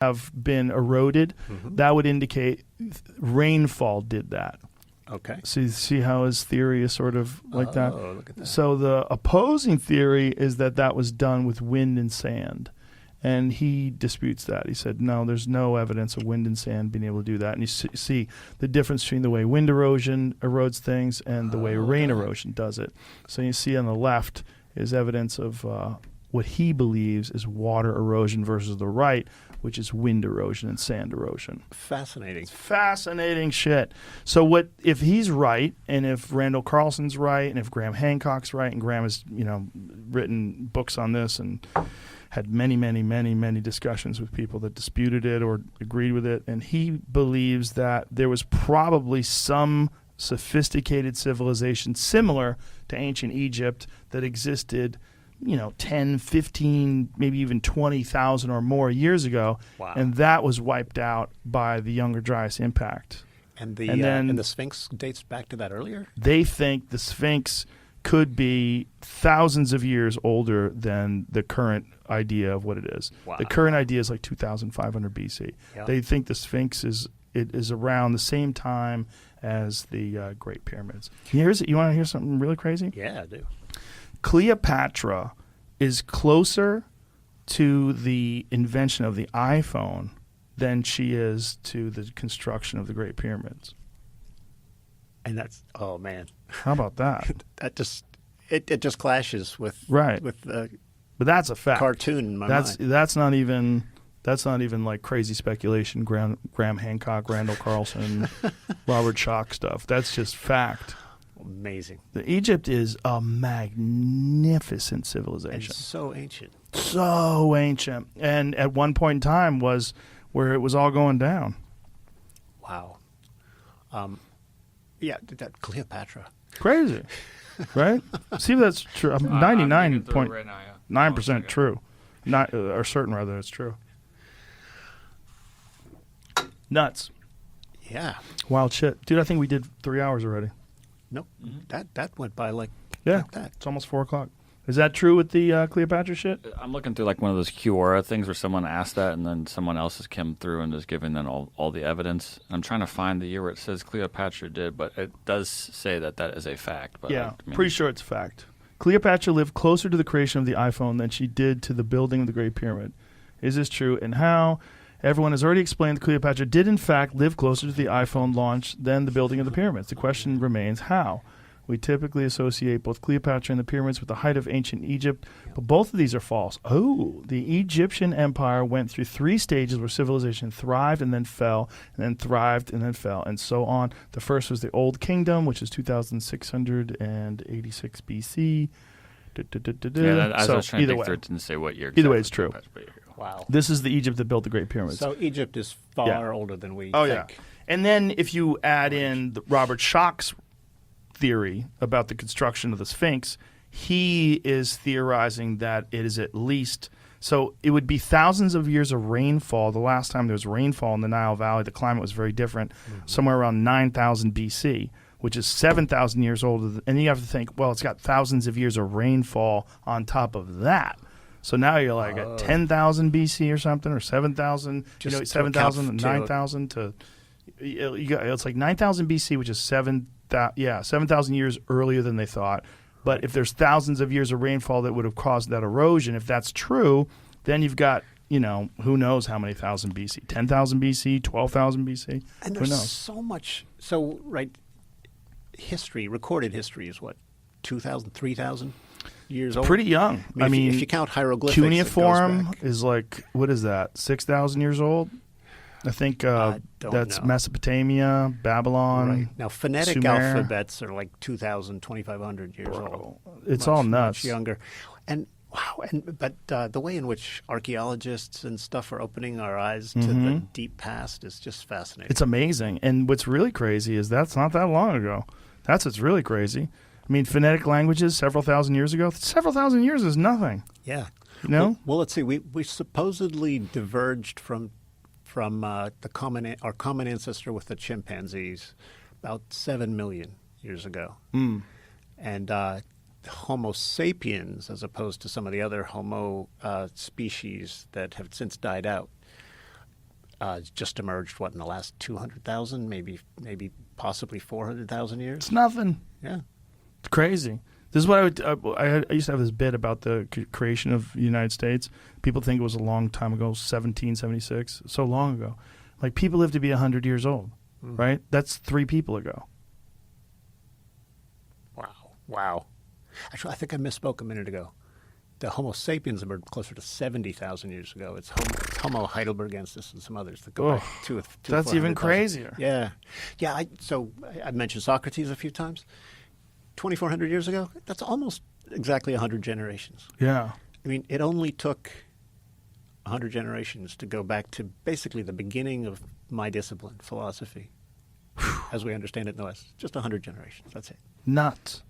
have been eroded, that would indicate rainfall did that. Okay. So you see how his theory is sort of like that? Oh, look at that. So the opposing theory is that that was done with wind and sand. And he disputes that. He said, no, there's no evidence of wind and sand being able to do that. And you see the difference between the way wind erosion erodes things and the way rain erosion does it. So you see on the left is evidence of what he believes is water erosion versus the right, which is wind erosion and sand erosion. Fascinating. It's fascinating shit. So what if he's right, and if Randall Carlson's right, and if Graham Hancock's right, and Graham has written books on this and had many discussions with people that disputed it or agreed with it, and he believes that there was probably some sophisticated civilization similar to ancient Egypt that existed 10, 15, maybe even 20,000 or more years ago. Wow. And that was wiped out by the Younger Dryas impact. And the Sphinx dates back to that earlier? They think the Sphinx could be thousands of years older than the current idea of what it is. Wow. The current idea is like 2,500 BC. Yep. They think the Sphinx is around the same time as the Great Pyramids. You want to hear something really crazy? Yeah, I do. Cleopatra is closer to the invention of the iPhone than she is to the construction of the Great Pyramids. And that's, oh man, How about that? that just it just clashes with But that's a fact. cartoon in my mind. That's not even like crazy speculation. Graham Hancock, Randall Carlson, Robert Schoch stuff. That's just fact. Amazing. Egypt is a magnificent civilization. And so ancient. So ancient. And at one point in time was where it was all going down. Wow. Yeah, that Cleopatra. Crazy. Right? See if that's true. I'm 99.9% true. Not or certain rather it's true. Nuts. Yeah. Wild shit. Dude, I think we did 3 hours already. Nope. That went by like Yeah. that. It's almost 4 o'clock. Is that true with the Cleopatra shit? I'm looking through like one of those Quora things where someone asked that and then someone else has come through and is giving them all the evidence. I'm trying to find the year where it says Cleopatra did, but it does say that is a fact. But Yeah, pretty sure it's a fact. Cleopatra lived closer to the creation of the iPhone than she did to the building of the Great Pyramid. Is this true? And how? Everyone has already explained that Cleopatra did in fact live closer to the iPhone launch than the building of the pyramids. The question remains how? We typically associate both Cleopatra and the pyramids with the height of ancient Egypt, but both of these are false. Oh, the Egyptian empire went through 3 stages where civilization thrived and then fell, and then thrived and then fell, and so on. The first was the Old Kingdom, which is 2,686 BC. Yeah, as I was trying to think through it, didn't say what year. Either way, it's true. Wow. This is the Egypt that built the Great Pyramids. So Egypt is far older than we Oh, think. yeah. And then if you add in Robert Schoch's theory about the construction of the Sphinx, he is theorizing that it is at least – so it would be thousands of years of rainfall. The last time there was rainfall in the Nile Valley, the climate was very different, somewhere around 9,000 BC, which is 7,000 years older. And you have to think, well, it's got thousands of years of rainfall on top of that. So now you're like at 10,000 BC or something, or 7,000, 7,000 and 9,000 to it's like 9,000 BC, which is 7,000 years earlier than they thought. But if there's thousands of years of rainfall that would have caused that erosion, if that's true, then you've got, who knows how many thousand BC, 10,000 BC, 12,000 BC, And who there's knows? so much. So, recorded history is what, 2,000, 3,000 years old? Pretty young. If you count hieroglyphics, cuneiform it goes back. is like, what is that, 6,000 years old? I think don't that's know. Mesopotamia, Babylon. Right. Now, phonetic Sumer. alphabets are like 2,000, 2,500 years old. It's all nuts. Much younger. And wow, but the way in which archaeologists and stuff are opening our eyes to the deep past is just fascinating. It's amazing. And what's really crazy is that's not that long ago. That's what's really crazy. I mean, phonetic languages several thousand years ago, several thousand years is nothing. Yeah. Well, let's see. We supposedly diverged from our common ancestor with the chimpanzees about 7 million years ago. And Homo sapiens, as opposed to some of the other Homo species that have since died out, It's just emerged, in the last 200,000, maybe possibly 400,000 years? It's nothing. Yeah. It's crazy. This is what I used to have this bit about the creation of the United States. People think it was a long time ago, 1776, so long ago. Like, people live to be 100 years old, right? That's 3 people ago. Wow. Actually, I think I misspoke a minute ago. The Homo sapiens emerged closer to 70,000 years ago. It's Homo heidelbergensis and some others that go back to that's even 400,000. crazier. Yeah. So I mentioned Socrates a few times. 2,400 years ago, that's almost exactly 100 generations. Yeah. I mean, it only took 100 generations to go back to basically the beginning of my discipline, philosophy, as we understand it in the West. Just 100 generations. That's it. Nuts.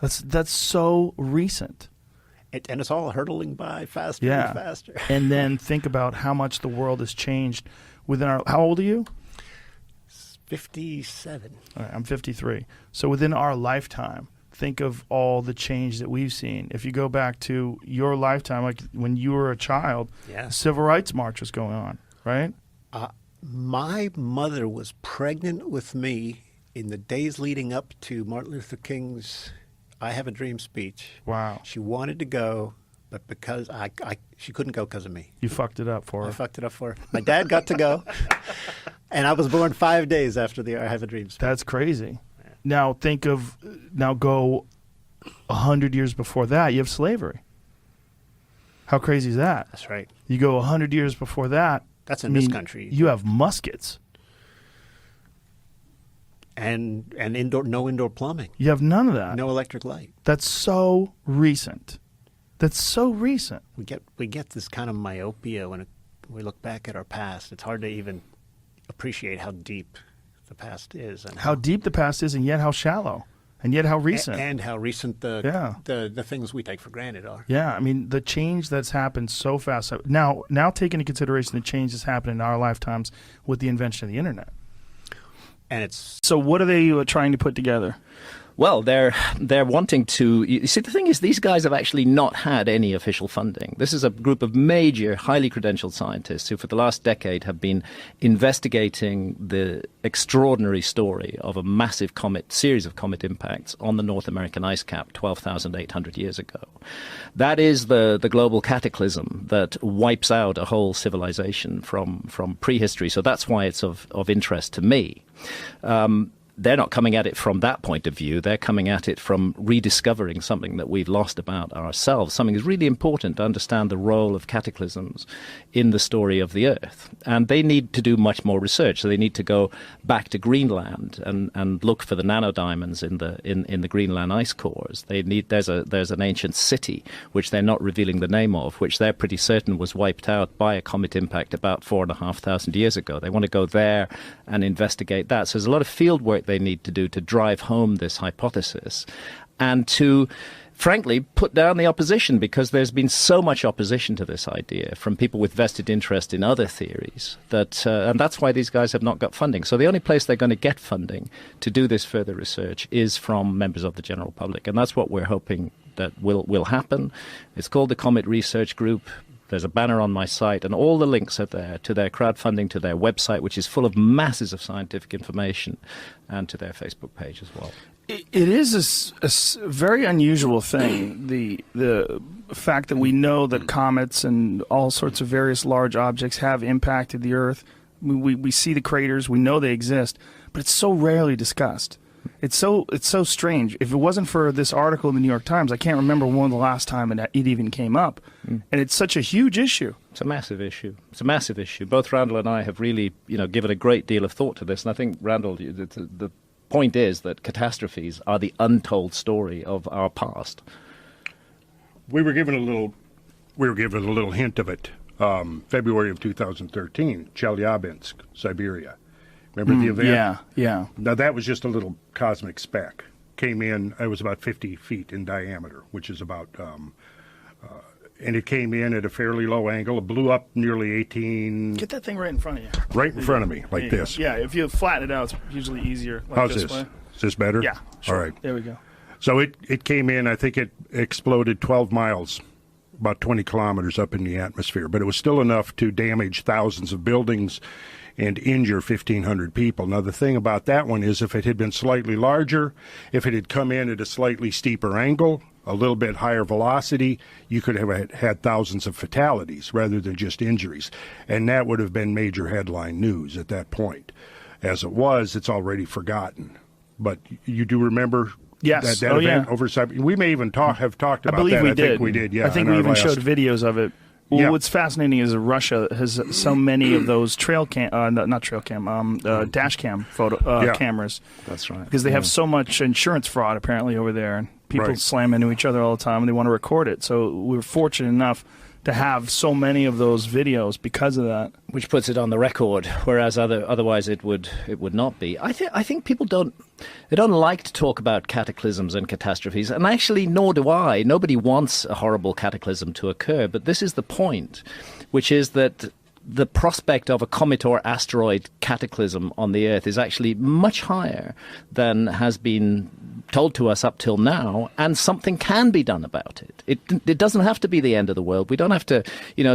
That's so recent. And it's all hurtling by faster and faster. And then think about how much the world has changed within our... How old are you? 57. All right, I'm 53. So within our lifetime, think of all the change that we've seen. If you go back to your lifetime, like when you were a child, the Civil Rights March was going on, right? My mother was pregnant with me in the days leading up to Martin Luther King's I Have a Dream speech. Wow. She wanted to go, but because she couldn't go because of me. You fucked it up for her. I fucked it up for her. My dad got to go, and I was born 5 days after the I Have a Dream speech. That's crazy. Now go 100 years before that, you have slavery. How crazy is that? That's right. You go 100 years before that. That's in this country. You have muskets. And no indoor plumbing. You have none of that. No electric light. That's so recent. We get this kind of myopia when we look back at our past. It's hard to even appreciate how deep the past is, and how deep the past is, and yet how shallow, and yet how recent, and how recent the things we take for granted are. Yeah, I mean, the change that's happened so fast. Now take into consideration the change that's happened in our lifetimes with the invention of the internet. And it's so. What are they trying to put together? Well, they're wanting to... You see, the thing is, these guys have actually not had any official funding. This is a group of major, highly credentialed scientists who for the last decade have been investigating the extraordinary story of a massive series of comet impacts on the North American ice cap 12,800 years ago. That is the global cataclysm that wipes out a whole civilization from prehistory. So that's why it's of interest to me. They're not coming at it from that point of view. They're coming at it from rediscovering something that we've lost about ourselves. Something is really important to understand the role of cataclysms in the story of the Earth. And they need to do much more research. So they need to go back to Greenland and look for the nanodiamonds in the Greenland ice cores. There's an ancient city which they're not revealing the name of, which they're pretty certain was wiped out by a comet impact about 4,500 years ago. They want to go there and investigate that. So there's a lot of field work they need to do to drive home this hypothesis and to, frankly, put down the opposition, because there's been so much opposition to this idea from people with vested interest in other theories that, and that's why these guys have not got funding. So the only place they're going to get funding to do this further research is from members of the general public, and that's what we're hoping that will happen. It's called the Comet Research Group. There's a banner on my site, and all the links are there to their crowdfunding, to their website, which is full of masses of scientific information, and to their Facebook page as well. It is a very unusual thing, the fact that we know that comets and all sorts of various large objects have impacted the Earth. We see the craters, we know they exist, but it's so rarely discussed. It's so strange. If it wasn't for this article in the New York Times, I can't remember when the last time it even came up. And it's such a huge issue. It's a massive issue. Both Randall and I have really, given a great deal of thought to this. And I think, Randall, the point is that catastrophes are the untold story of our past. We were given a little hint of it. February of 2013, Chelyabinsk, Siberia. Remember the event? Yeah. Now, that was just a little cosmic speck. Came in, it was about 50 feet in diameter, which is about, and it came in at a fairly low angle. It blew up nearly 18... Get that thing right in front of you. Right in front of me, like this. Yeah, if you flatten it out, it's usually easier. Like How's this? Way. Is this better? Yeah, sure. All right. There we go. So it came in, I think it exploded 12 miles about 20 kilometers up in the atmosphere, but it was still enough to damage thousands of buildings and injure 1,500 people. Now, the thing about that one is if it had been slightly larger, if it had come in at a slightly steeper angle, a little bit higher velocity, you could have had thousands of fatalities rather than just injuries. And that would have been major headline news at that point. As it was, it's already forgotten. But you do remember Yes. that event over cyber? We may even have talked about that. I think we did, yeah. I think we even showed videos of it. Well, Yeah. what's fascinating is that Russia has so many of those dash cam photo cameras. That's right. Because they have so much insurance fraud apparently over there, and people Right. slam into each other all the time, and they want to record it. So we're fortunate enough to have so many of those videos because of that. Which puts it on the record, whereas otherwise it would not be. I think people don't like to talk about cataclysms and catastrophes, and actually nor do I. Nobody wants a horrible cataclysm to occur, but this is the point, which is that the prospect of a comet or asteroid cataclysm on the Earth is actually much higher than has been told to us up till now, and something can be done about it. It doesn't have to be the end of the world. We don't have to,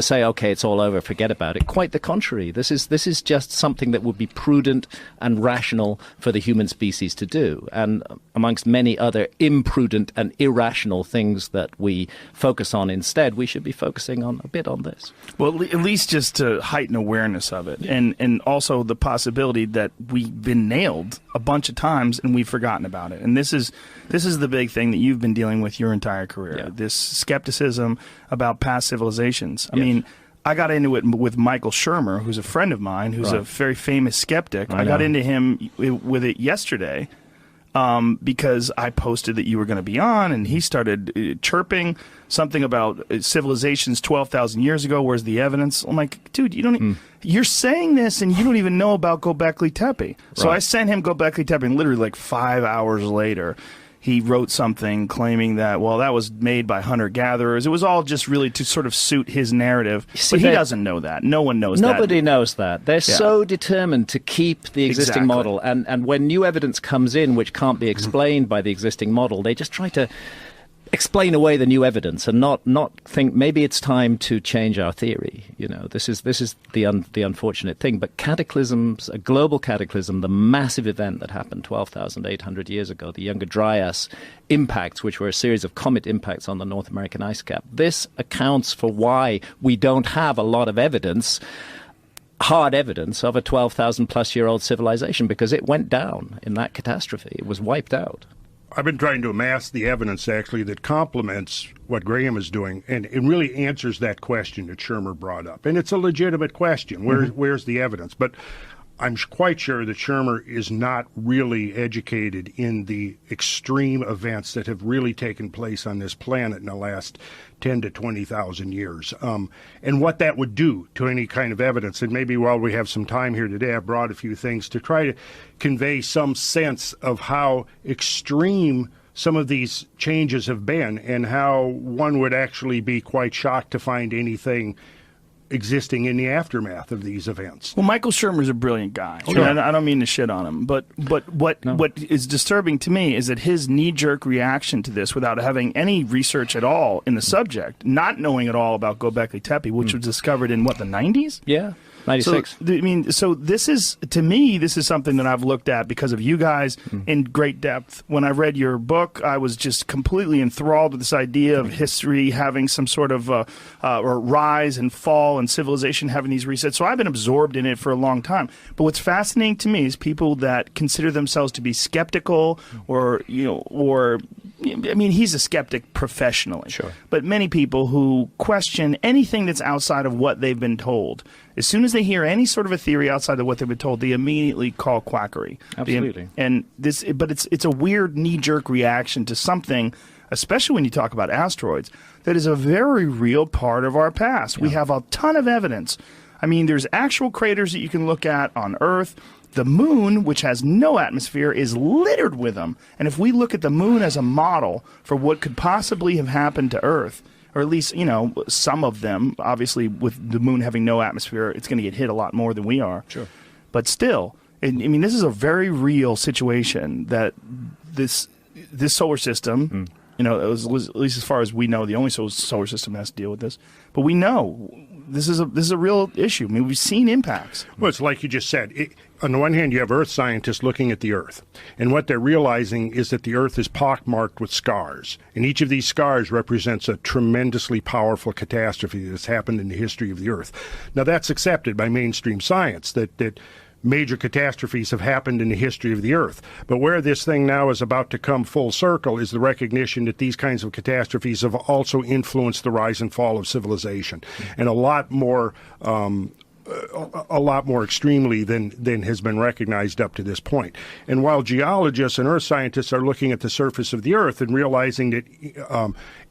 say, okay, it's all over, forget about it. Quite the contrary. This is just something that would be prudent and rational for the human species to do. And amongst many other imprudent and irrational things that we focus on instead, we should be focusing on a bit on this. Well, at least just to heighten awareness of it, and also the possibility that we've been nailed a bunch of times and we've forgotten about it. And this is the big thing that you've been dealing with your entire career. Yeah. This skepticism about past civilizations. I mean, I got into it with Michael Shermer, who's a friend of mine, who's a very famous skeptic. I got into him with it yesterday. Because I posted that you were going to be on, and he started chirping something about civilizations 12,000 years ago. Where's the evidence? I'm like, dude, you're saying this, and you don't even know about Göbekli Tepe. So I sent him Göbekli Tepe, and literally like 5 hours later, he wrote something claiming that, well, that was made by hunter-gatherers. It was all just really to sort of suit his narrative. See, but he doesn't know that. No one knows that. Nobody knows that. They're so determined to keep the existing Exactly. model. And when new evidence comes in which can't be explained by the existing model, they just try to explain away the new evidence and not think maybe it's time to change our theory. This is the unfortunate thing. But cataclysms, a global cataclysm, the massive event that happened 12,800 years ago, the Younger Dryas impacts, which were a series of comet impacts on the North American ice cap. This accounts for why we don't have a lot of evidence, hard evidence of a 12,000 plus year old civilization, because it went down in that catastrophe. It was wiped out. I've been trying to amass the evidence, actually, that complements what Graham is doing, and it really answers that question that Shermer brought up. And it's a legitimate question. Where's the evidence? But I'm quite sure that Shermer is not really educated in the extreme events that have really taken place on this planet in the last 10 to 20,000 years, and what that would do to any kind of evidence. And maybe while we have some time here today, I've brought a few things to try to convey some sense of how extreme some of these changes have been and how one would actually be quite shocked to find anything existing in the aftermath of these events. Well, Michael Shermer's a brilliant guy. Sure. I don't mean to shit on him, but what is disturbing to me is that his knee-jerk reaction to this, without having any research at all in the subject, not knowing at all about Göbekli Tepe, which was discovered in the 90s? Yeah. 96. So this is, to me, this is something that I've looked at because of you guys in great depth. When I read your book, I was just completely enthralled with this idea of history having some sort of or rise and fall and civilization having these resets. So I've been absorbed in it for a long time. But what's fascinating to me is people that consider themselves to be skeptical he's a skeptic professionally. Sure. But many people who question anything that's outside of what they've been told, as soon as they hear any sort of a theory outside of what they've been told, they immediately call quackery. Absolutely. But it's a weird knee-jerk reaction to something, especially when you talk about asteroids, that is a very real part of our past. Yeah. We have a ton of evidence. I mean, there's actual craters that you can look at on Earth. The moon, which has no atmosphere, is littered with them. And if we look at the moon as a model for what could possibly have happened to Earth, or at least, some of them, obviously with the moon having no atmosphere, it's going to get hit a lot more than we are. Sure. But still, this is a very real situation that this solar system You know, it was at least as far as we know, the only solar system that has to deal with this. But we know this is a real issue. I mean, we've seen impacts. Well, it's like you just said. On the one hand, you have Earth scientists looking at the Earth, and what they're realizing is that the Earth is pockmarked with scars, and each of these scars represents a tremendously powerful catastrophe that's happened in the history of the Earth. Now, that's accepted by mainstream science, that major catastrophes have happened in the history of the Earth. But where this thing now is about to come full circle is the recognition that these kinds of catastrophes have also influenced the rise and fall of civilization, and a lot more extremely than has been recognized up to this point. And while geologists and earth scientists are looking at the surface of the Earth and realizing that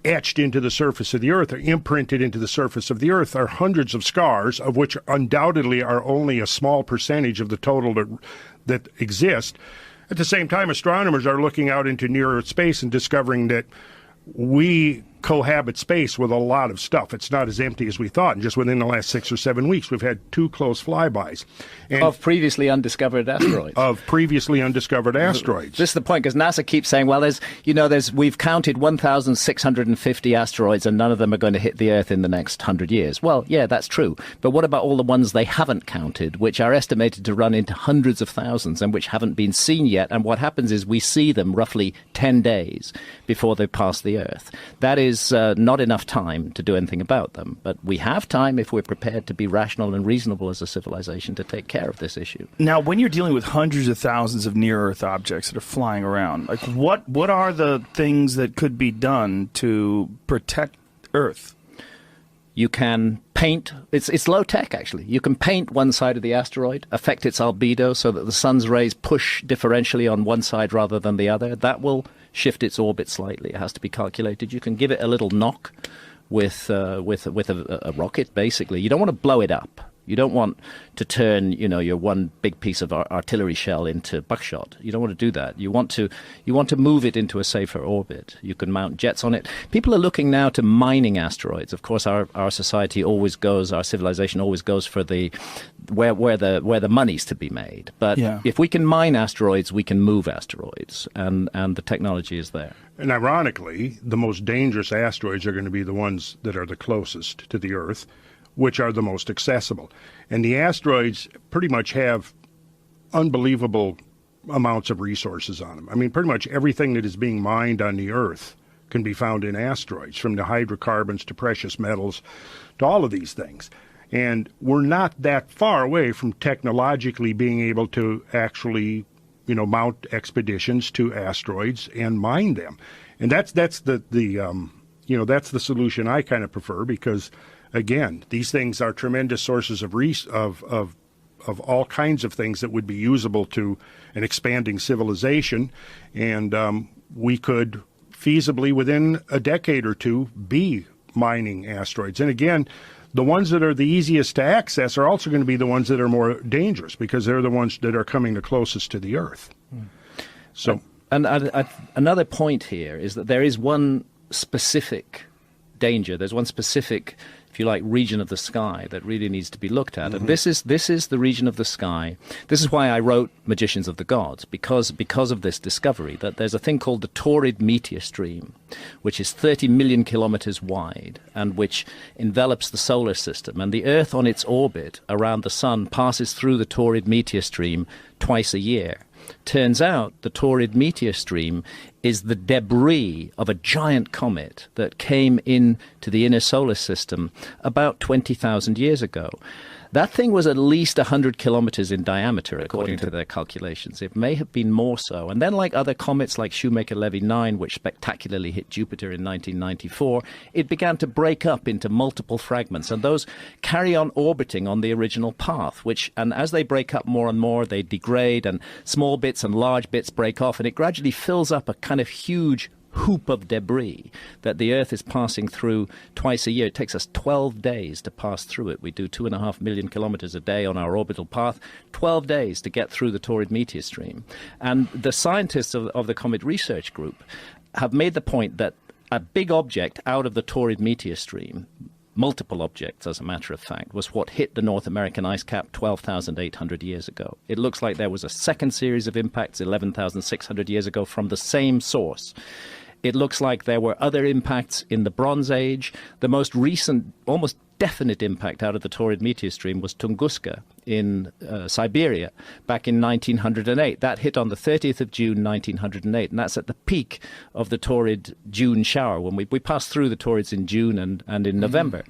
etched into the surface of the Earth or imprinted into the surface of the Earth are hundreds of scars, of which undoubtedly are only a small percentage of the total that exist, at the same time, astronomers are looking out into near-Earth space and discovering that we cohabit space with a lot of stuff. It's not as empty as we thought. And just within the last 6 or 7 weeks, we've had 2 close flybys. And of previously undiscovered asteroids. This is the point, because NASA keeps saying, well, we've counted 1,650 asteroids and none of them are going to hit the Earth in the next 100 years. Well, yeah, that's true. But what about all the ones they haven't counted, which are estimated to run into hundreds of thousands and which haven't been seen yet? And what happens is we see them roughly 10 days before they pass the Earth. That is not enough time to do anything about them. But we have time if we're prepared to be rational and reasonable as a civilization to take care of this issue. Now, when you're dealing with hundreds of thousands of near-Earth objects that are flying around, like what are the things that could be done to protect Earth? You can paint, it's low-tech actually. You can paint one side of the asteroid, affect its albedo so that the sun's rays push differentially on one side rather than the other. That will shift its orbit slightly. It has to be calculated. You can give it a little knock with a rocket, basically. You don't want to blow it up. You don't want to turn, your one big piece of artillery shell into buckshot. You don't want to do that. You want to move it into a safer orbit. You can mount jets on it. People are looking now to mining asteroids. Of course, our society always goes, our civilization always goes for where the money's to be made. But if we can mine asteroids, we can move asteroids, and the technology is there. And ironically, the most dangerous asteroids are going to be the ones that are the closest to the Earth, which are the most accessible. And the asteroids pretty much have unbelievable amounts of resources on them. I mean, pretty much everything that is being mined on the Earth can be found in asteroids, from the hydrocarbons to precious metals to all of these things. And we're not that far away from technologically being able to actually, mount expeditions to asteroids and mine them. And that's the solution I kind of prefer, because again, these things are tremendous sources of all kinds of things that would be usable to an expanding civilization, and we could feasibly, within a decade or two, be mining asteroids. And again, the ones that are the easiest to access are also going to be the ones that are more dangerous, because they're the ones that are coming the closest to the Earth. So, and another point here is that there is one specific danger. There's one specific, if you like, region of the sky that really needs to be looked at. And this is the region of the sky. This is why I wrote Magicians of the Gods, because of this discovery that there's a thing called the Taurid meteor stream, which is 30 million kilometers wide and which envelops the solar system. And the Earth on its orbit around the sun passes through the Taurid meteor stream twice a year. Turns out the Taurid meteor stream is the debris of a giant comet that came into the inner solar system about 20,000 years ago. That thing was at least 100 kilometers in diameter, according to their calculations. It may have been more so. And then, like other comets like Shoemaker-Levy 9, which spectacularly hit Jupiter in 1994, it began to break up into multiple fragments. And those carry on orbiting on the original path, and as they break up more and more, they degrade, and small bits and large bits break off, and it gradually fills up a kind of huge hoop of debris that the Earth is passing through twice a year. It takes us 12 days to pass through it. We do 2.5 million kilometers a day on our orbital path, 12 days to get through the Taurid meteor stream. And the scientists of the Comet Research Group have made the point that a big object out of the Taurid meteor stream, multiple objects, as a matter of fact, was what hit the North American ice cap 12,800 years ago. It looks like there was a second series of impacts 11,600 years ago from the same source. It looks like there were other impacts in the Bronze Age. The most recent, almost definite impact out of the Taurid meteor stream was Tunguska in Siberia back in 1908. That hit on the 30th of June 1908, and that's at the peak of the Taurid June shower, when we passed through the Taurids in June and in November.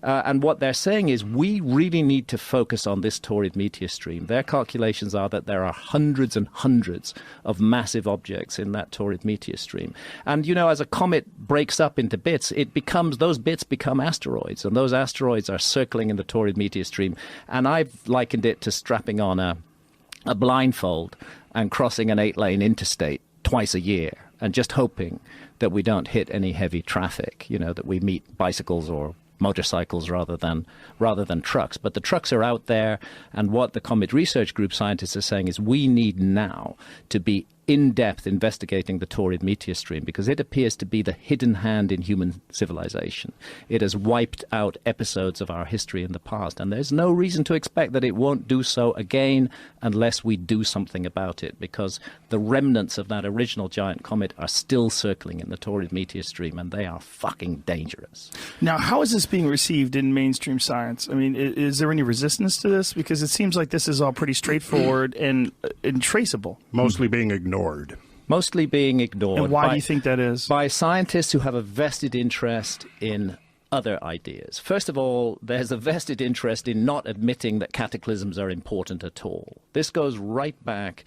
And what they're saying is we really need to focus on this Taurid meteor stream. Their calculations are that there are hundreds and hundreds of massive objects in that Taurid meteor stream. And, you know, as a comet breaks up into bits, those bits become asteroids, and those asteroids are circling in the Taurid meteor stream. And I've likened it to strapping on a blindfold and crossing an 8-lane interstate twice a year and just hoping that we don't hit any heavy traffic, you know, that we meet bicycles or motorcycles rather than trucks. But the trucks are out there, and what the Comet Research Group scientists are saying is we need now to be in-depth investigating the Taurid meteor stream, because it appears to be the hidden hand in human civilization. It has wiped out episodes of our history in the past, and there's no reason to expect that it won't do so again unless we do something about it, because the remnants of that original giant comet are still circling in the Taurid meteor stream, and they are fucking dangerous. Now, how is this being received in mainstream science? I mean, is there any resistance to this? Because it seems like this is all pretty straightforward and traceable. Mostly being ignored. Mostly being ignored. And why do you think that is? By scientists who have a vested interest in other ideas. First of all, there's a vested interest in not admitting that cataclysms are important at all. This goes right back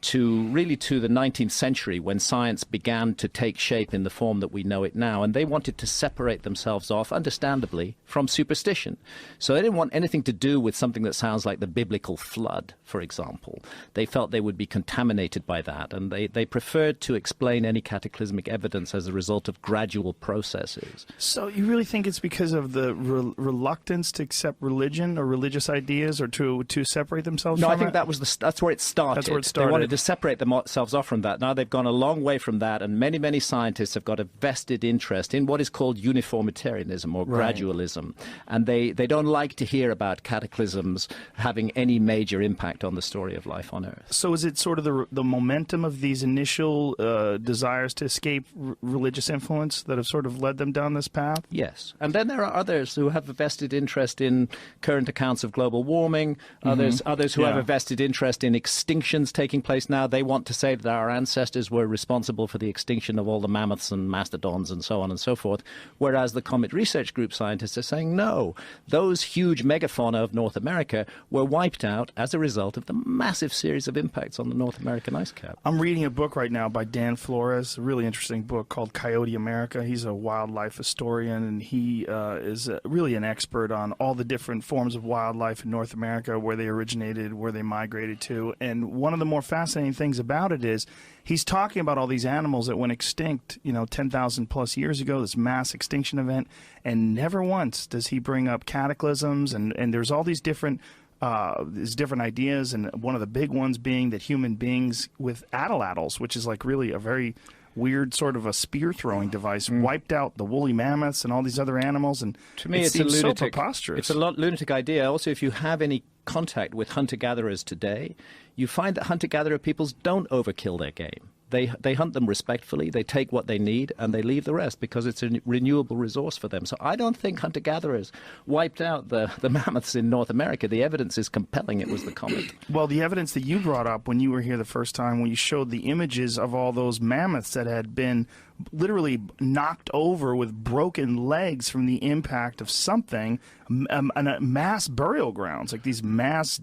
to the 19th century, when science began to take shape in the form that we know it now, and they wanted to separate themselves off, understandably, from superstition. So they didn't want anything to do with something that sounds like the biblical flood, for example. They felt they would be contaminated by that, and they preferred to explain any cataclysmic evidence as a result of gradual processes. So you really think it's because of the reluctance to accept religion or religious ideas, or to separate themselves from it? No, I think that's where it started. That's where it started. They wanted to separate themselves off from that. Now they've gone a long way from that, and many, many scientists have got a vested interest in what is called uniformitarianism or gradualism. And they don't like to hear about cataclysms having any major impact on the story of life on Earth. So is it sort of the momentum of these initial desires to escape religious influence that have sort of led them down this path? Yes. And then there are others who have a vested interest in current accounts of global warming, others who have a vested interest in extinctions taking place now. They want to say that our ancestors were responsible for the extinction of all the mammoths and mastodons and so on and so forth, whereas the Comet Research Group scientists are saying no, those huge megafauna of North America were wiped out as a result of the massive series of impacts on the North American ice cap. I'm reading a book right now by Dan Flores, a really interesting book called Coyote America. He's a wildlife historian, and he is really an expert on all the different forms of wildlife in North America, where they originated, where they migrated to. And one of the more fascinating things about it is he's talking about all these animals that went extinct, 10,000 plus years ago, this mass extinction event, and never once does he bring up cataclysms, and there's all these different ideas, and one of the big ones being that human beings with atlatls, which is like really a very weird sort of a spear-throwing device, wiped out the woolly mammoths and all these other animals, and to me, it it's seems a lunatic, so preposterous. It's a lunatic idea. Also, if you have any contact with hunter-gatherers today, you find that hunter-gatherer peoples don't overkill their game. They hunt them respectfully, they take what they need, and they leave the rest because it's a renewable resource for them. So I don't think hunter-gatherers wiped out the mammoths in North America. The evidence is compelling it was the comet. Well, the evidence that you brought up when you were here the first time, when you showed the images of all those mammoths that had been literally knocked over with broken legs from the impact of something, mass burial grounds, like these mass...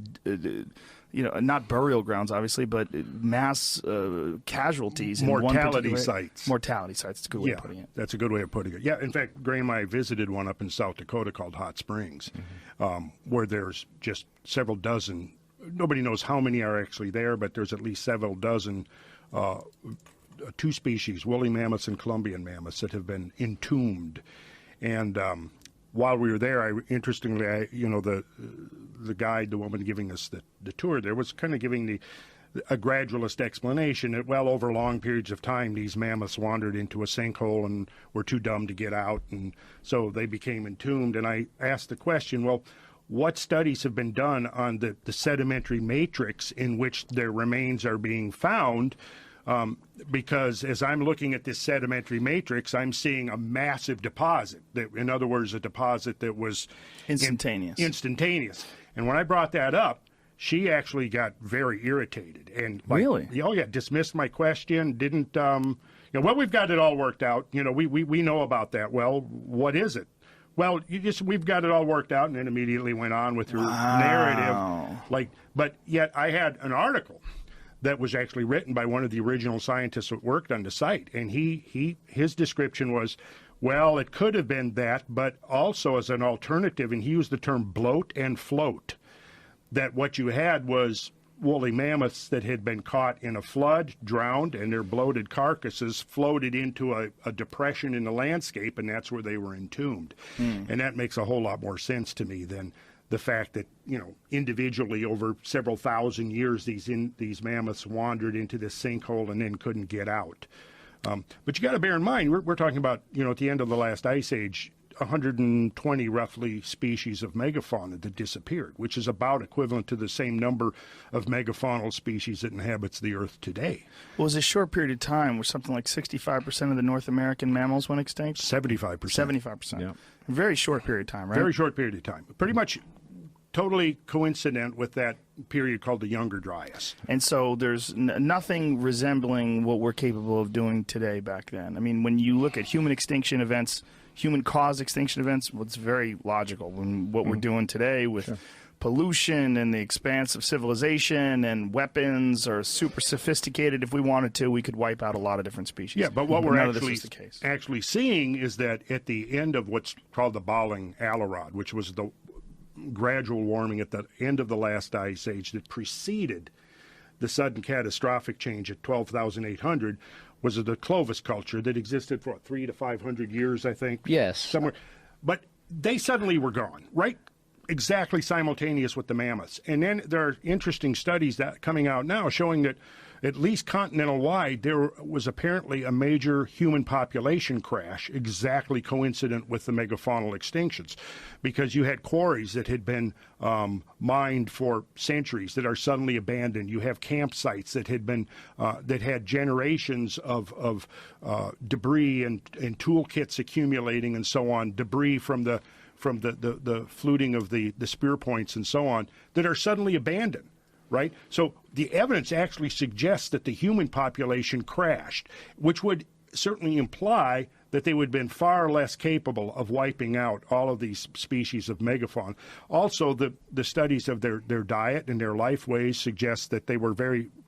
not burial grounds, obviously, but mass casualties. Mortality sites. Mortality sites. That's a good way of putting it. That's a good way of putting it. Yeah, in fact, Graham and I visited one up in South Dakota called Hot Springs, where there's just several dozen, nobody knows how many are actually there, but there's at least several dozen two species, woolly mammoths and Columbian mammoths, that have been entombed. And while we were there, interestingly, the guide, the woman giving us the tour there, was kind of giving a gradualist explanation that, well, over long periods of time, these mammoths wandered into a sinkhole and were too dumb to get out, and so they became entombed. And I asked the question, well, what studies have been done on the sedimentary matrix in which their remains are being found? because as I'm looking at this sedimentary matrix, I'm seeing a massive deposit. In other words, a deposit that was Instantaneous. Instantaneous. And when I brought that up, she actually got very irritated and Really? Dismissed my question. Didn't well, we've got it all worked out. We know about that. Well, what is it? Well, we've got it all worked out, and then immediately went on with her narrative. But yet I had an article that was actually written by one of the original scientists that worked on the site, and his description was, well, it could have been that, but also as an alternative, and he used the term bloat and float, that what you had was woolly mammoths that had been caught in a flood, drowned, and their bloated carcasses floated into a depression in the landscape, and that's where they were entombed. And that makes a whole lot more sense to me than the fact that, individually over several thousand years, these mammoths wandered into this sinkhole and then couldn't get out. But you got to bear in mind, we're talking about, at the end of the last ice age, 120 roughly species of megafauna that disappeared, which is about equivalent to the same number of megafaunal species that inhabits the Earth today. Well, it was a short period of time where something like 65% of the North American mammals went extinct? 75%. 75%. Yeah. A very short period of time, right? Very short period of time. Pretty much totally coincident with that period called the Younger Dryas. And so there's nothing resembling what we're capable of doing today back then. I mean, when you look at human extinction events, human-caused extinction events, well, it's very logical. When what we're doing today with pollution and the expanse of civilization and weapons are super sophisticated. If we wanted to, we could wipe out a lot of different species. Yeah, but what we're none of this was the case. actually seeing is that at the end of what's called the Balling Alarod, which was the gradual warming at the end of the last ice age that preceded the sudden catastrophic change at 12,800, was the Clovis culture that existed for 300 to 500 years, I think. Yes. Somewhere. But they suddenly were gone, right? Exactly simultaneous with the mammoths. And then there are interesting studies that coming out now showing that at least continental-wide, there was apparently a major human population crash exactly coincident with the megafaunal extinctions, because you had quarries that had been mined for centuries that are suddenly abandoned. You have campsites that had been that had generations of debris and toolkits accumulating and so on, debris from the fluting of the spear points and so on, that are suddenly abandoned. Right? So the evidence actually suggests that the human population crashed, which would certainly imply that they would have been far less capable of wiping out all of these species of megafauna. Also, the studies of their diet and their life ways suggest that they were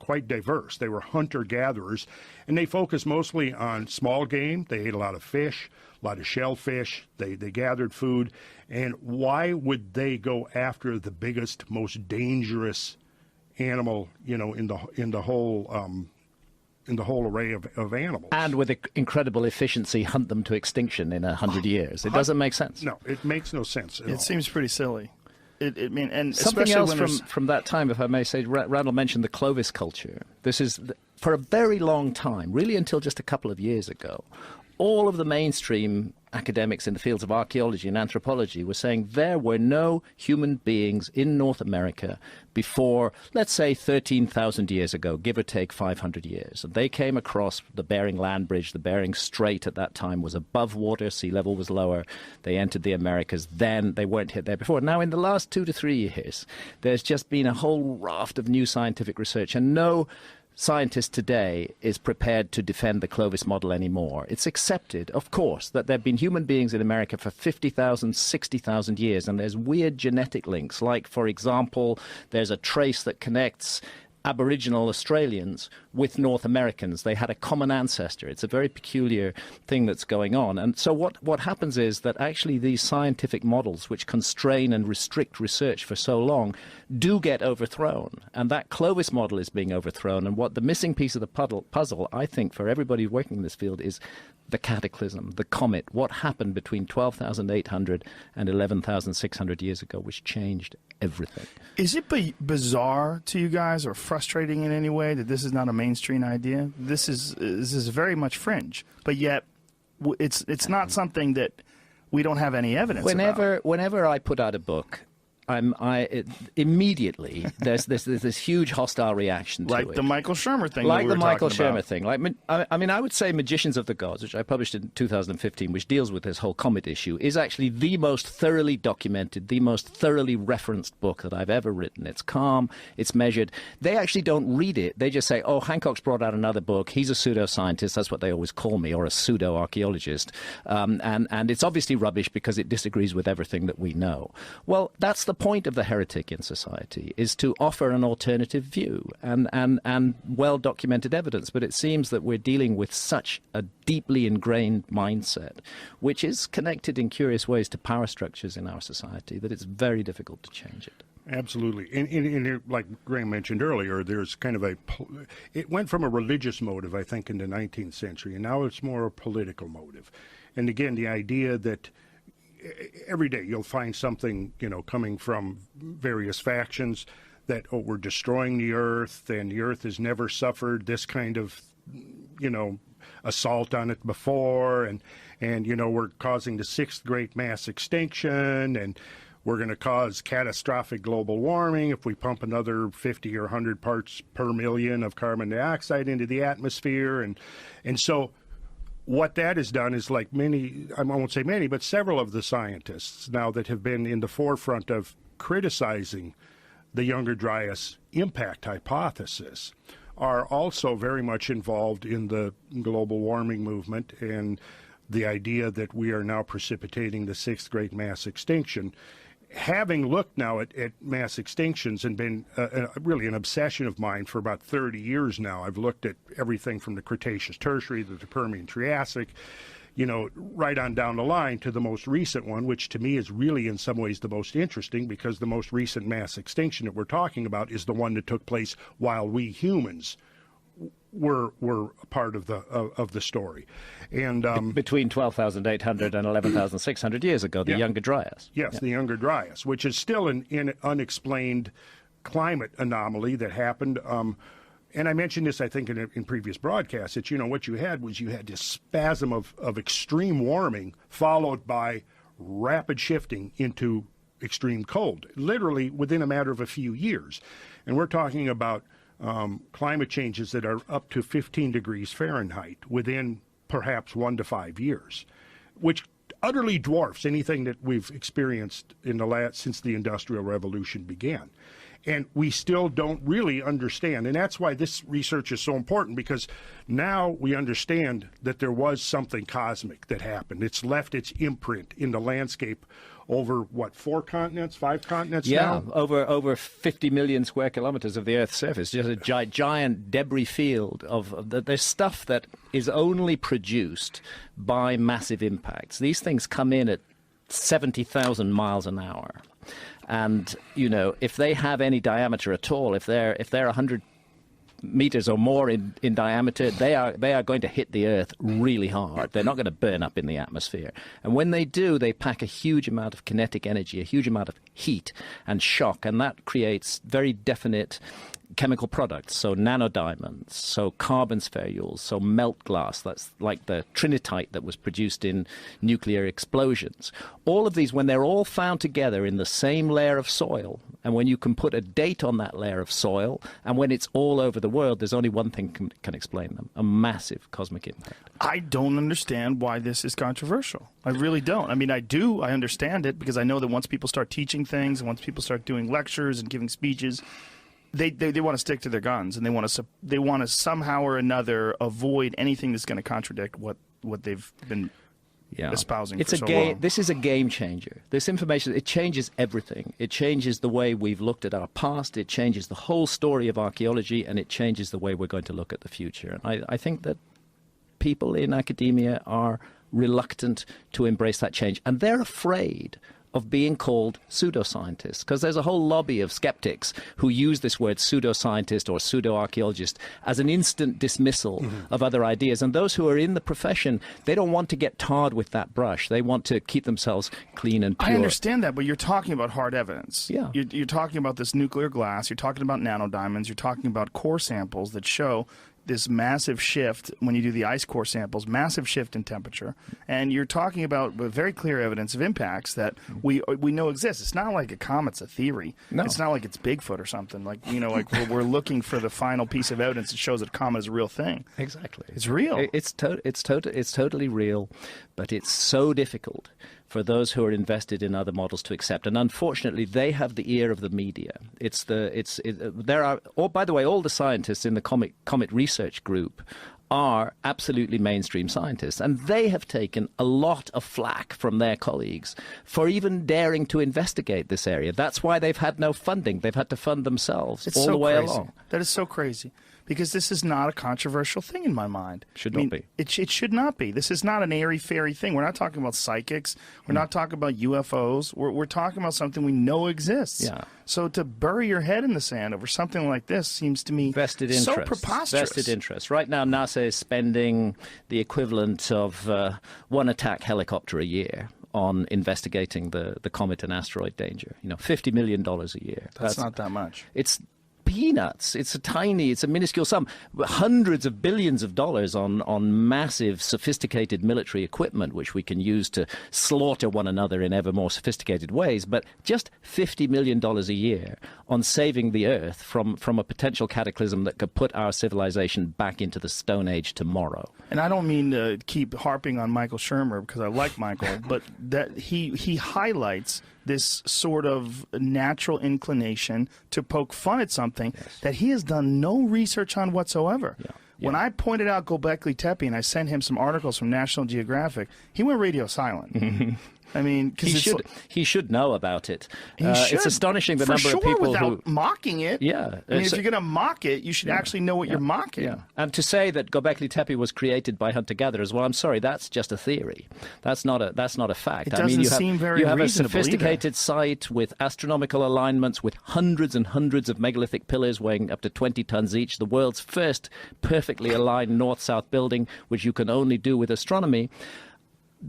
quite diverse. They were hunter-gatherers, and they focused mostly on small game. They ate a lot of fish, a lot of shellfish. They gathered food. And why would they go after the biggest, most dangerous animal, in the whole array of animals, and with incredible efficiency hunt them to extinction in 100 years? It doesn't make sense. No, it makes no sense at all. It seems pretty silly. And something especially else from that time, if I may say, Randall mentioned the Clovis culture. This is for a very long time, really until just a couple of years ago, all of the mainstream academics in the fields of archaeology and anthropology were saying there were no human beings in North America before, let's say, 13,000 years ago, give or take 500 years. And they came across the Bering Land Bridge. The Bering Strait at that time was above water. Sea level was lower. They entered the Americas. Then they weren't hit there before. Now, in the last 2 to 3 years, there's just been a whole raft of new scientific research, and no scientist today is prepared to defend the Clovis model anymore. It's accepted, of course, that there have been human beings in America for 50,000, 60,000 years, and there's weird genetic links. Like, for example, there's a trace that connects Aboriginal Australians with North Americans. They had a common ancestor. It's a very peculiar thing that's going on. And so what happens is that actually these scientific models, which constrain and restrict research for so long, do get overthrown. And that Clovis model is being overthrown. And what the missing piece of the puzzle, I think, for everybody working in this field is the cataclysm, the comet, what happened between 12,800 and 11,600 years ago, which changed everything. Is it bizarre to you guys or frustrating in any way that this is not a mainstream idea? This is very much fringe, but yet it's not something that we don't have any evidence about. Whenever I put out a book, immediately there's this huge hostile reaction to Like it. the Michael Shermer thing. Like that we the were Michael talking about. Shermer thing. I would say Magicians of the Gods, which I published in 2015, which deals with this whole comet issue, is actually the most thoroughly documented, the most thoroughly referenced book that I've ever written. It's calm, it's measured. They actually don't read it. They just say, oh, Hancock's brought out another book. He's a pseudoscientist. That's what they always call me, or a pseudo-archaeologist. And it's obviously rubbish because it disagrees with everything that we know. Well, that's the point of the heretic in society, is to offer an alternative view and well-documented evidence. But it seems that we're dealing with such a deeply ingrained mindset, which is connected in curious ways to power structures in our society, that it's very difficult to change it. Absolutely. And like Graham mentioned earlier, there's kind of it went from a religious motive, I think, in the 19th century, and now it's more a political motive. And again, the idea that every day you'll find something, coming from various factions that, we're destroying the earth, and the earth has never suffered this kind of, assault on it before, and we're causing the sixth great mass extinction, and we're going to cause catastrophic global warming if we pump another 50 or 100 parts per million of carbon dioxide into the atmosphere. And so what that has done is, like many, I won't say many, but several of the scientists now that have been in the forefront of criticizing the Younger Dryas impact hypothesis are also very much involved in the global warming movement and the idea that we are now precipitating the sixth great mass extinction. Having looked now at mass extinctions and been really an obsession of mine for about 30 years now, I've looked at everything from the Cretaceous Tertiary to the Permian Triassic, right on down the line to the most recent one, which to me is really in some ways the most interesting, because the most recent mass extinction that we're talking about is the one that took place while we humans were a part of the story. And between 12,800 and 11,600 years ago, the Younger Dryas. Yes, the Younger Dryas, which is still an unexplained climate anomaly that happened. And I mentioned this, I think, in previous broadcasts, that, what you had this spasm of extreme warming followed by rapid shifting into extreme cold, literally within a matter of a few years. And we're talking about climate changes that are up to 15 degrees Fahrenheit within perhaps 1 to 5 years, which utterly dwarfs anything that we've experienced since the Industrial Revolution began. And we still don't really understand. And that's why this research is so important, because now we understand that there was something cosmic that happened. It's left its imprint in the landscape over, 4 continents, 5 continents now? Yeah, over 50 million square kilometers of the Earth's surface. Just a giant debris field there's stuff that is only produced by massive impacts. These things come in at 70,000 miles an hour. And, if they have any diameter at all, if they're 100 meters or more in diameter, they are going to hit the Earth really hard. They're not going to burn up in the atmosphere. And when they do, they pack a huge amount of kinetic energy, a huge amount of heat and shock, and that creates very definite chemical products, so nanodiamonds, so carbon spherules, so melt glass, that's like the trinitite that was produced in nuclear explosions. All of these, when they're all found together in the same layer of soil, and when you can put a date on that layer of soil, and when it's all over the world, there's only one thing can explain them: a massive cosmic impact. I don't understand why this is controversial. I really don't. I mean, I do. I understand it, because I know that once people start teaching things, and once people start doing lectures and giving speeches, they want to stick to their guns, and they want to somehow or another avoid anything that's going to contradict what they've been espousing for so long. This is a game changer. This information, it changes everything. It changes the way we've looked at our past. It changes the whole story of archaeology, and it changes the way we're going to look at the future. And I think that people in academia are reluctant to embrace that change, and they're afraid of being called pseudoscientists, because there's a whole lobby of skeptics who use this word pseudoscientist or pseudo-archaeologist as an instant dismissal of other ideas. And those who are in the profession, they don't want to get tarred with that brush. They want to keep themselves clean and pure. I understand that, but you're talking about hard evidence. Yeah. You're talking about this nuclear glass. You're talking about nanodiamonds. You're talking about core samples that show this massive shift when you do the ice core samples, massive shift in temperature, and you're talking about very clear evidence of impacts that we know exist. It's not like a comet's a theory. No. It's not like it's Bigfoot or something. Like like we're looking for the final piece of evidence that shows that a comet is a real thing. Exactly. It's real. It's totally real, but it's so difficult for those who are invested in other models to accept. And unfortunately, they have the ear of the media. By the way, all the scientists in the Comet Research Group are absolutely mainstream scientists, and they have taken a lot of flack from their colleagues for even daring to investigate this area. That's why they've had no funding. They've had to fund themselves It's all so the way crazy. along. That is so crazy. Because this is not a controversial thing in my mind. Should not be. It should not be. This is not an airy-fairy thing. We're not talking about psychics. We're not talking about UFOs. We're talking about something we know exists. Yeah. So to bury your head in the sand over something like this seems to me Vested so interest. preposterous. Vested interest. Right now, NASA is spending the equivalent of one attack helicopter a year on investigating the comet and asteroid danger. $50 million a year. That's not that much. It's peanuts. It's a minuscule sum. Hundreds of billions of dollars on massive, sophisticated military equipment, which we can use to slaughter one another in ever more sophisticated ways. But just $50 million a year on saving the Earth from a potential cataclysm that could put our civilization back into the Stone Age tomorrow. And I don't mean to keep harping on Michael Shermer because I like Michael, but that he highlights this sort of natural inclination to poke fun at something that he has done no research on whatsoever. Yeah. When I pointed out Göbekli Tepe and I sent him some articles from National Geographic, he went radio silent. I mean, because he should know about it. He should. It's astonishing the For number sure, of people without mocking it. Yeah. I mean, if you're going to mock it, you should actually know what you're mocking. Yeah. And to say that Göbekli Tepe was created by hunter-gatherers, well, I'm sorry, that's just a theory. That's not a fact. It doesn't seem very you have a reasonable sophisticated site with astronomical alignments, with hundreds and hundreds of megalithic pillars weighing up to 20 tons each, the world's first perfectly aligned north-south building, which you can only do with astronomy.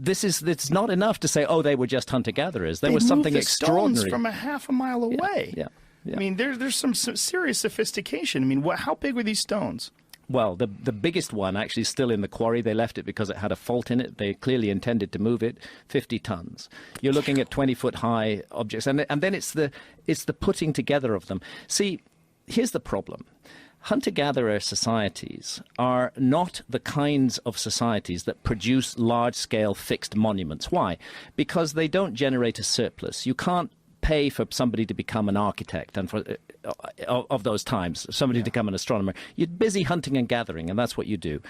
It's not enough to say, oh, they were just hunter-gatherers. There was something extraordinary. Stones from a half a mile away. Yeah. I mean, there's some serious sophistication. I mean, how big were these stones? Well, the biggest one actually is still in the quarry. They left it because it had a fault in it. They clearly intended to move it. 50 tons. You're looking at 20-foot high objects, and then it's the putting together of them. See, here's the problem. Hunter-gatherer societies are not the kinds of societies that produce large-scale fixed monuments. Why? Because they don't generate a surplus. You can't pay for somebody to become an architect and for of those times, somebody to become an astronomer. You're busy hunting and gathering, and that's what you do.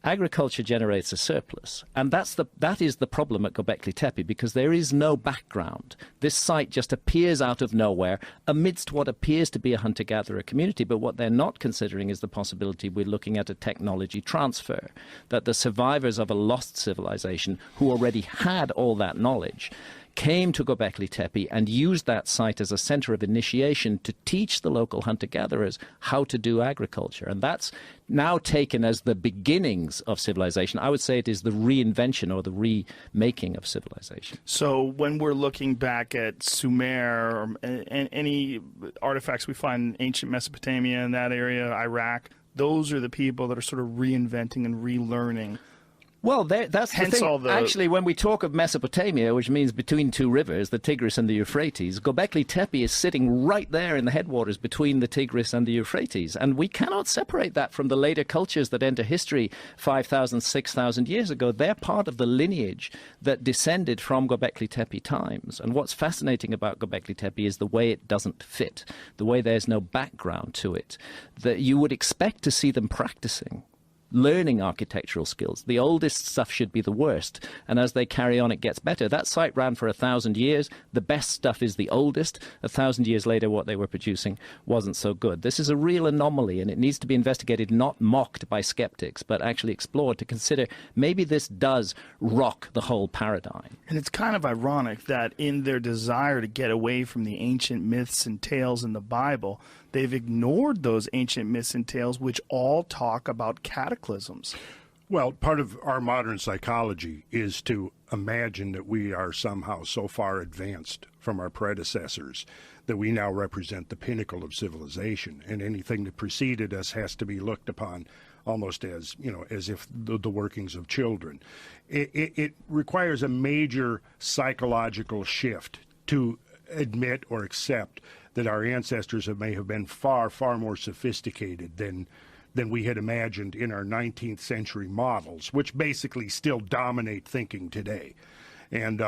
Agriculture generates a surplus, and that is the problem at Göbekli Tepe, because there is no background. This site just appears out of nowhere amidst what appears to be a hunter-gatherer community, but what they're not considering is the possibility we're looking at a technology transfer, that the survivors of a lost civilization who already had all that knowledge came to Göbekli Tepe and used that site as a center of initiation to teach the local hunter-gatherers how to do agriculture. And that's now taken as the beginnings of civilization. I would say it is the reinvention or the remaking of civilization. So when we're looking back at Sumer or any artifacts we find in ancient Mesopotamia, in that area, Iraq, those are the people that are sort of reinventing and relearning. Well, that's the thing. Actually, when we talk of Mesopotamia, which means between two rivers, the Tigris and the Euphrates, Göbekli Tepe is sitting right there in the headwaters between the Tigris and the Euphrates. And we cannot separate that from the later cultures that enter history 5,000, 6,000 years ago. They're part of the lineage that descended from Göbekli Tepe times. And what's fascinating about Göbekli Tepe is the way it doesn't fit, the way there's no background to it, that you would expect to see them practicing, learning architectural skills. The oldest stuff should be the worst, and as they carry on, it gets better. That site ran for 1,000 years. The best stuff is the oldest. 1,000 years later, what they were producing wasn't so good. This is a real anomaly, and it needs to be investigated, not mocked by skeptics, but actually explored to consider maybe this does rock the whole paradigm. And it's kind of ironic that in their desire to get away from the ancient myths and tales in the Bible, they've ignored those ancient myths and tales which all talk about cataclysms. Well, part of our modern psychology is to imagine that we are somehow so far advanced from our predecessors that we now represent the pinnacle of civilization, and anything that preceded us has to be looked upon almost as, as if the workings of children. It requires a major psychological shift to admit or accept that our ancestors may have been far, far more sophisticated than we had imagined in our 19th century models, which basically still dominate thinking today. And,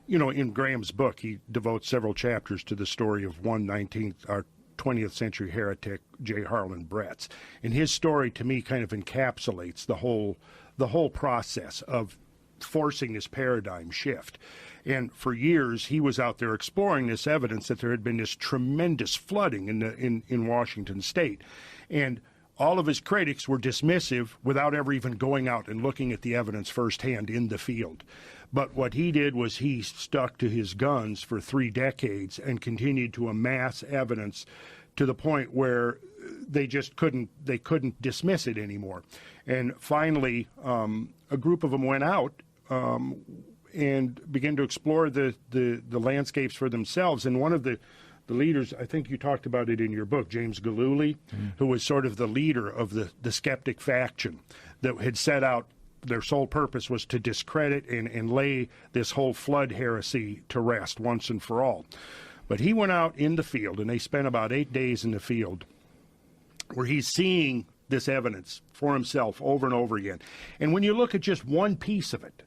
in Graham's book, he devotes several chapters to the story of one 20th century heretic, J. Harlan Bretz. And his story, to me, kind of encapsulates the whole process of forcing this paradigm shift. And for years, he was out there exploring this evidence that there had been this tremendous flooding in Washington state. And all of his critics were dismissive without ever even going out and looking at the evidence firsthand in the field. But what he did was he stuck to his guns for 3 decades and continued to amass evidence to the point where they just couldn't dismiss it anymore. And finally, a group of them went out and began to explore the landscapes for themselves. And one of the leaders, I think you talked about it in your book, James Galooly, who was sort of the leader of the skeptic faction that had set out, their sole purpose was to discredit and lay this whole flood heresy to rest once and for all. But he went out in the field, and they spent about 8 days in the field where he's seeing this evidence for himself over and over again. And when you look at just one piece of it,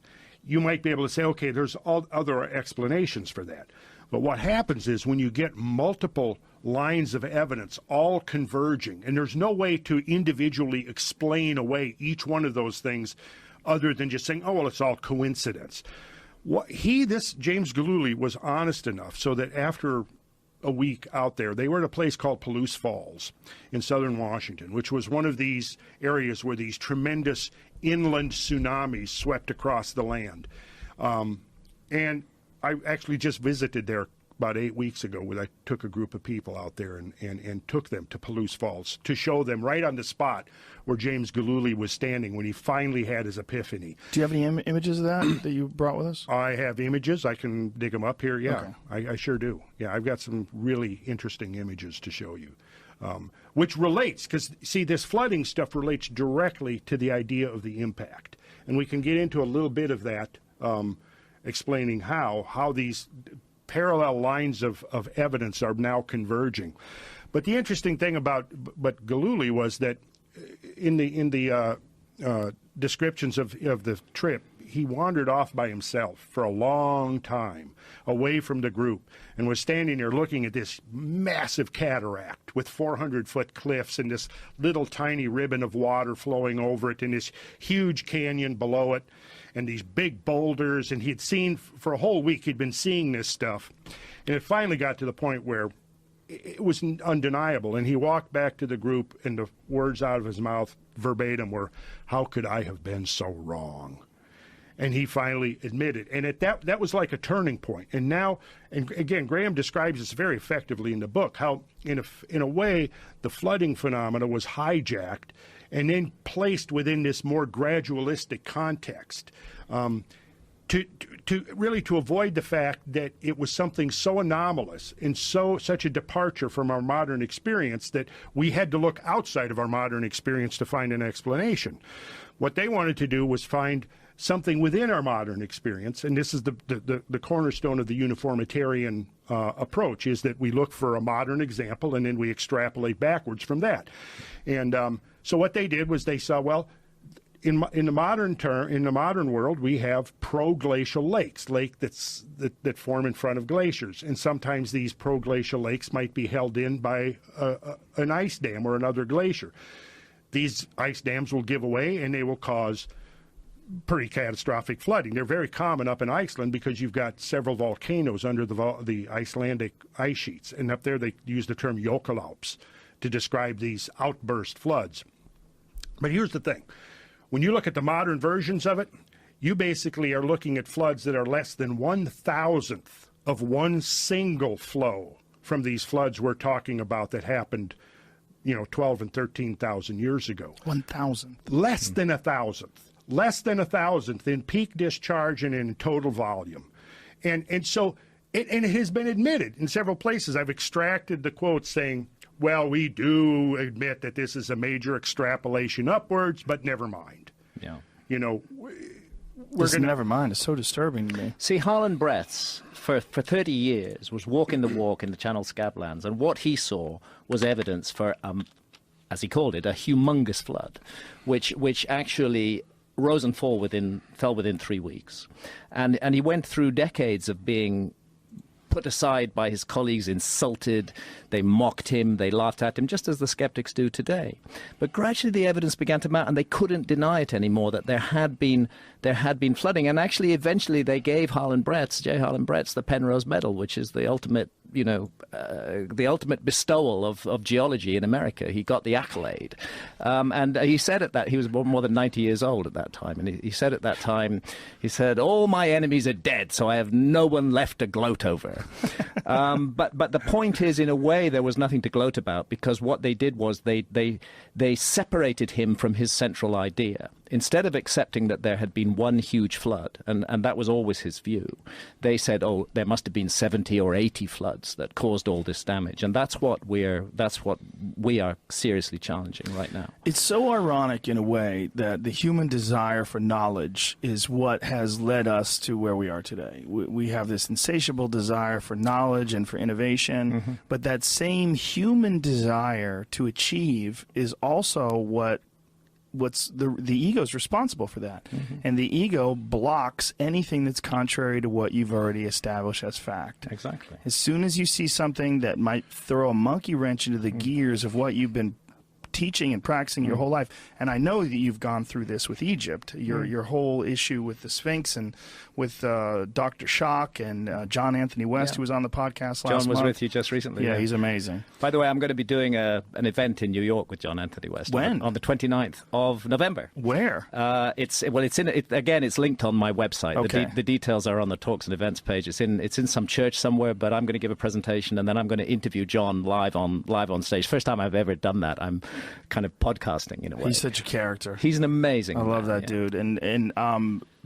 you might be able to say, okay, there's all other explanations for that. But what happens is when you get multiple lines of evidence all converging, and there's no way to individually explain away each one of those things other than just saying, oh, well, it's all coincidence. This James Galooly was honest enough so that after a week out there, they were at a place called Palouse Falls in southern Washington, which was one of these areas where these tremendous inland tsunamis swept across the land. And I actually just visited there about 8 weeks ago when I took a group of people out there and took them to Palouse Falls to show them right on the spot where James Galooly was standing when he finally had his epiphany. Do you have any images of that you brought with us? I have images. I can dig them up here. Yeah, okay. I sure do. Yeah, I've got some really interesting images to show you, which relates, because, see, this flooding stuff relates directly to the idea of the impact. And we can get into a little bit of that, explaining how these parallel lines of evidence are now converging. But the interesting thing about Galooly was that in the descriptions of the trip, he wandered off by himself for a long time, away from the group, and was standing there looking at this massive cataract with 400-foot cliffs and this little tiny ribbon of water flowing over it and this huge canyon below it and these big boulders. And he'd seen, for a whole week, he'd been seeing this stuff. And it finally got to the point where it was undeniable. And he walked back to the group, and the words out of his mouth verbatim were, "How could I have been so wrong?" And he finally admitted. And that was like a turning point. And now, and again, Graham describes this very effectively in the book, how in a way the flooding phenomena was hijacked and then placed within this more gradualistic context to avoid the fact that it was something so anomalous and such a departure from our modern experience that we had to look outside of our modern experience to find an explanation. What they wanted to do was find something within our modern experience, and this is the cornerstone of the uniformitarian approach, is that we look for a modern example and then we extrapolate backwards from that. And so what they did was they saw, well, in the modern world, we have proglacial lakes, that form in front of glaciers, and sometimes these proglacial lakes might be held in by an ice dam or another glacier. These ice dams will give away, and they will cause pretty catastrophic flooding. They're very common up in Iceland because you've got several volcanoes under the Icelandic ice sheets, and up there they use the term jökulhlaups to describe these outburst floods. But here's the thing. When you look at the modern versions of it, you basically are looking at floods that are less than 1,000th of one single flow from these floods we're talking about that happened, 12 and 13,000 years ago. 1,000th. Less than 1,000th less than 1,000th in peak discharge and in total volume. And so it has been admitted in several places. I've extracted the quotes saying, well, we do admit that this is a major extrapolation upwards, but never mind. Yeah. You know, Never mind. It's so disturbing to me. See, Harlan Bretz, for 30 years, was walking the walk in the Channel Scablands, and what he saw was evidence for, as he called it, a humongous flood, which actually rose and fell within 3 weeks. And he went through decades of being put aside by his colleagues, insulted, they mocked him, they laughed at him, just as the skeptics do today. But gradually the evidence began to mount, and they couldn't deny it anymore, that there had been flooding. And actually, eventually, they gave J. Harlan Bretz, the Penrose Medal, which is the ultimate, the ultimate bestowal of geology in America. He got the accolade. And he said at that, he was more than 90 years old at that time, and he said at that time, he said, all my enemies are dead, so I have no one left to gloat over. But the point is, in a way, there was nothing to gloat about, because what they did was they separated him from his central idea. Instead of accepting that there had been one huge flood, and that was always his view, they said, oh, there must have been 70 or 80 floods that caused all this damage. And that's what we are seriously challenging right now. It's so ironic in a way that the human desire for knowledge is what has led us to where we are today. We have this insatiable desire for knowledge and for innovation, but that same human desire to achieve is also what's the ego is responsible for that. And the ego blocks anything that's contrary to what you've already established as fact. Exactly. As soon as you see something that might throw a monkey wrench into the gears of what you've been teaching and practicing your whole life, and I know that you've gone through this with Egypt, your whole issue with the Sphinx, and with Dr. Schock and John Anthony West, who was on the podcast last month. John was with you just recently. Yeah, he's amazing. By the way, I'm going to be doing an event in New York with John Anthony West. When? On the 29th of November. Where? It's linked on my website. Okay. The details are on the Talks and Events page. It's in some church somewhere, but I'm going to give a presentation, and then I'm going to interview John live on stage. First time I've ever done that. I'm kind of podcasting in a way. He's such a character. He's an amazing I love man, that dude. And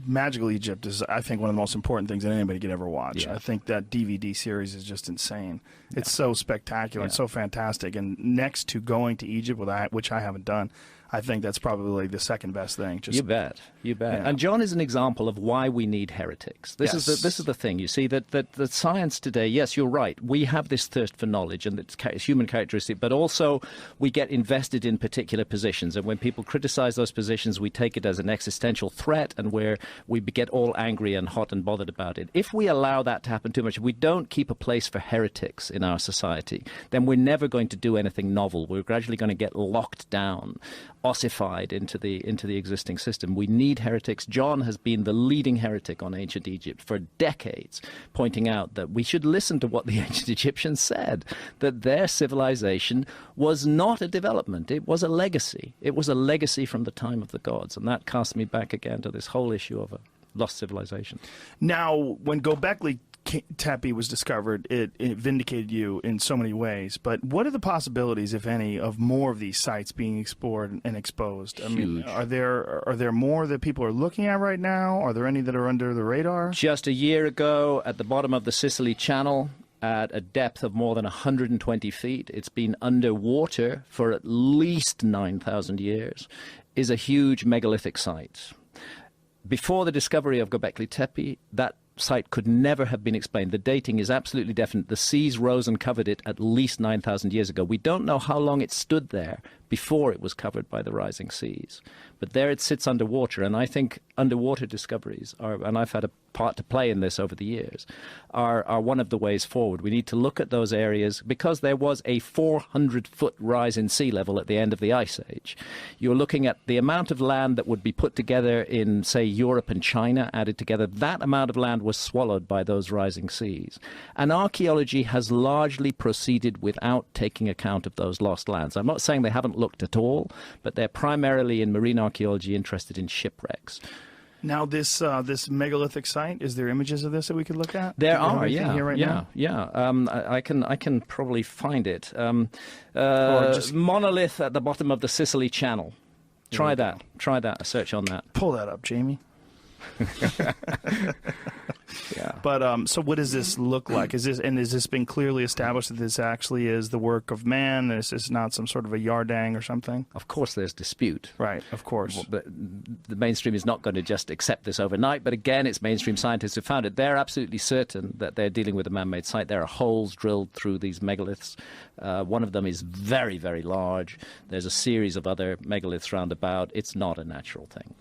Magical Egypt is, I think, one of the most important things that anybody could ever watch. Yeah. I think that DVD series is just insane. It's so spectacular and so fantastic. And next to going to Egypt, which I haven't done, I think that's probably the second best thing. You bet. Yeah. And John is an example of why we need heretics. This is the thing. You see that science today. Yes, you're right. We have this thirst for knowledge, and it's human characteristic. But also, we get invested in particular positions, and when people criticize those positions, we take it as an existential threat, and we get all angry and hot and bothered about it. If we allow that to happen too much, if we don't keep a place for heretics in our society, then we're never going to do anything novel. We're gradually going to get locked down, ossified into the existing system. We need heretics. John has been the leading heretic on ancient Egypt for decades, pointing out that we should listen to what the ancient Egyptians said, that their civilization was not a development. It was a legacy. It was a legacy from the time of the gods. And that casts me back again to this whole issue of a lost civilization. Now, when Göbekli Tepe was discovered, it vindicated you in so many ways. But what are the possibilities, if any, of more of these sites being explored and exposed? I mean, are there more that people are looking at right now? Are there any that are under the radar? Just a year ago, at the bottom of the Sicily Channel, at a depth of more than 120 feet, it's been underwater for at least 9,000 years, is a huge megalithic site. Before the discovery of Göbekli Tepe, that site could never have been explained. The dating is absolutely definite. The seas rose and covered it at least 9,000 years ago. We don't know how long it stood there before it was covered by the rising seas. But there it sits underwater, and I think underwater discoveries are, and I've had a part to play in this over the years, are one of the ways forward. We need to look at those areas because there was a 400-foot rise in sea level at the end of the Ice Age. You're looking at the amount of land that would be put together in, say, Europe and China, added together. That amount of land was swallowed by those rising seas. And archaeology has largely proceeded without taking account of those lost lands. I'm not saying they haven't looked at all, but they're primarily in marine archaeology interested in shipwrecks. Now, this megalithic site, is there images of this that we could look at? There are, I can probably find it. Monolith at the bottom of the Sicily Channel. Try that. Try that. A search on that. Pull that up, Jamie. Yeah. But so what does this look like? Has this been clearly established that this actually is the work of man? This is not some sort of a yardang or something? Of course, there's dispute. Right, of course. But the mainstream is not going to just accept this overnight. But again, it's mainstream scientists who found it. They're absolutely certain that they're dealing with a man-made site. There are holes drilled through these megaliths. One of them is very, very large. There's a series of other megaliths round about. It's not a natural thing.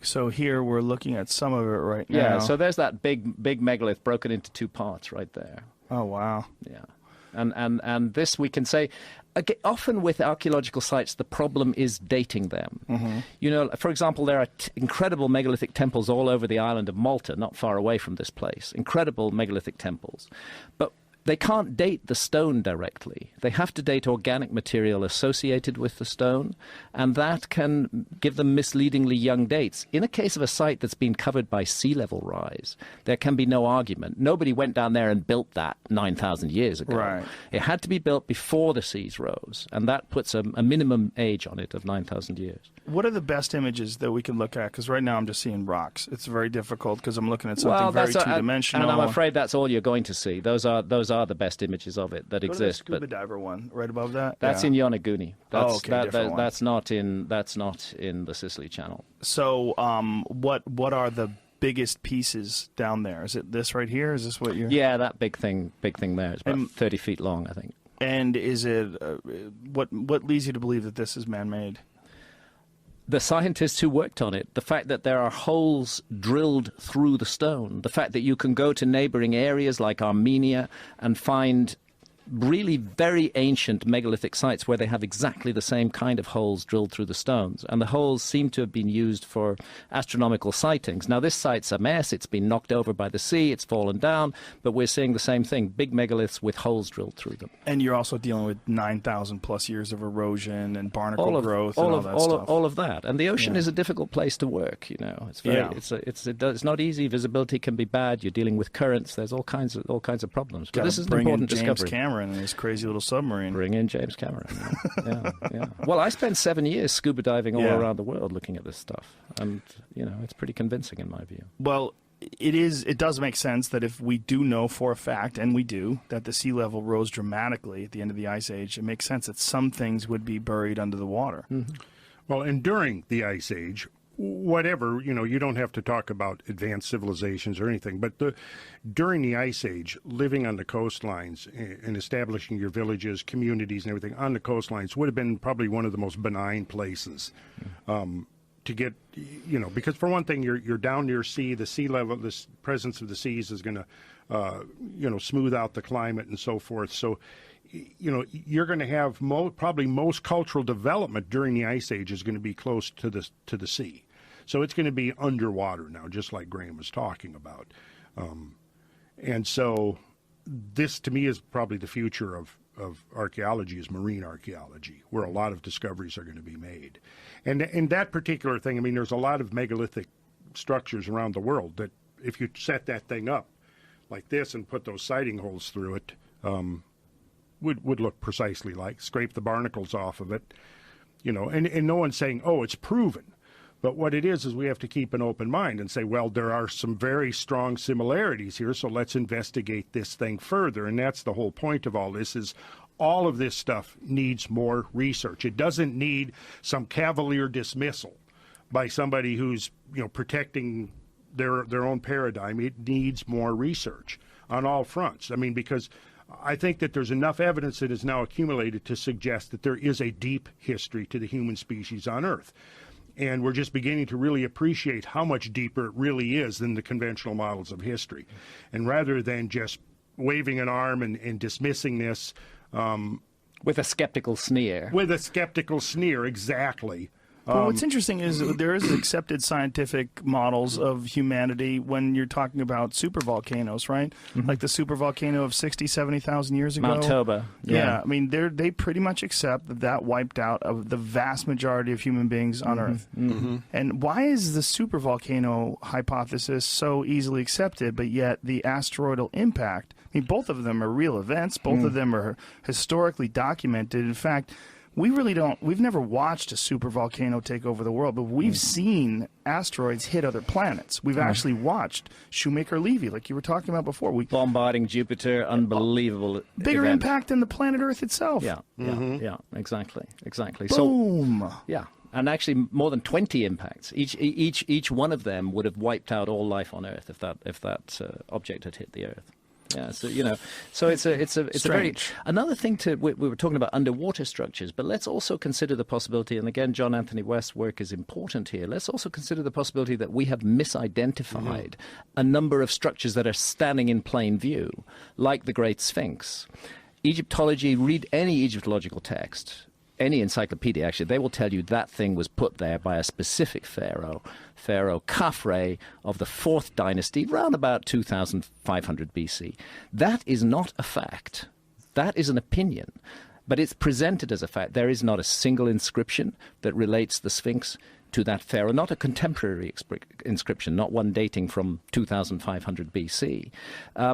So here we're looking at some of it right now. Yeah, so there's that big megalith broken into two parts right there. Oh, wow. Yeah. And this we can say, often with archaeological sites, the problem is dating them. Mm-hmm. You know, for example, there are incredible megalithic temples all over the island of Malta, not far away from this place. Incredible megalithic temples. But they can't date the stone directly. They have to date organic material associated with the stone, and that can give them misleadingly young dates. In a case of a site that's been covered by sea level rise, there can be no argument. Nobody went down there and built that 9,000 years ago. Right. It had to be built before the seas rose, and that puts a minimum age on it of 9,000 years. What are the best images that we can look at? Because right now I'm just seeing rocks. It's very difficult because I'm looking at something very two-dimensional. And I'm afraid that's all you're going to see. Those are the best images of it that exist. Go to the scuba diver one right above that. That's in Yonaguni. Different one. That's not in the Sicily Channel. So, what are the biggest pieces down there? Is it this right here? Is this what you're? Yeah, that big thing there. It's about 30 feet long, I think. And is it what leads you to believe that this is man-made? The scientists who worked on it, the fact that there are holes drilled through the stone, the fact that you can go to neighboring areas like Armenia and find really very ancient megalithic sites where they have exactly the same kind of holes drilled through the stones. And the holes seem to have been used for astronomical sightings. Now, this site's a mess. It's been knocked over by the sea. It's fallen down. But we're seeing the same thing, big megaliths with holes drilled through them. And you're also dealing with 9,000 plus years of erosion and barnacle growth and all that stuff. All of that. And the ocean is a difficult place to work, you know. It's very, it's not easy. Visibility can be bad. You're dealing with currents. There's all kinds of problems. But this is an important discovery. Cameron and his crazy little submarine. Bring in James Cameron. Yeah. Well, I spent 7 years scuba diving all around the world looking at this stuff, and it's pretty convincing in my view. Well, it does make sense that if we do know for a fact, and we do, that the sea level rose dramatically at the end of the Ice Age, it makes sense that some things would be buried under the water. Mm-hmm. Well, and during the Ice Age, whatever, you don't have to talk about advanced civilizations or anything, but during the Ice Age, living on the coastlines and establishing your villages, communities, and everything on the coastlines would have been probably one of the most benign places to get, because for one thing, you're down near sea, the sea level, the presence of the seas is going to, smooth out the climate and so forth. So, you're going to have probably most cultural development during the Ice Age is going to be close to the sea. So it's going to be underwater now, just like Graham was talking about. And so this, to me, is probably the future of archaeology, is marine archaeology, where a lot of discoveries are going to be made. And in that particular thing, I mean, there's a lot of megalithic structures around the world that if you set that thing up like this and put those sighting holes through it, would look precisely like, scrape the barnacles off of it, and no one's saying, oh, it's proven. But what it is we have to keep an open mind and say, well, there are some very strong similarities here, so let's investigate this thing further. And that's the whole point of all this, is all of this stuff needs more research. It doesn't need some cavalier dismissal by somebody who's, protecting their own paradigm. It needs more research on all fronts. I mean, because I think that there's enough evidence that is now accumulated to suggest that there is a deep history to the human species on Earth. And we're just beginning to really appreciate how much deeper it really is than the conventional models of history. And rather than just waving an arm and dismissing this... with a skeptical sneer. With a skeptical sneer, exactly. Well, what's interesting is there is accepted scientific models of humanity when you're talking about supervolcanoes, right? Mm-hmm. Like the supervolcano of 60, 70,000 years ago. Mount Toba. Yeah, I mean, they pretty much accept that wiped out of the vast majority of human beings on Earth. Mm-hmm. And why is the supervolcano hypothesis so easily accepted, but yet the asteroidal impact, I mean, both of them are real events. Both of them are historically documented. In fact, we've never watched a super volcano take over the world, but we've seen asteroids hit other planets. We've actually watched Shoemaker-Levy, like you were talking about before. Bombarding Jupiter, unbelievable Bigger event. impact than the planet Earth itself. Yeah, yeah, exactly. Boom. So, yeah. And actually, more than 20 impacts. Each one of them would have wiped out all life on Earth if that object had hit the Earth. Yeah, so it's a very Strange. another thing we were talking about underwater structures, but let's also consider the possibility, and again, John Anthony West's work is important here. Let's also consider the possibility that we have misidentified a number of structures that are standing in plain view, like the Great Sphinx. Egyptology, read any Egyptological text, any encyclopedia actually, they will tell you that thing was put there by a specific pharaoh, Pharaoh Khafre of the 4th dynasty, round about 2500 BC. That is not a fact. That is an opinion. But it's presented as a fact. There is not a single inscription that relates the Sphinx to that pharaoh, not a contemporary inscription, not one dating from 2500 BC.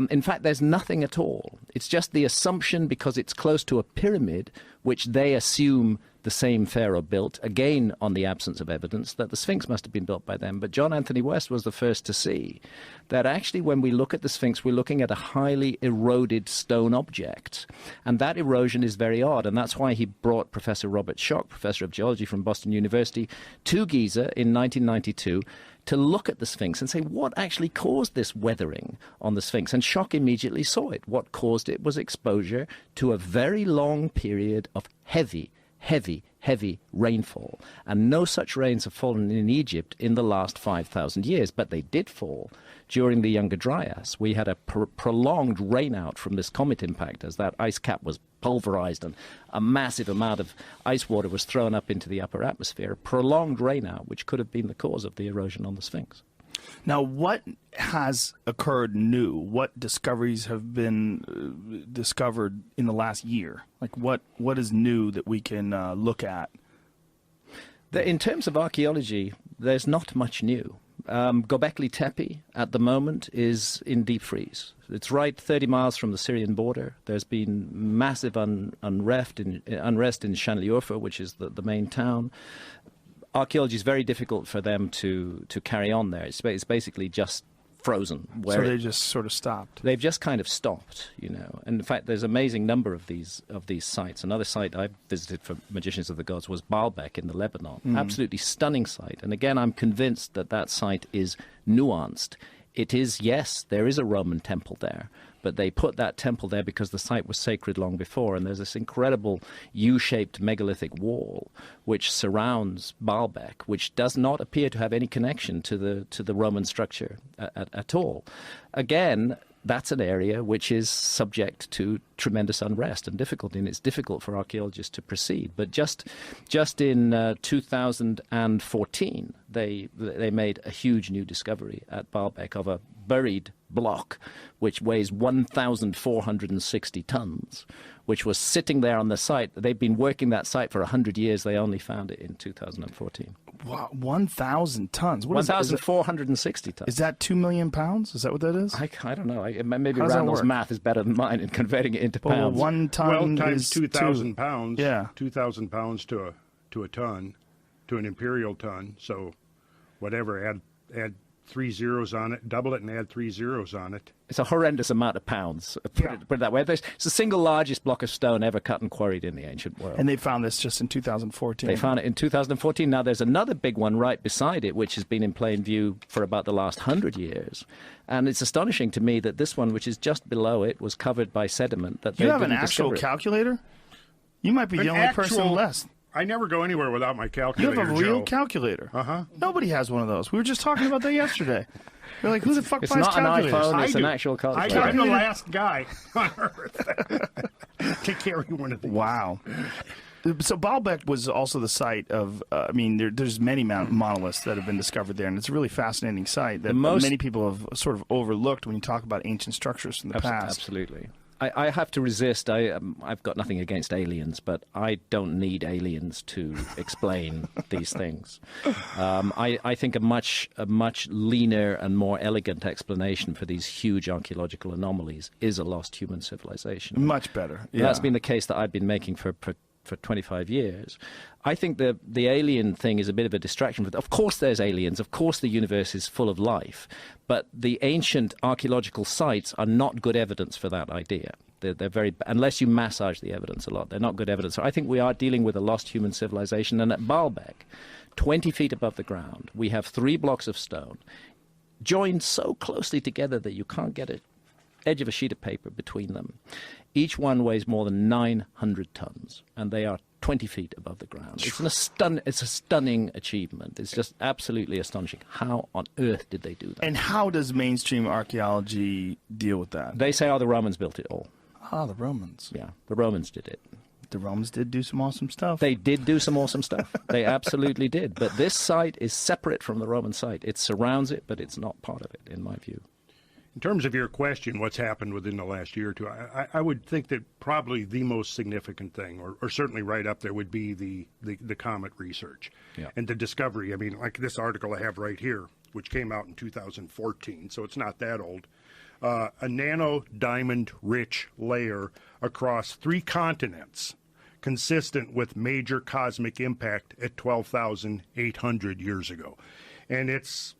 In fact, there's nothing at all. It's just the assumption, because it's close to a pyramid, which they assume the same pharaoh built, again on the absence of evidence, that the Sphinx must have been built by them. But John Anthony West was the first to see that actually when we look at the Sphinx, we're looking at a highly eroded stone object. And that erosion is very odd. And that's why he brought Professor Robert Schoch, professor of geology from Boston University, to Giza in 1992 to look at the Sphinx and say, what actually caused this weathering on the Sphinx? And Schoch immediately saw it. What caused it was exposure to a very long period of heavy rainfall. And no such rains have fallen in Egypt in the last 5,000 years, but they did fall during the Younger Dryas. We had a prolonged rainout from this comet impact as that ice cap was pulverized and a massive amount of ice water was thrown up into the upper atmosphere. A prolonged rainout, which could have been the cause of the erosion on the Sphinx. Now, what has occurred new? What discoveries have been discovered in the last year? Like, what is new that we can look at? In terms of archaeology, there's not much new. Göbekli Tepe, at the moment, is in deep freeze. It's right 30 miles from the Syrian border. There's been massive unrest in Şanlıurfa, which is the main town. Archaeology is very difficult for them to carry on there. It's basically just frozen. So they just sort of stopped. They've just kind of stopped, And in fact, there's an amazing number of these sites. Another site I visited for Magicians of the Gods was Baalbek in the Lebanon. Absolutely stunning site. And again, I'm convinced that site is nuanced. It is, yes, there is a Roman temple there, but they put that temple there because the site was sacred long before, and there's this incredible U-shaped megalithic wall which surrounds Baalbek, which does not appear to have any connection to the Roman structure at all. Again, that's an area which is subject to tremendous unrest and difficulty, and it's difficult for archaeologists to proceed. But just in 2014, they made a huge new discovery at Baalbek of a buried block which weighs 1,460 tons, which was sitting there on the site. They've been working that site for 100 years. They only found it in 2014. Wow, 1,000 tons. 1,460 tons. Is that 2 million pounds? Is that what that is? I don't know. Maybe How does that Randall's work? math is better than mine in converting it into Well, pounds. 1 ton Well, times is 2,000 pounds. Yeah. 2,000 pounds to a ton, to an imperial ton. So, whatever, add 3 zeros on it, double it, and add 3 zeros on it. It's a horrendous amount of pounds. Put it that way. It's the single largest block of stone ever cut and quarried in the ancient world. And they found this just in 2014. They found it in 2014. Now, there's another big one right beside it, which has been in plain view for about the last 100 years. And it's astonishing to me that this one, which is just below it, was covered by sediment. That You they have an didn't actual discover it. calculator? You might be the only person left. I never go anywhere without my You calculator, have a real Joe. calculator. Uh-huh. Nobody has one of those. We were just talking about that yesterday. You're like, who the fuck It's buys not an calculators? iPhone. I It's an do. actual calculator. I'm the last guy on Earth to carry one of these. Wow. So Baalbek was also the site of, there's many monoliths that have been discovered there, and it's a really fascinating site that many people have sort of overlooked when you talk about ancient structures from the past. Absolutely. I have to resist. I've got nothing against aliens, but I don't need aliens to explain these things. I think a much leaner and more elegant explanation for these huge archaeological anomalies is a lost human civilization. Much better. Yeah. That's been the case that I've been making for for 25 years. I think the alien thing is a bit of a distraction. Of course there's aliens. Of course the universe is full of life. But the ancient archaeological sites are not good evidence for that idea. They're very, unless you massage the evidence a lot, they're not good evidence. So I think we are dealing with a lost human civilization. And at Baalbek, 20 feet above the ground, we have 3 blocks of stone joined so closely together that you can't get an edge of a sheet of paper between them. Each one weighs more than 900 tons, and they are 20 feet above the ground. It's a stunning achievement. It's just absolutely astonishing. How on earth did they do that? And how does mainstream archaeology deal with that? They say, the Romans built it all. Ah, the Romans. Yeah, the Romans did it. The Romans did do some awesome stuff. They did do some awesome stuff. They absolutely did. But this site is separate from the Roman site. It surrounds it, but it's not part of it, in my view. In terms of your question, what's happened within the last year or two, I would think that probably the most significant thing, or certainly right up there, would be the comet research and the discovery. I mean, like this article I have right here, which came out in 2014, so it's not that old. A nano-diamond-rich layer across 3 continents, consistent with major cosmic impact at 12,800 years ago. And it's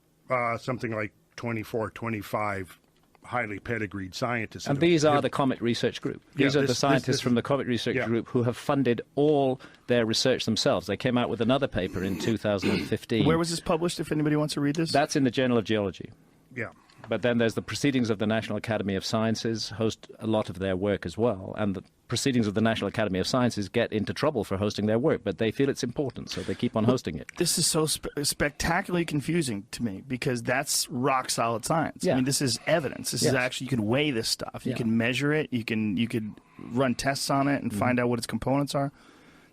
something like 24, 25 highly pedigreed scientists. And these are the Comet Research Group. These are the scientists from the Comet Research Group who have funded all their research themselves. They came out with another paper in 2015. Where was this published, if anybody wants to read this? That's in the Journal of Geology. Yeah. But then there's the Proceedings of the National Academy of Sciences, host a lot of their work as well. And the Proceedings of the National Academy of Sciences get into trouble for hosting their work, but they feel it's important, so they keep on hosting it. This is so spectacularly confusing to me, because that's rock-solid science. Yeah. I mean, this is evidence. This is actually, you can weigh this stuff. You can measure it. You could run tests on it and find out what its components are.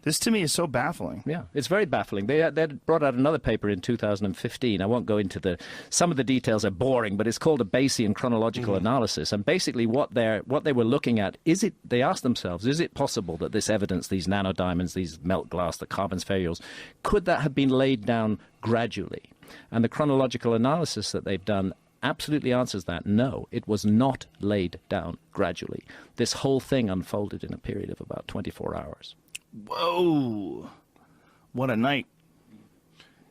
This, to me, is so baffling. Yeah, it's very baffling. They brought out another paper in 2015. I won't go into some of the details are boring, but it's called a Bayesian chronological analysis. And basically what they were looking at, they asked themselves, is it possible that this evidence, these nanodiamonds, these melt glass, the carbon spherules, could that have been laid down gradually? And the chronological analysis that they've done absolutely answers that. No, it was not laid down gradually. This whole thing unfolded in a period of about 24 hours. Whoa. What a night.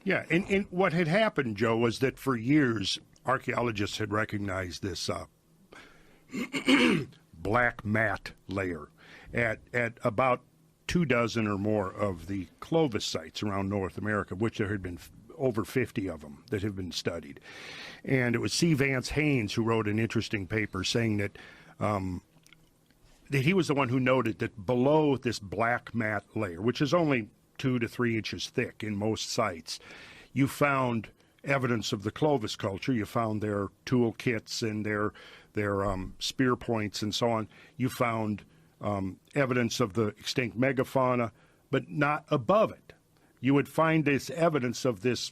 Yeah, and what had happened, Joe, was that for years, archaeologists had recognized this black mat layer at about 24 or more of the Clovis sites around North America, which there had been over 50 of them that have been studied. And it was C. Vance Haynes who wrote an interesting paper saying that he was the one who noted that below this black mat layer, which is only 2 to 3 inches thick in most sites, you found evidence of the Clovis culture. You found their tool kits and their spear points and so on. You found evidence of the extinct megafauna, but not above it. You would find this evidence of this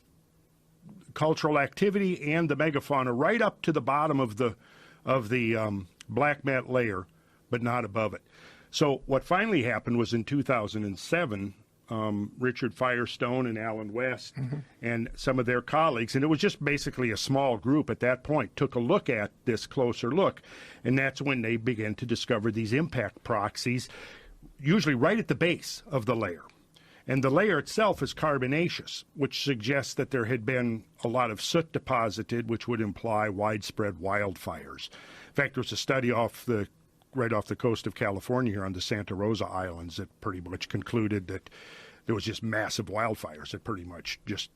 cultural activity and the megafauna right up to the bottom of the black mat layer, but not above it. So what finally happened was in 2007, Richard Firestone and Alan West and some of their colleagues, and it was just basically a small group at that point, took a look at this closer look, and that's when they began to discover these impact proxies, usually right at the base of the layer. And the layer itself is carbonaceous, which suggests that there had been a lot of soot deposited, which would imply widespread wildfires. In fact, there was a study right off the coast of California here on the Santa Rosa Islands that pretty much concluded that there was just massive wildfires that pretty much just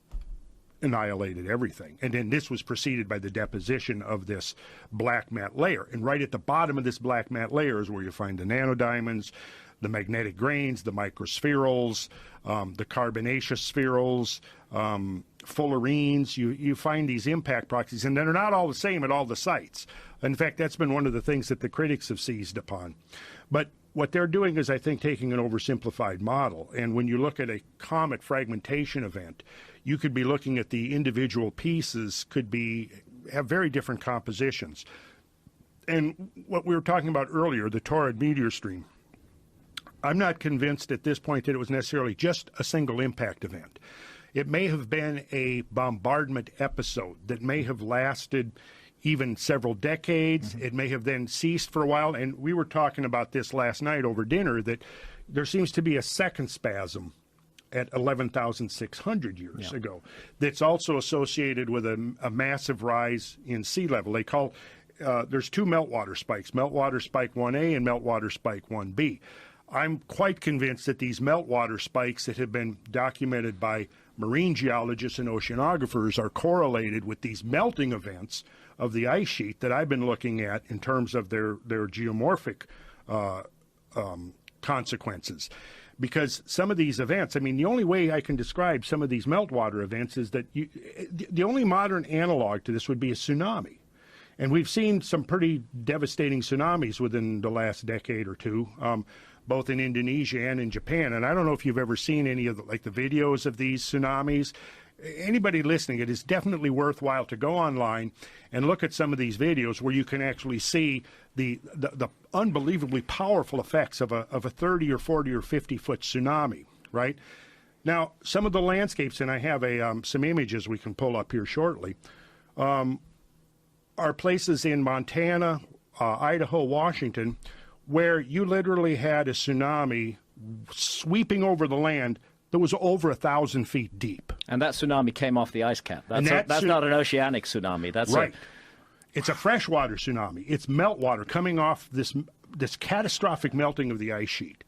annihilated everything. And then this was preceded by the deposition of this black mat layer. And right at the bottom of this black mat layer is where you find the nanodiamonds, the magnetic grains, the microspherules, the carbonaceous spherules, fullerenes. You find these impact proxies, and they're not all the same at all the sites. In fact, that's been one of the things that the critics have seized upon. But what they're doing is, I think, taking an oversimplified model. And when you look at a comet fragmentation event, you could be looking at the individual pieces have very different compositions. And what we were talking about earlier, the Taurid meteor stream, I'm not convinced at this point that it was necessarily just a single impact event. It may have been a bombardment episode that may have lasted even several decades. It may have then ceased for a while. And we were talking about this last night over dinner, that, there seems to be a second spasm at 11,600 years ago that's also associated with a massive rise in sea level. They call there's two meltwater spikes, meltwater spike 1A and meltwater spike 1B. I'm quite convinced that these meltwater spikes that have been documented by marine geologists and oceanographers are correlated with these melting events of the ice sheet that I've been looking at in terms of their geomorphic consequences. Because some of these events, I mean, the only way I can describe some of these meltwater events is that the only modern analog to this would be a tsunami. And we've seen some pretty devastating tsunamis within the last decade or two, both in Indonesia and in Japan. And I don't know if you've ever seen any of the videos of these tsunamis. Anybody listening, it is definitely worthwhile to go online and look at some of these videos where you can actually see the unbelievably powerful effects of a 30 or 40 or 50 foot tsunami, right? Now, some of the landscapes, and I have some images we can pull up here shortly, are places in Montana, Idaho, Washington, where you literally had a tsunami sweeping over the land that was over 1,000 feet deep. And that tsunami came off the ice cap. That's not an oceanic tsunami. That's right. It's a freshwater tsunami. It's meltwater coming off this catastrophic melting of the ice sheet.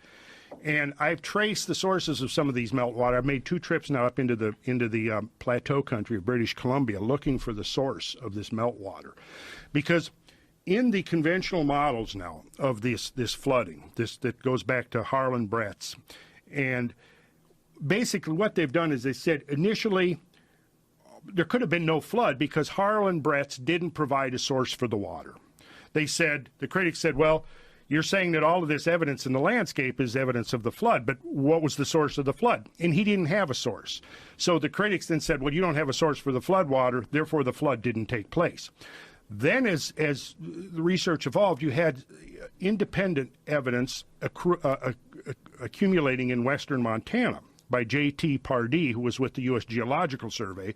And I've traced the sources of some of these meltwater. I've made 2 trips now up into the plateau country of British Columbia looking for the source of this meltwater. Because in the conventional models now of this flooding, that goes back to Harlan Bretz, and basically what they've done is they said initially there could have been no flood because Harlan Bretz didn't provide a source for the water. The critics said, well, you're saying that all of this evidence in the landscape is evidence of the flood, but what was the source of the flood? And he didn't have a source. So the critics then said, well, you don't have a source for the flood water, therefore the flood didn't take place. Then as the research evolved, you had independent evidence accumulating in western Montana by J.T. Pardee, who was with the U.S. Geological Survey.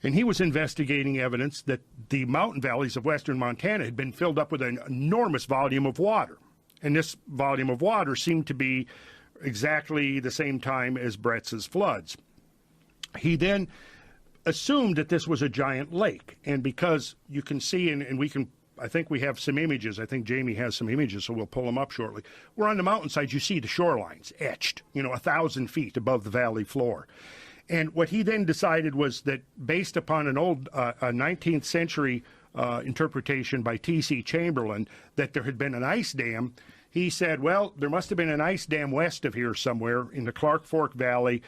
And he was investigating evidence that the mountain valleys of western Montana had been filled up with an enormous volume of water. And this volume of water seemed to be exactly the same time as Bretz's floods. He then assumed that this was a giant lake. And because you can see, and we can, I think we have some images. I think Jamie has some images, so we'll pull them up shortly. We're on the mountainside, you see the shorelines etched, 1,000 feet above the valley floor. And what he then decided was that based upon an old 19th century interpretation by T.C. Chamberlain that there had been an ice dam, he said, well, there must have been an ice dam west of here somewhere in the Clark Fork Valley.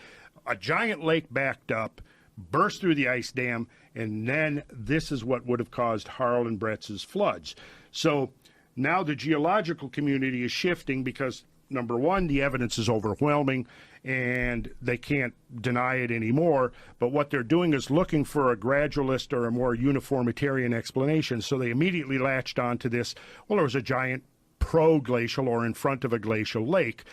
A giant lake backed up, burst through the ice dam, and then this is what would have caused Harlan Bretz's floods. So now the geological community is shifting because, number one, the evidence is overwhelming and they can't deny it anymore. But what they're doing is looking for a gradualist or a more uniformitarian explanation. So they immediately latched onto this. Well, there was a giant pro-glacial or in front of a glacial lake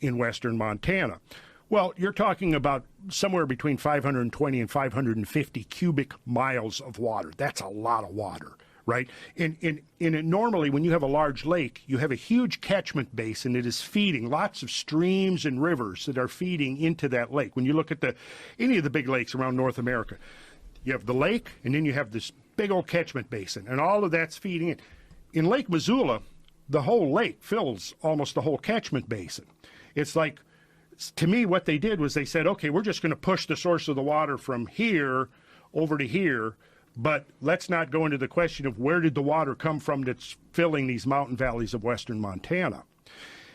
in western Montana. Well, you're talking about somewhere between 520 and 550 cubic miles of water. That's a lot of water, right? And normally when you have a large lake, you have a huge catchment basin that is feeding lots of streams and rivers that are feeding into that lake. When you look at any of the big lakes around North America, you have the lake and then you have this big old catchment basin, and all of that's feeding in. In Lake Missoula, the whole lake fills almost the whole catchment basin. It's like, to me, what they did was they said, okay, we're just going to push the source of the water from here over to here, but let's not go into the question of where did the water come from that's filling these mountain valleys of western Montana.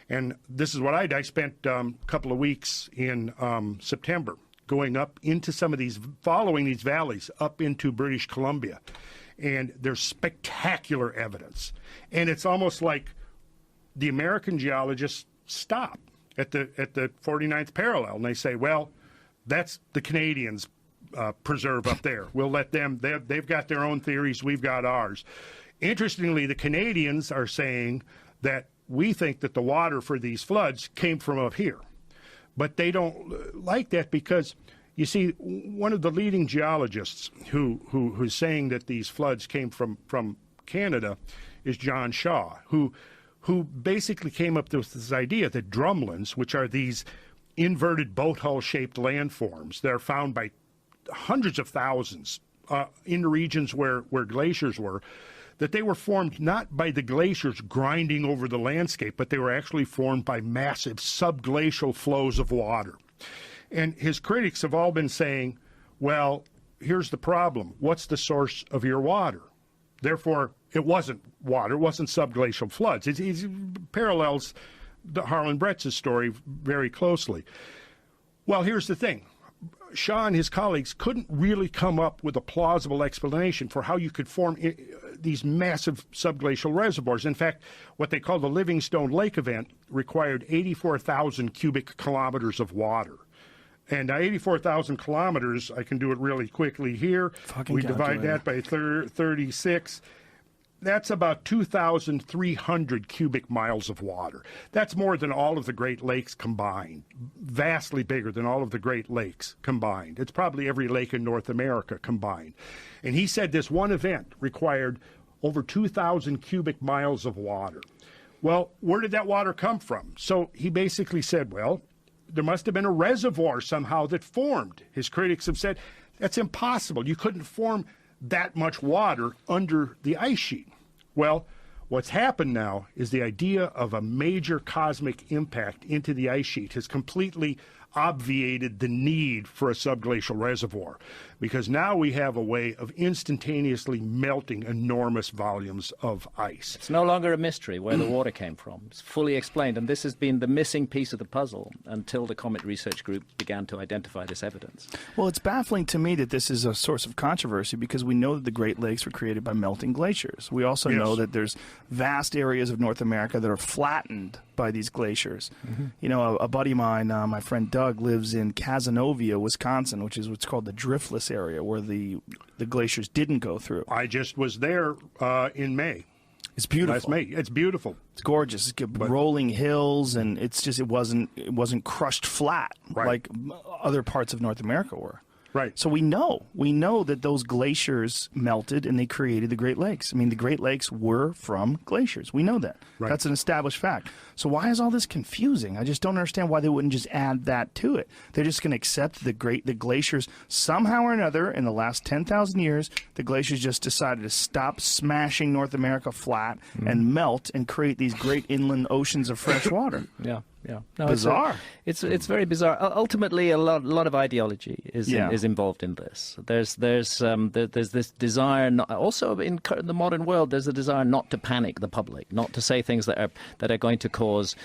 And this is what I did. I spent a couple of weeks in September going up into some of these, following these valleys up into British Columbia. And there's spectacular evidence. And it's almost like the American geologists stop at the 49th parallel, and they say, well, that's the Canadians preserve up there. We'll let them, they've got their own theories, we've got ours. Interestingly, the Canadians are saying that we think that the water for these floods came from up here. But they don't like that because, you see, one of the leading geologists who's saying that these floods came from Canada is John Shaw, who who basically came up with this idea that drumlins, which are these inverted boat hull-shaped landforms that are found by hundreds of thousands in the regions where glaciers were, that they were formed not by the glaciers grinding over the landscape, but they were actually formed by massive subglacial flows of water. And his critics have all been saying, well, here's the problem. What's the source of your water? Therefore, it wasn't water, it wasn't subglacial floods. It parallels the Harlan Bretz's story very closely. Well, here's the thing. Shaw and his colleagues couldn't really come up with a plausible explanation for how you could form these massive subglacial reservoirs. In fact, what they call the Livingstone Lake event required 84,000 cubic kilometers of water. And 84,000 kilometers, I can do it really quickly here. We divide that by 36. That's about 2,300 cubic miles of water. That's more than all of the Great Lakes combined, vastly bigger than all of the Great Lakes combined. It's probably every lake in North America combined. And he said this one event required over 2,000 cubic miles of water. Well, where did that water come from? So he basically said, well, there must have been a reservoir somehow that formed. His critics have said, that's impossible. You couldn't form that much water under the ice sheet. Well, what's happened now is the idea of a major cosmic impact into the ice sheet has completely obviated the need for a subglacial reservoir, because now we have a way of instantaneously melting enormous volumes of ice. It's no longer a mystery where the water came from. It's fully explained, and this has been the missing piece of the puzzle until the Comet Research Group began to identify this evidence. Well, it's baffling to me that this is a source of controversy because we know that the Great Lakes were created by melting glaciers. We also know that there's vast areas of North America that are flattened by these glaciers. You know, a buddy of mine, my friend Doug, lives in Cazenovia, Wisconsin, which is what's called the driftless area, where the glaciers didn't go through. I just was there in May. It's beautiful. Last May. It's beautiful. It's gorgeous. It's got rolling hills, and it's just it wasn't crushed flat like other parts of North America were. Right. So we know that those glaciers melted and they created the Great Lakes. I mean, the Great Lakes were from glaciers. We know that. Right. That's an established fact. So why is all this confusing? I just don't understand why they wouldn't just add that to it. They're just going to accept the glaciers somehow or another in the last 10,000 years. The glaciers just decided to stop smashing North America flat and melt and create these great inland oceans of fresh water. Yeah. Yeah, no, bizarre. It's very bizarre. Ultimately, a lot of ideology is involved in this. There's this desire. Also, in the modern world, there's a desire not to panic the public, not to say things that are going to cause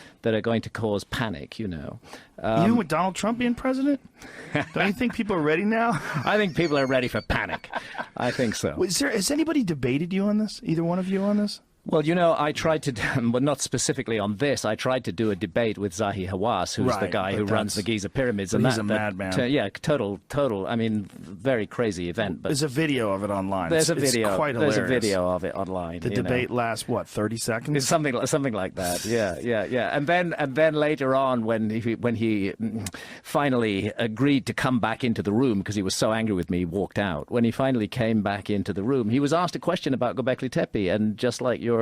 panic. You know, even with Donald Trump being president, don't you think people are ready now? I think people are ready for panic. I think so. Has anybody debated you on this? Either one of you on this? Well, you know, I tried to, but not specifically on this. I tried to do a debate with Zahi Hawass, who's the guy who runs the Giza pyramids, and he's a madman. Total. I mean, very crazy event. But there's a video of it online. There's a video. It's quite hilarious. There's a video of it online. The debate lasts 30 seconds? It's something like that. Yeah. And then later on, when he finally agreed to come back into the room because he was so angry with me, he walked out. When he finally came back into the room, he was asked a question about Göbekli Tepe, and just like your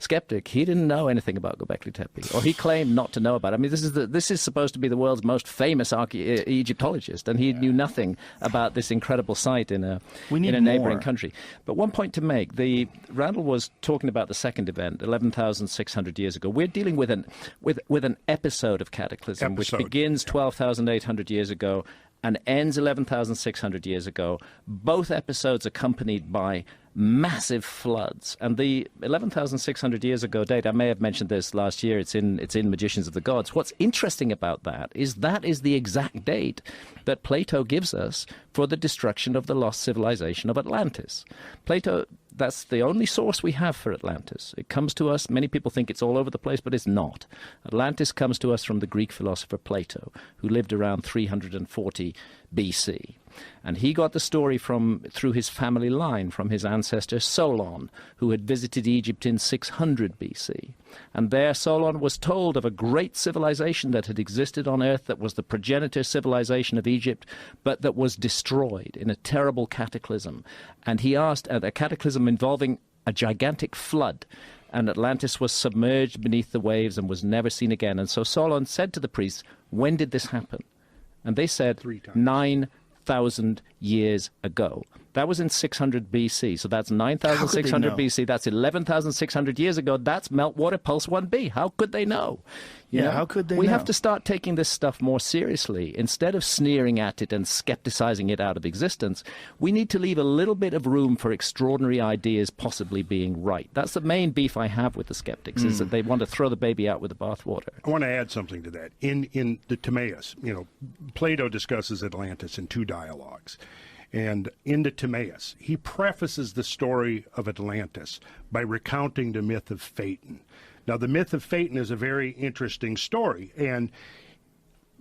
skeptic, he didn't know anything about Göbekli Tepe, or he claimed not to know about it. I mean, this is supposed to be the world's most famous Egyptologist, and he knew nothing about this incredible site in a neighboring country. But one point to make: Randall was talking about the second event, 11,600 years ago. We're dealing with an episode of cataclysm, which begins 12,800 years ago and ends 11,600 years ago. Both episodes accompanied by massive floods. And the 11,600 years ago date, I may have mentioned this last year, it's in Magicians of the Gods. What's interesting about that is the exact date that Plato gives us for the destruction of the lost civilization of Atlantis. Plato, that's the only source we have for Atlantis. It comes to us, many people think it's all over the place, but it's not. Atlantis comes to us from the Greek philosopher Plato, who lived around 340 BC. And he got the story through his family line, from his ancestor Solon, who had visited Egypt in 600 BC. And there Solon was told of a great civilization that had existed on earth, that was the progenitor civilization of Egypt, but that was destroyed in a terrible cataclysm. And he asked, a cataclysm involving a gigantic flood. and Atlantis was submerged beneath the waves and was never seen again. And so Solon said to the priests, when did this happen? And they said 3 times. 9,000 years ago. That was in 600 BC. So that's 9,600 know? BC. That's 11,600 years ago. That's Meltwater Pulse 1b. How could they know? You Yeah, know? how could they We know? have to start taking this stuff more seriously. Instead of sneering at it and skepticizing it out of existence, we need to leave a little bit of room for extraordinary ideas possibly being right. That's the main beef I have with the skeptics, is that they want to throw the baby out with the bathwater. I want to add something to that. In the Timaeus, Plato discusses Atlantis in 2 dialogues. And in the Timaeus, he prefaces the story of Atlantis by recounting the myth of Phaeton. Now, the myth of Phaeton is a very interesting story, and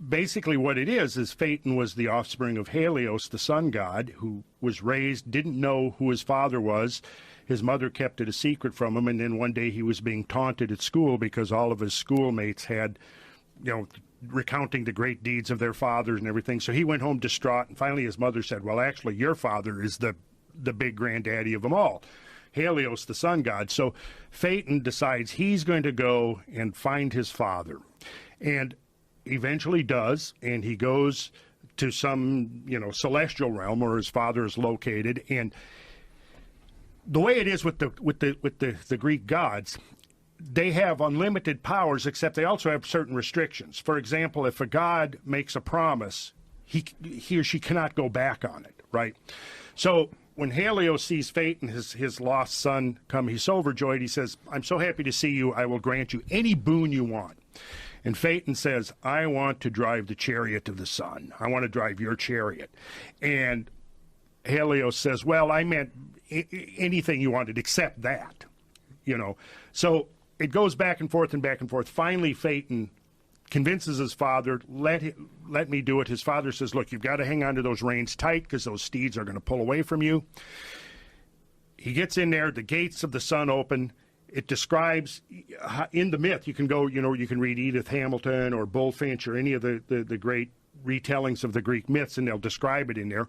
basically what it is Phaeton was the offspring of Helios, the sun god, who was raised, didn't know who his father was. His mother kept it a secret from him, and then one day he was being taunted at school because all of his schoolmates had, recounting the great deeds of their fathers and everything. So he went home distraught, and finally his mother said, well, actually, your father is the big granddaddy of them all, Helios, the sun god. So Phaeton decides he's going to go and find his father, and eventually does, and he goes to some, celestial realm where his father is located. And the way it is with the Greek gods, they have unlimited powers, except they also have certain restrictions. For example, if a god makes a promise, he or she cannot go back on it, right? So when Helios sees Phaeton, his lost son, come, he's so overjoyed, he says, I'm so happy to see you, I will grant you any boon you want. And Phaeton says, I want to drive the chariot of the sun. I want to drive your chariot. And Helios says, well, I meant anything you wanted except that, So it goes back and forth and back and forth. Finally, Phaeton convinces his father, let me do it. His father says, look, you've got to hang on to those reins tight because those steeds are going to pull away from you. He gets in there, the gates of the sun open. It describes, in the myth, you can go, you can read Edith Hamilton or Bullfinch or any of the great retellings of the Greek myths, and they'll describe it in there.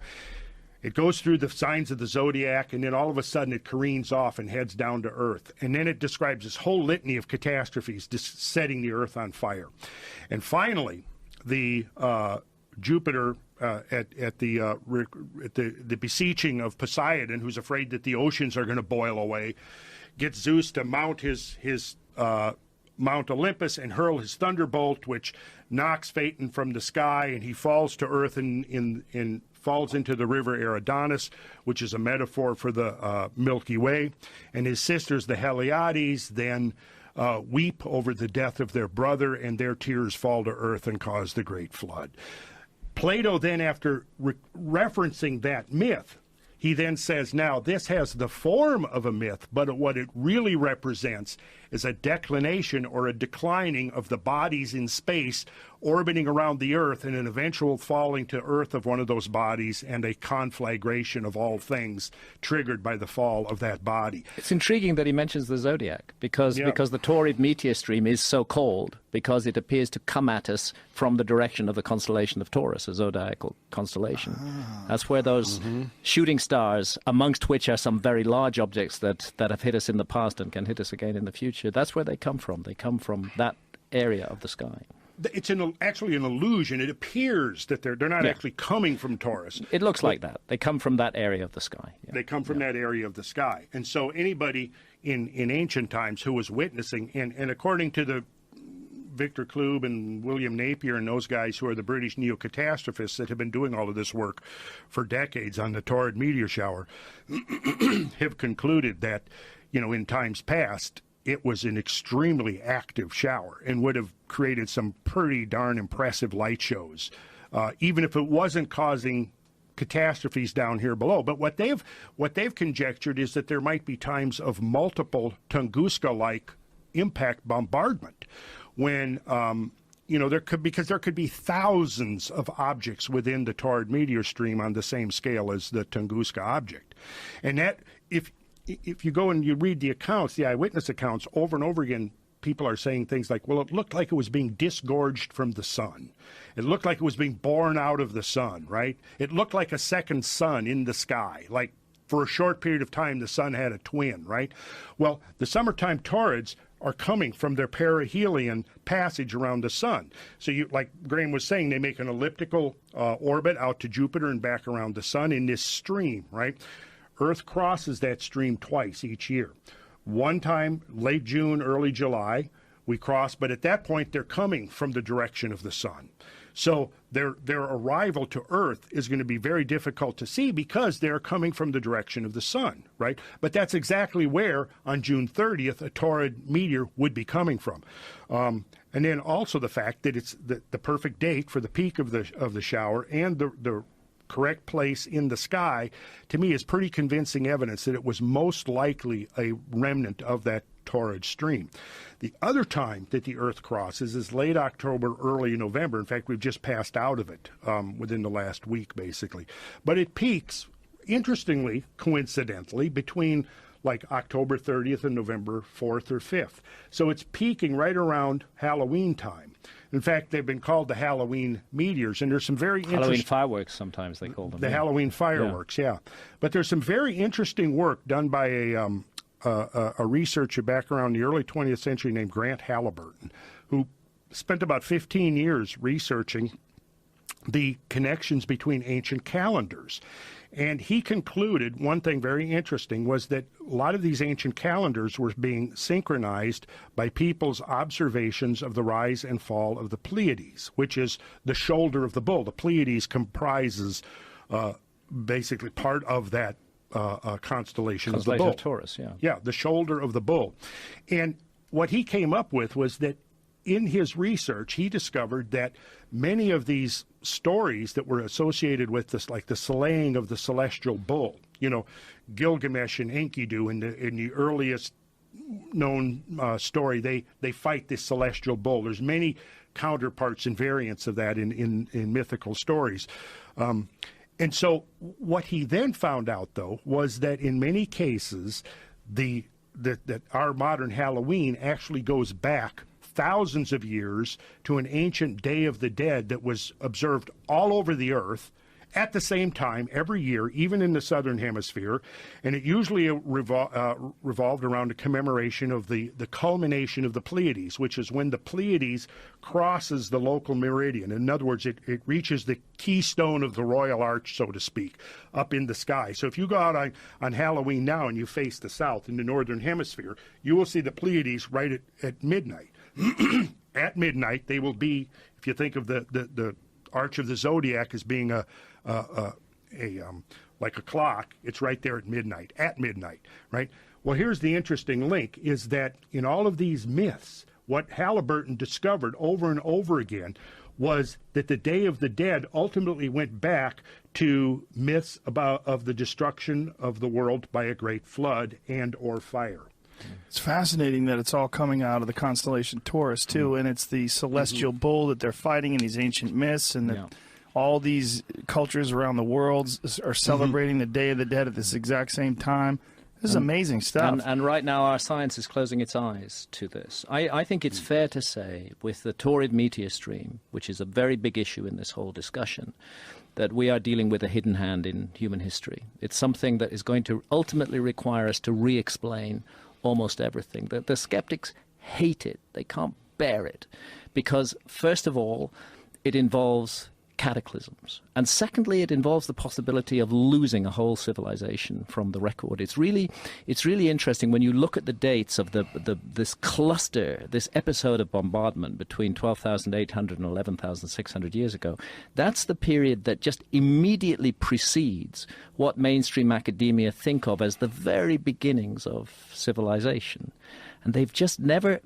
It goes through the signs of the zodiac, and then all of a sudden it careens off and heads down to Earth. And then it describes this whole litany of catastrophes, just setting the Earth on fire. And finally, the Jupiter at the beseeching of Poseidon, who's afraid that the oceans are going to boil away, gets Zeus to mount his Mount Olympus and hurl his thunderbolt, which knocks Phaeton from the sky, and he falls to Earth and falls into the river Eridanus, which is a metaphor for the Milky Way. And his sisters, the Heliades, then weep over the death of their brother, and their tears fall to earth and cause the great flood. Plato then, after referencing that myth, he then says, now, this has the form of a myth, but what it really represents is a declination or a declining of the bodies in space orbiting around the Earth and an eventual falling to Earth of one of those bodies and a conflagration of all things triggered by the fall of that body. It's intriguing that he mentions the zodiac because the Taurid meteor stream is so called because it appears to come at us from the direction of the constellation of Taurus, a zodiacal constellation. That's where those shooting stars, amongst which are some very large objects that have hit us in the past and can hit us again in the future, that's where they come from. They come from that area of the sky. It's actually an illusion. It appears that they're not actually coming from Taurus. It looks like that. They come from that area of the sky. Yeah. They come from that area of the sky. And so anybody in ancient times who was witnessing, and according to the Victor Klube and William Napier and those guys who are the British neo-catastrophists that have been doing all of this work for decades on the Taurid meteor shower, have concluded that, in times past, it was an extremely active shower and would have created some pretty darn impressive light shows, even if it wasn't causing catastrophes down here below. But what they've conjectured is that there might be times of multiple Tunguska-like impact bombardment when there could be thousands of objects within the Taurid meteor stream on the same scale as the Tunguska object, and that if you go and you read the accounts, the eyewitness accounts, over and over again, people are saying things like, well, it looked like it was being disgorged from the sun. It looked like it was being born out of the sun, right? It looked like a second sun in the sky, like for a short period of time, the sun had a twin, right? Well, the summertime Taurids are coming from their perihelion passage around the sun. So you, like Graham was saying, they make an elliptical orbit out to Jupiter and back around the sun in this stream, right? Earth crosses that stream twice each year. One time, late June, early July, we cross, but at that point, they're coming from the direction of the sun. So their arrival to Earth is going to be very difficult to see because they're coming from the direction of the sun, right? But that's exactly where, on June 30th, a Taurid meteor would be coming from. And then also the fact that it's the perfect date for the peak of the shower and the correct place in the sky, to me, is pretty convincing evidence that it was most likely a remnant of that Taurid stream. The other time that the Earth crosses is late October, early November. In fact, we've just passed out of it within the last week, basically. But it peaks, interestingly, coincidentally, between like October 30th and November 4th or 5th. So it's peaking right around Halloween time. In fact, they've been called the Halloween meteors, and there's some very Halloween fireworks, sometimes they call them. The Halloween fireworks, yeah. But there's some very interesting work done by a researcher back around the early 20th century named Grant Halliburton, who spent about 15 years researching the connections between ancient calendars. And he concluded one thing very interesting was that a lot of these ancient calendars were being synchronized by people's observations of the rise and fall of the Pleiades, which is the shoulder of the bull. The Pleiades comprises basically part of that constellation of the bull. Of Taurus, yeah. Yeah, the shoulder of the bull. And what he came up with was that in his research, he discovered that many of these stories that were associated with this, like the slaying of the celestial bull, you know, Gilgamesh and Enkidu in the earliest known story, they fight this celestial bull. There's many counterparts and variants of that in mythical stories. And so what he then found out, though, was that in many cases, that our modern Halloween actually goes back thousands of years to an ancient Day of the Dead that was observed all over the earth at the same time every year, even in the southern hemisphere, and it usually revolved around a commemoration of the culmination of the Pleiades, which is when the Pleiades crosses the local meridian. In other words, it reaches the keystone of the royal arch, so to speak, up in the sky. So if you go out on Halloween now and you face the south in the northern hemisphere, you will see the Pleiades right at midnight. At midnight, they will be, if you think of the arch of the zodiac as being like a clock, it's right there at midnight, right? Well, here's the interesting link, is that in all of these myths, what Halliburton discovered over and over again was that the Day of the Dead ultimately went back to myths of the destruction of the world by a great flood and or fire. It's fascinating that it's all coming out of the constellation Taurus, too, and it's the celestial bull that they're fighting in these ancient myths, and that all these cultures around the world are celebrating the Day of the Dead at this exact same time. This is amazing stuff. And right now our science is closing its eyes to this. I think it's fair to say, with the Taurid meteor stream, which is a very big issue in this whole discussion, that we are dealing with a hidden hand in human history. It's something that is going to ultimately require us to re-explain almost everything. The skeptics hate it. They can't bear it because, first of all, it involves cataclysms. And secondly, it involves the possibility of losing a whole civilization from the record. It's really interesting when you look at the dates of this cluster, this episode of bombardment between 12,800 and 11,600 years ago. That's the period that just immediately precedes what mainstream academia think of as the very beginnings of civilization. And they've just never,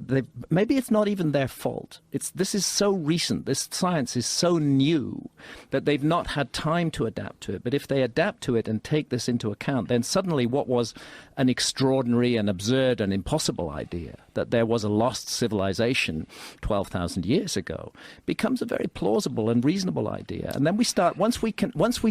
maybe it's not even their fault. This is so recent, this science is so new that they've not had time to adapt to it. But if they adapt to it and take this into account, then suddenly what was an extraordinary and absurd and impossible idea, that there was a lost civilization 12,000 years ago, becomes a very plausible and reasonable idea. And then we start, once we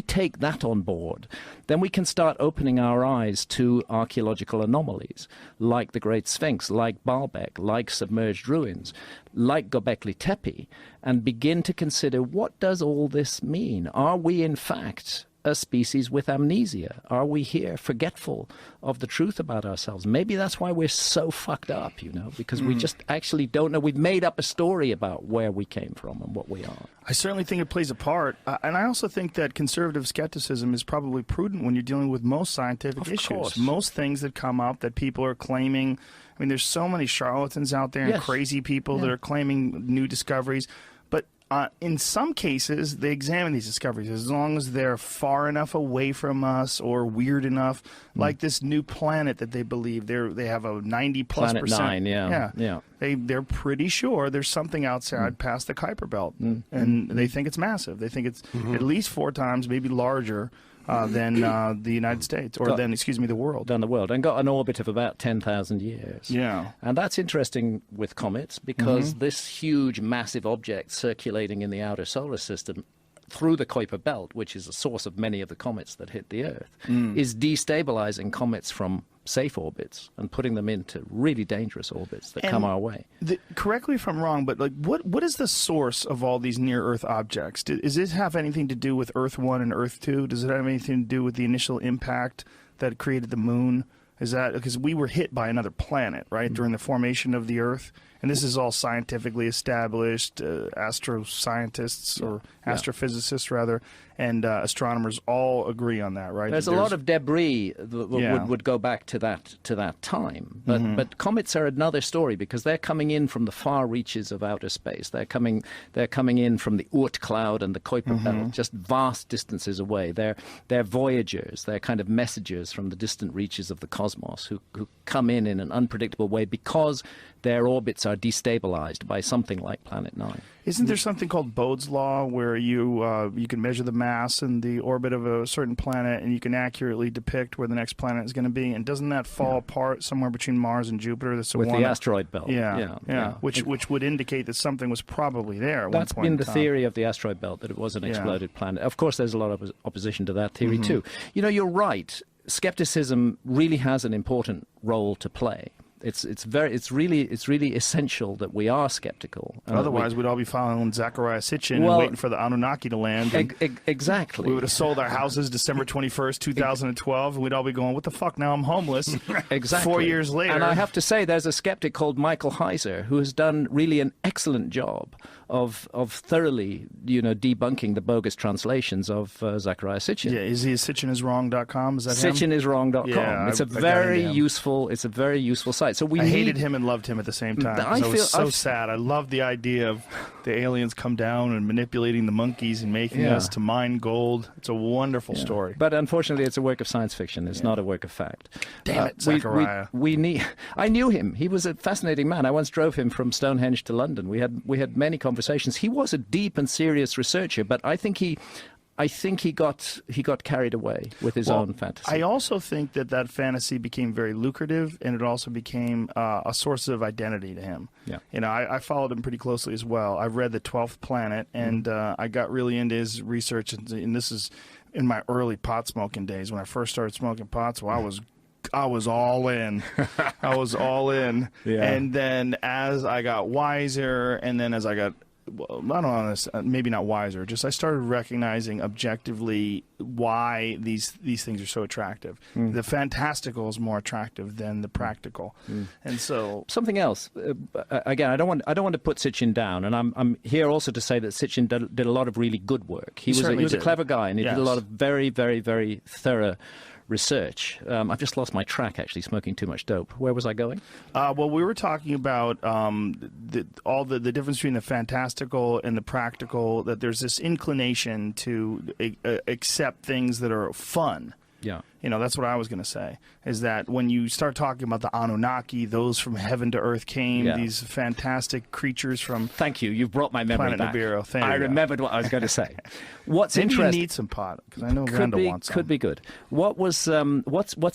take that on board, then we can start opening our eyes to archaeological anomalies, like the Great Sphinx, like Baalbek, like submerged ruins, like Göbekli Tepe, and begin to consider, what does all this mean? Are we in fact a species with amnesia? Are we here forgetful of the truth about ourselves? Maybe that's why we're so fucked up, because we just actually don't know. We've made up a story about where we came from and what we are. I certainly think it plays a part. And I also think that conservative skepticism is probably prudent when you're dealing with most scientific issues. Course. Most things that come up that people are claiming. I mean, there's so many charlatans out there and Yes. crazy people that are claiming new discoveries. But in some cases, they examine these discoveries as long as they're far enough away from us or weird enough, like this new planet that they believe they have a 90+%. Planet 9, yeah. They're pretty sure there's something outside past the Kuiper Belt, and they think it's massive. They think it's at least 4 times, maybe larger than the United States, or the world. Than the world, and got an orbit of about 10,000 years. Yeah. And that's interesting with comets because this huge, massive object circulating in the outer solar system through the Kuiper Belt, which is the source of many of the comets that hit the Earth, is destabilizing comets from safe orbits and putting them into really dangerous orbits that come our way. Correct me if I'm wrong, but what is the source of all these near-Earth objects? Does it have anything to do with Earth 1 and Earth 2? Does it have anything to do with the initial impact that created the moon? Is that because we were hit by another planet, right, during the formation of the Earth? And this is all scientifically established. Astroscientists or astrophysicists, rather, and astronomers all agree on that, right? There's a lot of debris that would go back to that time, but comets are another story because they're coming in from the far reaches of outer space. They're coming in from the Oort cloud and the Kuiper Belt, just vast distances away. They're voyagers. They're kind of messengers from the distant reaches of the cosmos who come in an unpredictable way because their orbits are destabilized by something like Planet 9. Isn't there something called Bode's law where you can measure the mass and the orbit of a certain planet and you can accurately depict where the next planet is going to be? And doesn't that fall apart somewhere between Mars and Jupiter? That's With the asteroid belt. Yeah. Which would indicate that something was probably there at one point. That's been the theory of the asteroid belt, that it was an exploded planet. Of course, there's a lot of opposition to that theory too. You're right. Skepticism really has an important role to play. It's really essential that we are skeptical. Otherwise, we'd all be following Zachariah Sitchin and waiting for the Anunnaki to land. Exactly. We would have sold our houses December 21st, 2012, and we'd all be going, what the fuck, now I'm homeless. Exactly. 4 years later. And I have to say, there's a skeptic called Michael Heiser who has done really an excellent job of thoroughly, debunking the bogus translations of Zachariah Sitchin. Yeah, is he at sitchiniswrong.com? Is that him? Sitchiniswrong.com. Yeah, it's a very useful site. So I hated him and loved him at the same time. I was so sad. I loved the idea of the aliens come down and manipulating the monkeys and making us to mine gold. It's a wonderful story. But unfortunately, it's a work of science fiction. It's not a work of fact. Damn it, Zachariah. I knew him. He was a fascinating man. I once drove him from Stonehenge to London. We had many conversations. He was a deep and serious researcher, but I think he got carried away with his own fantasy. I also think that fantasy became very lucrative, and it also became a source of identity to him. Yeah. I followed him pretty closely as well. I read The 12th Planet, and I got really into his research, and this is in my early pot smoking days when I first started smoking pot. So I was all in. I was all in. Yeah. And then as I got wiser, and then as I got I don't know, maybe not wiser, just I started recognizing objectively why these things are so attractive. The fantastical is more attractive than the practical. And so something else, again, I don't want to put Sitchin down, and I'm here also to say that Sitchin did a lot of really good work. He was a clever guy, and he did a lot of very, very, very thorough research. I've just lost my track, actually, smoking too much dope. Where was I going? Well, we were talking about the difference between the fantastical and the practical, that there's this inclination to accept things that are fun. Yeah. That's what I was going to say, is that when you start talking about the Anunnaki, those from heaven to earth came, these fantastic creatures from... Thank you. You've brought my memory back. Nibiru. I remembered what I was going to say. What's Maybe interesting... you need some pot, because I know Randall wants some. Could be good. What's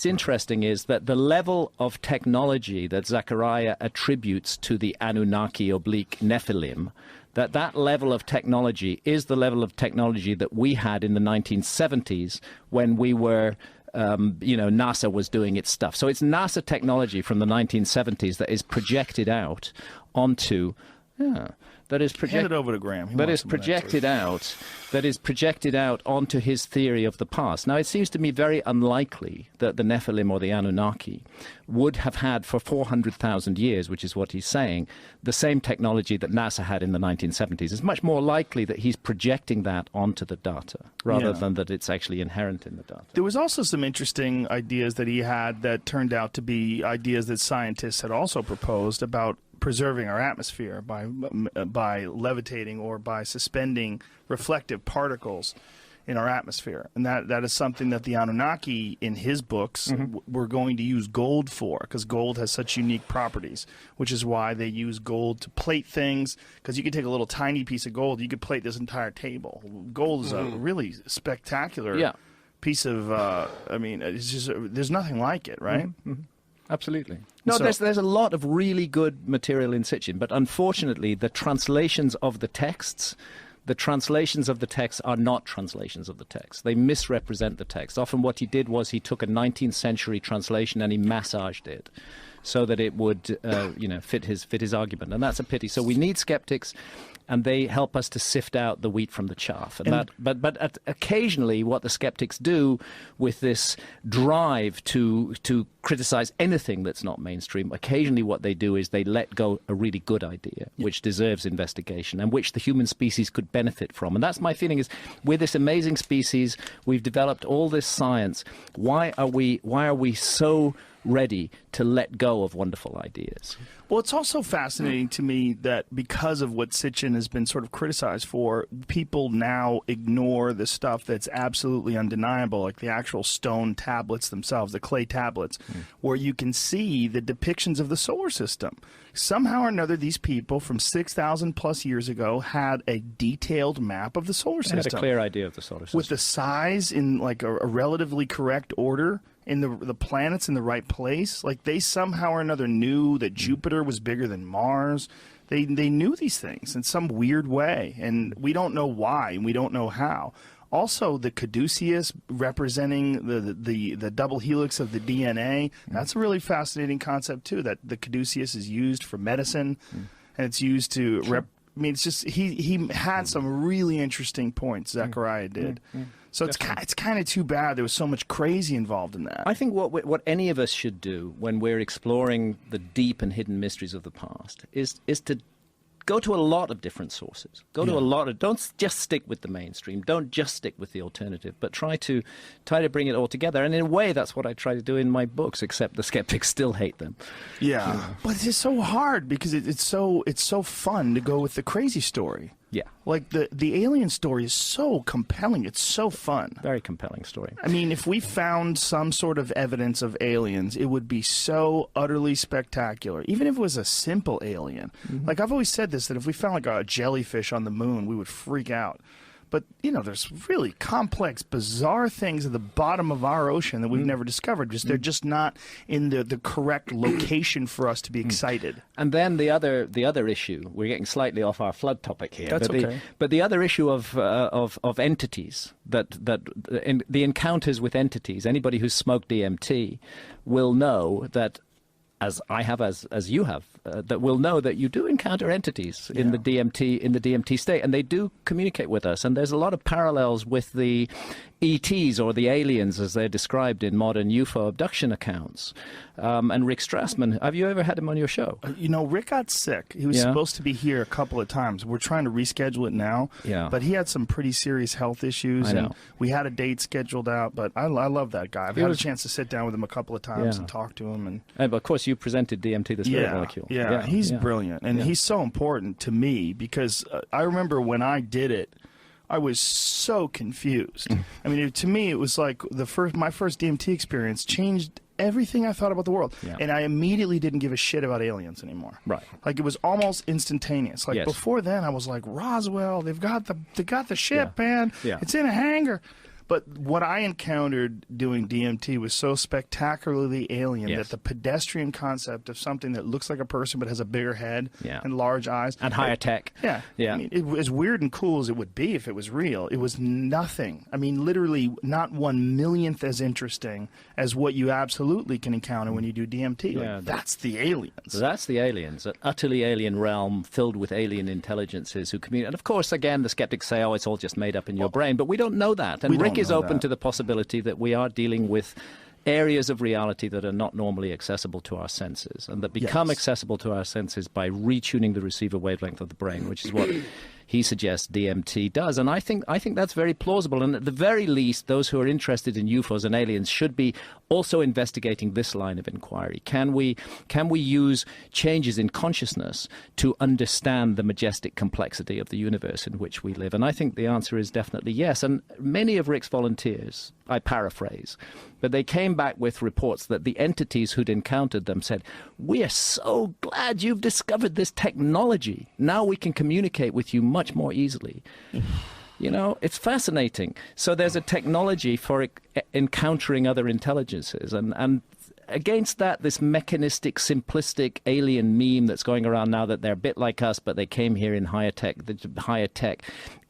interesting is that the level of technology that Zechariah attributes to the Anunnaki / Nephilim, that level of technology is the level of technology that we had in the 1970s when we were, NASA was doing its stuff. So it's NASA technology from the 1970s that is projected out onto that is Hand it over to Graham. He that wants is some of that, projected too. out onto his theory of the past. Now, it seems to me very unlikely that the Nephilim or the Anunnaki would have had for 400,000 years, which is what he's saying, the same technology that NASA had in the 1970s. It's much more likely that he's projecting that onto the data rather than that it's actually inherent in the data. There was also some interesting ideas that he had that turned out to be ideas that scientists had also proposed about preserving our atmosphere by levitating or by suspending reflective particles in our atmosphere. And that is something that the Anunnaki, in his books, were going to use gold for, because gold has such unique properties, which is why they use gold to plate things, because you could take a little tiny piece of gold, you could plate this entire table. Gold is a really spectacular piece of, it's just, there's nothing like it, right? Absolutely. No, So- there's a lot of really good material in Sitchin, but unfortunately the translations of the texts are not translations of the text. They misrepresent the text. Often what he did was he took a 19th century translation and he massaged it so that it would fit his argument. And that's a pity. So we need skeptics, and they help us to sift out the wheat from the chaff. But occasionally what the skeptics do with this drive to criticize anything that's not mainstream, occasionally what they do is they let go a really good idea, which deserves investigation and which the human species could benefit from. And that's my feeling is, we're this amazing species, we've developed all this science, why are we so ready to let go of wonderful ideas? Well, it's also fascinating to me that because of what Sitchin has been sort of criticized for, people now ignore the stuff that's absolutely undeniable, like the actual stone tablets themselves, the clay tablets, where you can see the depictions of the solar system. Somehow or another, these people from 6,000 plus years ago had a detailed map of the solar They system. had a clear idea of the solar system. With the size in like a relatively correct order, in the planets in the right place. Like, they somehow or another knew that Jupiter was bigger than Mars. They knew these things in some weird way, and we don't know why, and we don't know how. Also, the caduceus representing the double helix of the DNA, that's a really fascinating concept too, that the caduceus is used for medicine, and it's used to it's just he had some really interesting points, Zechariah did. So it's kind of too bad there was so much crazy involved in that. I think what any of us should do when we're exploring the deep and hidden mysteries of the past is to go to a lot of different sources. Don't just stick with the mainstream. Don't just stick with the alternative, but try to bring it all together. And in a way, that's what I try to do in my books, except the skeptics still hate them. Yeah, but it's just so hard because it's so fun to go with the crazy story. Yeah. Like the alien story is so compelling. It's so fun. Very compelling story. I mean, if we found some sort of evidence of aliens, it would be so utterly spectacular. Even if it was a simple alien. Like, I've always said this, that if we found like a jellyfish on the moon, we would freak out. But, there's really complex, bizarre things at the bottom of our ocean that we've never discovered. They're just not in the correct location for us to be excited. And then the other issue, we're getting slightly off our flood topic here. That's okay. But the other issue of entities, the encounters with entities, anybody who's smoked DMT will know that, as I have, as you have, that will know that you do encounter entities in the DMT state, and they do communicate with us. And there's a lot of parallels with the ETs, or the aliens as they're described in modern UFO abduction accounts. And Rick Strassman, have you ever had him on your show? Rick got sick. He was supposed to be here a couple of times. We're trying to reschedule it now. Yeah. But he had some pretty serious health issues. I know. And we had a date scheduled out, but I love that guy. I've had a chance to sit down with him a couple of times and talk to him. And of course, you presented DMT, the spirit molecule. Yeah, he's brilliant. And he's so important to me because I remember when I did it, I was so confused. I mean, to me, it was like my first DMT experience changed everything I thought about the world. Yeah. And I immediately didn't give a shit about aliens anymore. Right. Like, it was almost instantaneous. Like, Yes. before then, I was like, Roswell, they got the ship, man. Yeah. It's in a hangar. But what I encountered doing DMT was so spectacularly alien Yes. that the pedestrian concept of something that looks like a person but has a bigger head Yeah. and large eyes. And higher tech. Yeah. Yeah. I mean, as weird and cool as it would be if it was real, it was nothing. I mean, literally not 1/1,000,000th as interesting as what you absolutely can encounter when you do DMT. Yeah, That's the aliens. So that's the aliens, an utterly alien realm filled with alien intelligences who communicate. And of course, again, the skeptics say, oh, it's all just made up in your brain. But we don't know that. And We Rick don't is know open that. to the possibility that we are dealing with areas of reality that are not normally accessible to our senses and that become Yes. accessible to our senses by retuning the receiver wavelength of the brain, which is what he suggests DMT does. And I think that's very plausible. And at the very least, those who are interested in UFOs and aliens should be also investigating this line of inquiry. Can we use changes in consciousness to understand the majestic complexity of the universe in which we live? And I think the answer is definitely yes. And many of Rick's volunteers, I paraphrase, but they came back with reports that the entities who'd encountered them said, "We are so glad you've discovered this technology. Now we can communicate with you much more easily." You know, it's fascinating. So there's a technology for encountering other intelligences. And against that, this mechanistic, simplistic alien meme that's going around now that they're a bit like us, but they came here in higher tech,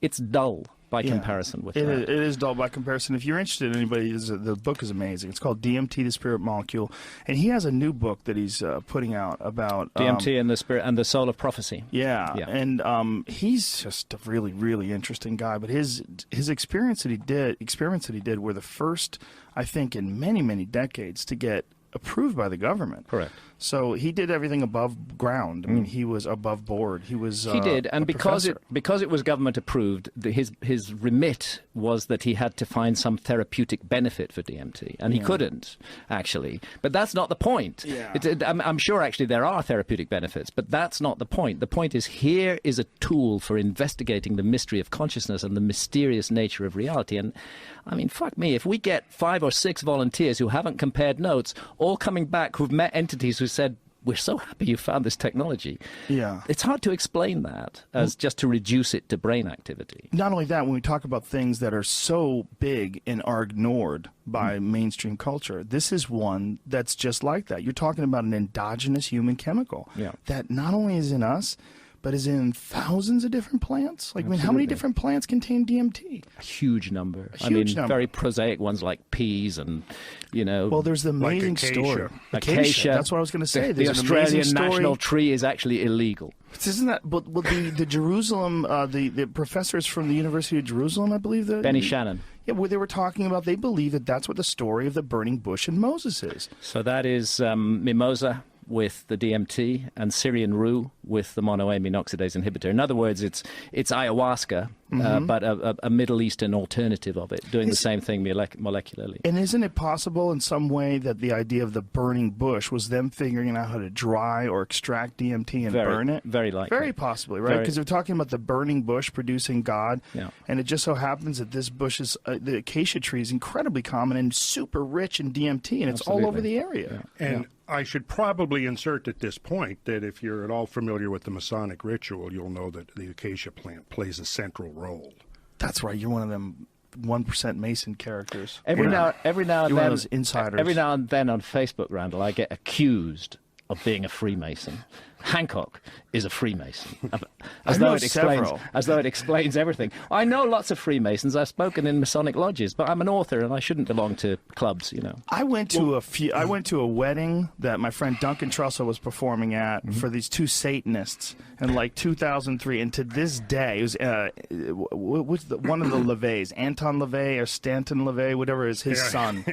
it's dull by comparison with that. It is dull by comparison. If you're interested in anybody, the book is amazing. It's called DMT, the Spirit Molecule. And he has a new book that he's putting out about... DMT and the Spirit and the Soul of Prophecy. Yeah. And he's just a really, really interesting guy. But his experiments that he did were the first, I think, in many, many decades to get approved by the government. Correct. So he did everything above ground. I mean, he was above board. He did, and a because professor. it was government approved, his remit was that he had to find some therapeutic benefit for DMT, and he couldn't actually. But that's not the point. Yeah. I'm sure actually there are therapeutic benefits, but that's not the point. The point is here is a tool for investigating the mystery of consciousness and the mysterious nature of reality. And I mean, fuck me, if we get 5 or 6 volunteers who haven't compared notes, all coming back who've met entities who said, "We're so happy you found this technology." Yeah. It's hard to explain that as just to reduce it to brain activity. Not only that, when we talk about things that are so big and are ignored by mainstream culture, this is one that's just like that. You're talking about an endogenous human chemical that not only is in us, but is in thousands of different plants. Like, I mean, how many different plants contain DMT? A huge number. A huge number. Very prosaic ones like peas and, you know. Well, there's the Like amazing acacia. story. Acacia. That's what I was going to say. The There's an amazing Australian national story. tree is actually illegal. Isn't that? But the Jerusalem, the professors from the University of Jerusalem, I believe that Benny Shannon. Yeah, where they were talking about, they believe that that's what the story of the burning bush and Moses is. So that is mimosa with the DMT and Syrian rue with the monoamine oxidase inhibitor. In other words, it's ayahuasca, but a Middle Eastern alternative of it, doing the same thing molecularly. And isn't it possible in some way that the idea of the burning bush was them figuring out how to dry or extract DMT and burn it? Very likely. Very possibly, right? Because they're talking about the burning bush producing God, and it just so happens that this bush is, the acacia tree is incredibly common and super rich in DMT, and it's all over the area. And I should probably insert at this point that if you're at all familiar with the Masonic ritual, you'll know that the acacia plant plays a central role. That's right. You're one of them 1% Mason characters. Every now and You're one of then, those insiders. Every now and then on Facebook, Randall, I get accused of being a Freemason. Hancock is a Freemason, as though it explains everything. I know lots of Freemasons. I've spoken in Masonic lodges, but I'm an author and I shouldn't belong to clubs. You know. I went to I went to a wedding that my friend Duncan Trussell was performing at for these two Satanists in like 2003, and to this day, it was one of the LaVeys, Anton LaVey or Stanton LaVey, whatever is his son,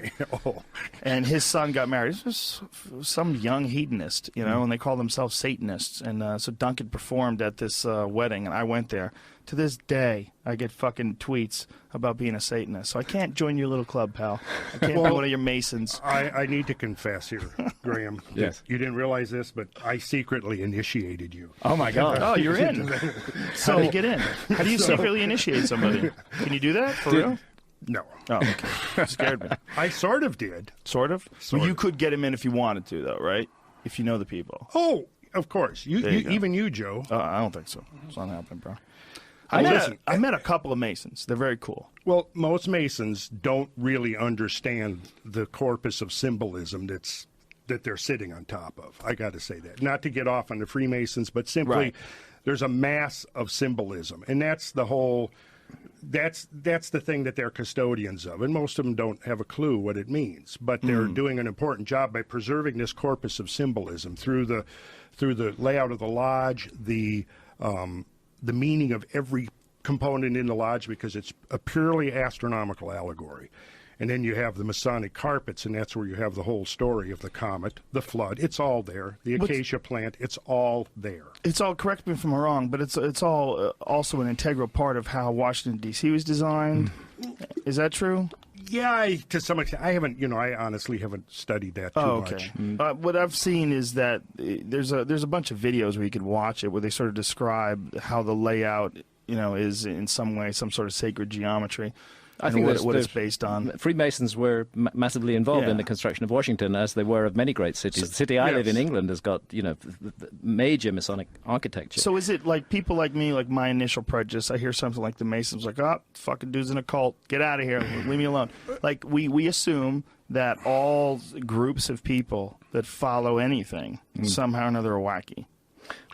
and his son got married. This was some young hedonist, you know, and they call themselves Satanists. And so Duncan performed at this wedding, and I went there. To this day, I get fucking tweets about being a Satanist. So I can't join your little club, pal. I can't be one of your Masons. I need to confess here, Graham. Yes. You didn't realize this, but I secretly initiated you. Oh my God! Oh, you're in. How do you get in? How do you secretly initiate somebody? Can you do that for real? No. Oh, okay. Scared me. I sort of did. Sort of? Well, you could get him in if you wanted to, though, right? If you know the people. Oh, of course. There you go. Even you, Joe. I don't think so. It's not happening, bro. I met a couple of Masons. They're very cool. Well, most Masons don't really understand the corpus of symbolism that they're sitting on top of. I got to say that. Not to get off on the Freemasons, but simply Right. there's a mass of symbolism, and that's the whole. That's the thing that they're custodians of, and most of them don't have a clue what it means. But they're doing an important job by preserving this corpus of symbolism through the layout of the lodge, the meaning of every component in the lodge, because it's a purely astronomical allegory. And then you have the Masonic carpets, and that's where you have the whole story of the comet, the flood. It's all there. The acacia plant, it's all there. It's all, correct me if I'm wrong, but it's all also an integral part of how Washington, D.C. was designed. Is that true? Yeah, to some extent. I honestly haven't studied that too much. What I've seen is that there's a bunch of videos where you could watch it where they sort of describe how the layout, is in some way some sort of sacred geometry. I think what it's based on. Freemasons were massively involved in the construction of Washington, as they were of many great cities. The city I live in, England, has got major Masonic architecture. So is it like people like me, like my initial prejudice? I hear something like the Masons, like, oh, fucking dude's in a cult, get out of here, leave me alone. Like we assume that all groups of people that follow anything somehow or another are wacky.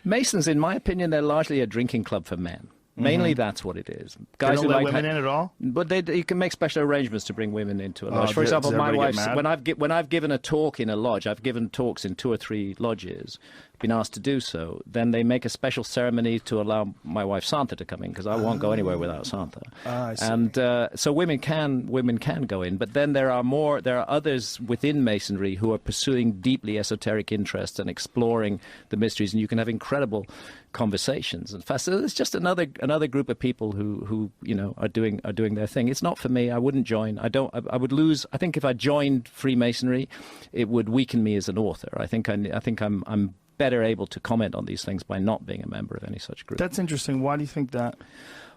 Masons, in my opinion, they're largely a drinking club for men. Mainly, that's what it is. Guys don't let women in at all. But you can make special arrangements to bring women into a lodge. For does example, my everybody wife, get mad? when I've given a talk in a lodge, I've given talks in 2 or 3 lodges, been asked to do so. Then they make a special ceremony to allow my wife Santa to come in, because I won't go anywhere without Santa. I see. And so women can go in. But then there are others within Masonry who are pursuing deeply esoteric interests and exploring the mysteries, and you can have incredible conversations. In fact, so it's just another group of people who are doing their thing. It's not for me. I wouldn't join. I would lose. I think if I joined Freemasonry, it would weaken me as an author. I think I'm better able to comment on these things by not being a member of any such group. That's interesting. Why do you think that?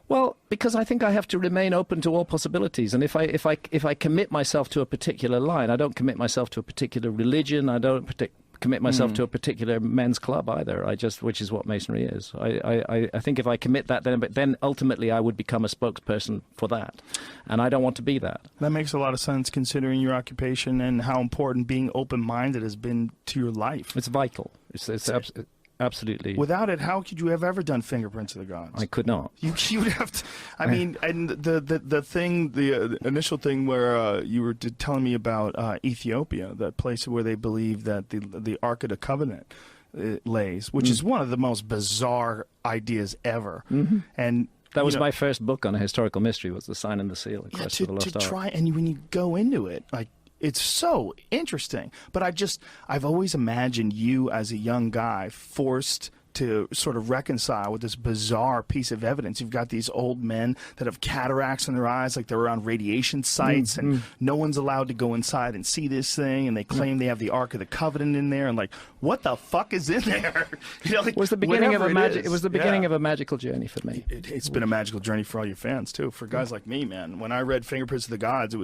Well, because I think I have to remain open to all possibilities, and if I commit myself to a particular line, I don't commit myself to a particular religion. I don't commit myself to a particular men's club either. Which is what Masonry is. I think if I commit that, then ultimately I would become a spokesperson for that, and I don't want to be that. That makes a lot of sense considering your occupation and how important being open-minded has been to your life. It's vital. It's absolutely. Without it, how could you have ever done Fingerprints of the Gods? I could not. You would have to. I mean, and the initial thing where you were telling me about Ethiopia, that place where they believe that the Ark of the Covenant lays, which is one of the most bizarre ideas ever. And that was my first book on a historical mystery, was The Sign and the Seal, of course, for the Lost Ark. Try, and when you go into it, like, it's so interesting. But I've always imagined you as a young guy forced to sort of reconcile with this bizarre piece of evidence. You've got these old men that have cataracts in their eyes, like they're around radiation sites, and no one's allowed to go inside and see this thing, and they claim they have the Ark of the Covenant in there, and like, what the fuck is in there? It was the beginning of a magic. It was the beginning of a magical journey for me. It's been a magical journey for all your fans too. For guys like me, man. When I read Fingerprints of the Gods,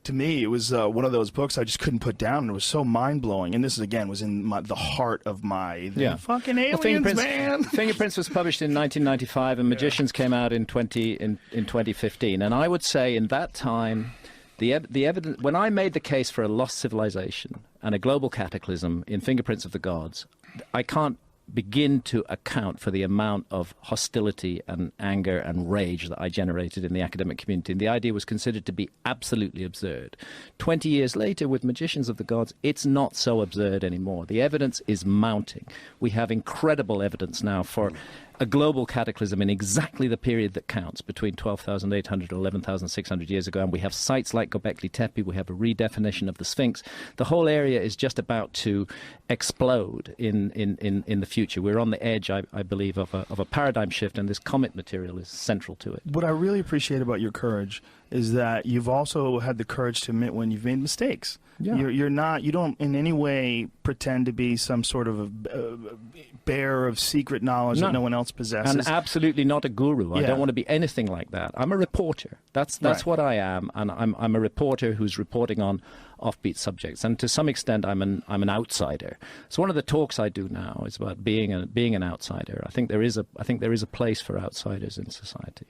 to me, it was one of those books I just couldn't put down, and it was so mind-blowing. And this, again, was in the heart of my fucking aliens, man. Fingerprints was published in 1995, and Magicians came out in 2015. And I would say in that time, the evidence, when I made the case for a lost civilization and a global cataclysm in Fingerprints of the Gods, I can't begin to account for the amount of hostility and anger and rage that I generated in the academic community. And the idea was considered to be absolutely absurd. 20 years later, with Magicians of the Gods, it's not so absurd anymore. The evidence is mounting. We have incredible evidence now for a global cataclysm in exactly the period that counts, between 12,800 and 11,600 years ago. And we have sites like Göbekli Tepe. We have a redefinition of the Sphinx. The whole area is just about to explode in the future. We're on the edge, I believe, of a paradigm shift, and this comet material is central to it. What I really appreciate about your courage is that you've also had the courage to admit when you've made mistakes. Yeah. You don't in any way pretend to be some sort of a bearer of secret knowledge that no one else possesses. And absolutely not a guru. I Yeah. don't want to be anything like that. I'm a reporter. That's Right. what I am, and I'm a reporter who's reporting on offbeat subjects. And to some extent, I'm an outsider. So one of the talks I do now is about being an outsider. I think there is a place for outsiders in society.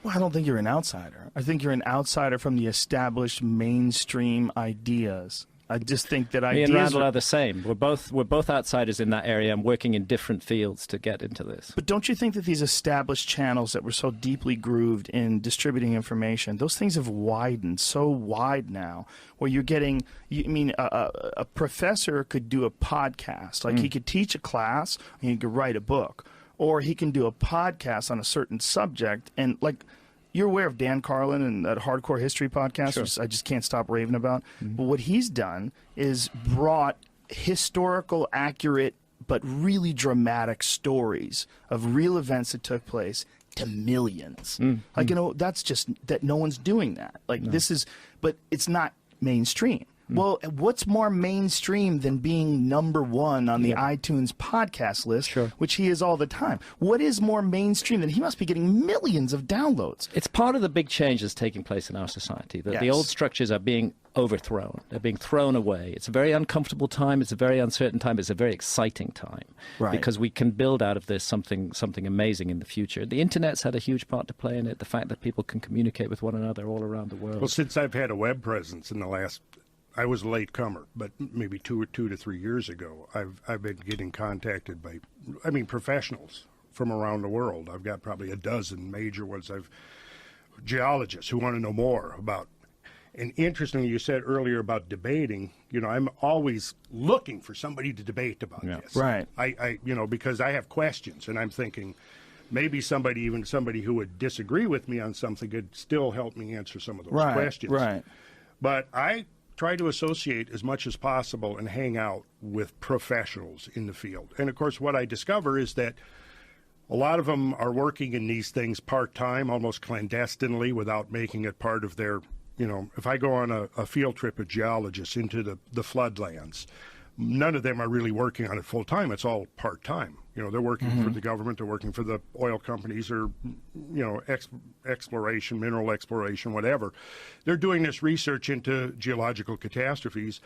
Well, I don't think you're an outsider. I think you're an outsider from the established mainstream ideas. I just think that Me ideas and Randall are- are the same. We're both outsiders in that area and working in different fields to get into this. But don't you think that these established channels that were so deeply grooved in distributing information, those things have widened so wide now, where you're getting, a professor could do a podcast, like he could teach a class, and he could write a book, or he can do a podcast on a certain subject, and like, you're aware of Dan Carlin and that Hardcore History podcast, Sure. which I just can't stop raving about. But what he's done is brought historical, accurate, but really dramatic stories of real events that took place to millions. That's just that no one's doing that. But it's not mainstream. Well, what's more mainstream than being number one on the iTunes podcast list, Sure. which he is all the time? What is more mainstream than he must be getting millions of downloads? It's part of the big change that's taking place in our society, that the Yes. old structures are being overthrown. They're being thrown away. It's a very uncomfortable time. It's a very uncertain time. It's a very exciting time. Right. Because we can build out of this something amazing in the future. The Internet's had a huge part to play in it. The fact that people can communicate with one another all around the world. Well, since I've had a web presence in the last, I was a late comer, but maybe two to 3 years ago, I've been getting contacted by, professionals from around the world. I've got probably a dozen major ones. Geologists who want to know more about. And interestingly, you said earlier about debating. I'm always looking for somebody to debate about this. Right. I because I have questions, and I'm thinking maybe somebody who would disagree with me on something could still help me answer some of those questions. Right. But I try to associate as much as possible and hang out with professionals in the field. And of course, what I discover is that a lot of them are working in these things part-time, almost clandestinely, without making it part of their, if I go on a field trip with geologists into the floodlands, none of them are really working on it full-time. It's all part-time. They're working for the government, they're working for the oil companies, or, exploration, mineral exploration, whatever. They're doing this research into geological catastrophes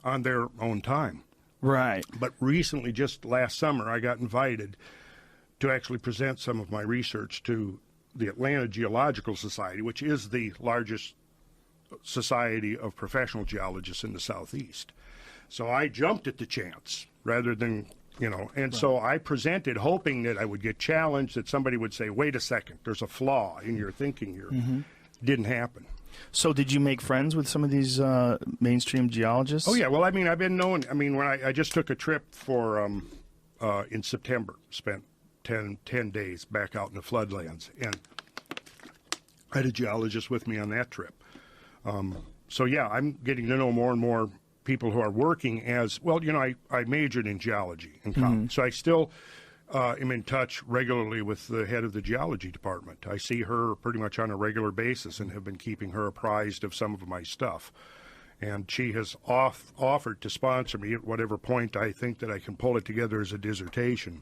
on their own time. Right. But recently, just last summer, I got invited to actually present some of my research to the Atlanta Geological Society, which is the largest society of professional geologists in the Southeast. So I jumped at the chance rather than, so I presented hoping that I would get challenged, that somebody would say, wait a second, there's a flaw in your thinking here. Didn't happen. So did you make friends with some of these mainstream geologists? Oh, yeah. Well, I've been known. When I just took a trip for, in September, spent 10 days back out in the floodlands, and I had a geologist with me on that trip. So, yeah, I'm getting to know more and more people who are working as, well, I majored in geology in college, so I still am in touch regularly with the head of the geology department. I see her pretty much on a regular basis and have been keeping her apprised of some of my stuff. And she has offered to sponsor me at whatever point I think that I can pull it together as a dissertation.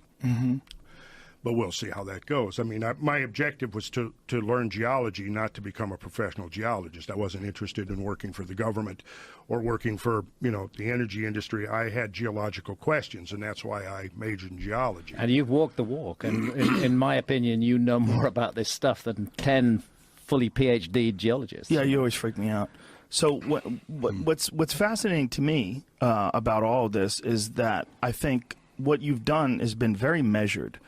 But we'll see how that goes. My objective was to learn geology, not to become a professional geologist. I wasn't interested in working for the government or working for, the energy industry. I had geological questions, and that's why I majored in geology. And you've walked the walk, and in my opinion, you know more about this stuff than 10 fully PhD geologists. Yeah, you always freak me out. So what's fascinating to me about all of this is that I think what you've done has been very measured.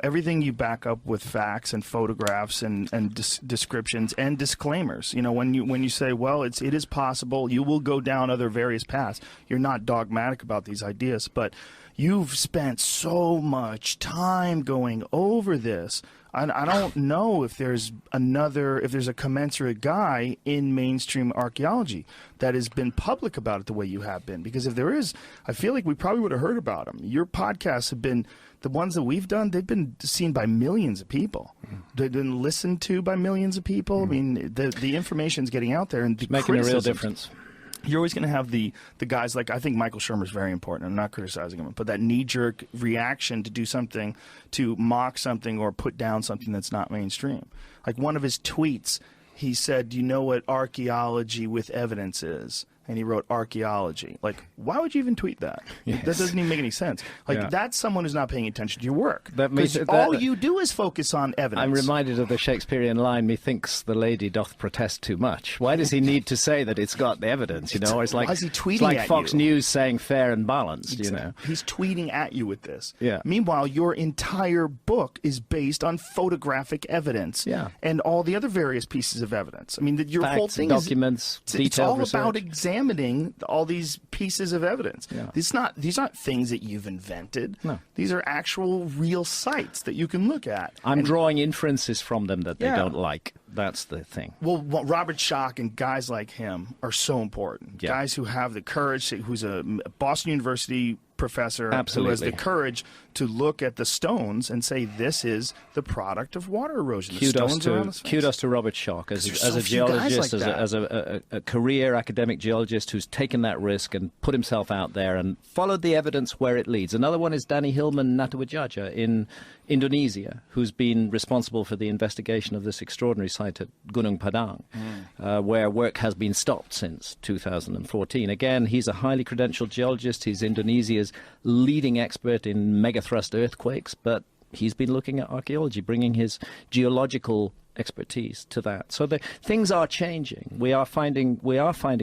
Everything you back up with facts and photographs and descriptions and disclaimers. When you say, well, it is possible, you will go down other various paths. You're not dogmatic about these ideas, but you've spent so much time going over this. I don't know if there's a commensurate guy in mainstream archaeology that has been public about it the way you have been. Because if there is, I feel like we probably would have heard about him. Your podcasts have been, the ones that we've done, they've been seen by millions of people. They've been listened to by millions of people. I mean, the information's getting out there, and the Making a real criticisms- difference. You're always going to have the guys like, I think Michael Shermer's very important. I'm not criticizing him, but that knee-jerk reaction to do something, to mock something or put down something that's not mainstream. Like one of his tweets, he said, "Do you know what archaeology with evidence is?" And he wrote archaeology. Like, why would you even tweet that? Yes. That doesn't even make any sense. Like, Yeah. that's someone who's not paying attention to your work. That makes 'Cause it- all that- you do is focus on evidence. I'm reminded of the Shakespearean line, "Methinks the lady doth protest too much." Why does he need to say that it's got the evidence? You know, it's like, why is he tweeting it's like at Fox you? News saying fair and balanced. You know, He's tweeting at you with this. Yeah. Meanwhile, your entire book is based on photographic evidence. Yeah. And all the other various pieces of evidence. I mean, your whole facts, thing documents, is it's detailed all research. about examining all these pieces of evidence. Yeah. These aren't things that you've invented. No. These are actual real sites that you can look at. I'm And- drawing inferences from them that they Yeah. don't like. That's the thing. Well, Robert Schoch and guys like him are so important. Yeah. Guys who have the courage, who's a Boston University professor who has Absolutely. the courage to look at the stones and say this is the product of water erosion. The stones around the Sphinx. Kudos to Robert Schoch as There's a so few guys geologist, like that. as a career academic geologist who's taken that risk and put himself out there and followed the evidence where it leads. Another one is Danny Hilman Natawajaya in Indonesia, who's been responsible for the investigation of this extraordinary site at Gunung Padang, where work has been stopped since 2014. Again, he's a highly credentialed geologist. He's Indonesia's leading expert in megathrust earthquakes, but he's been looking at archaeology, bringing his geological expertise to that. So things are changing. We are finding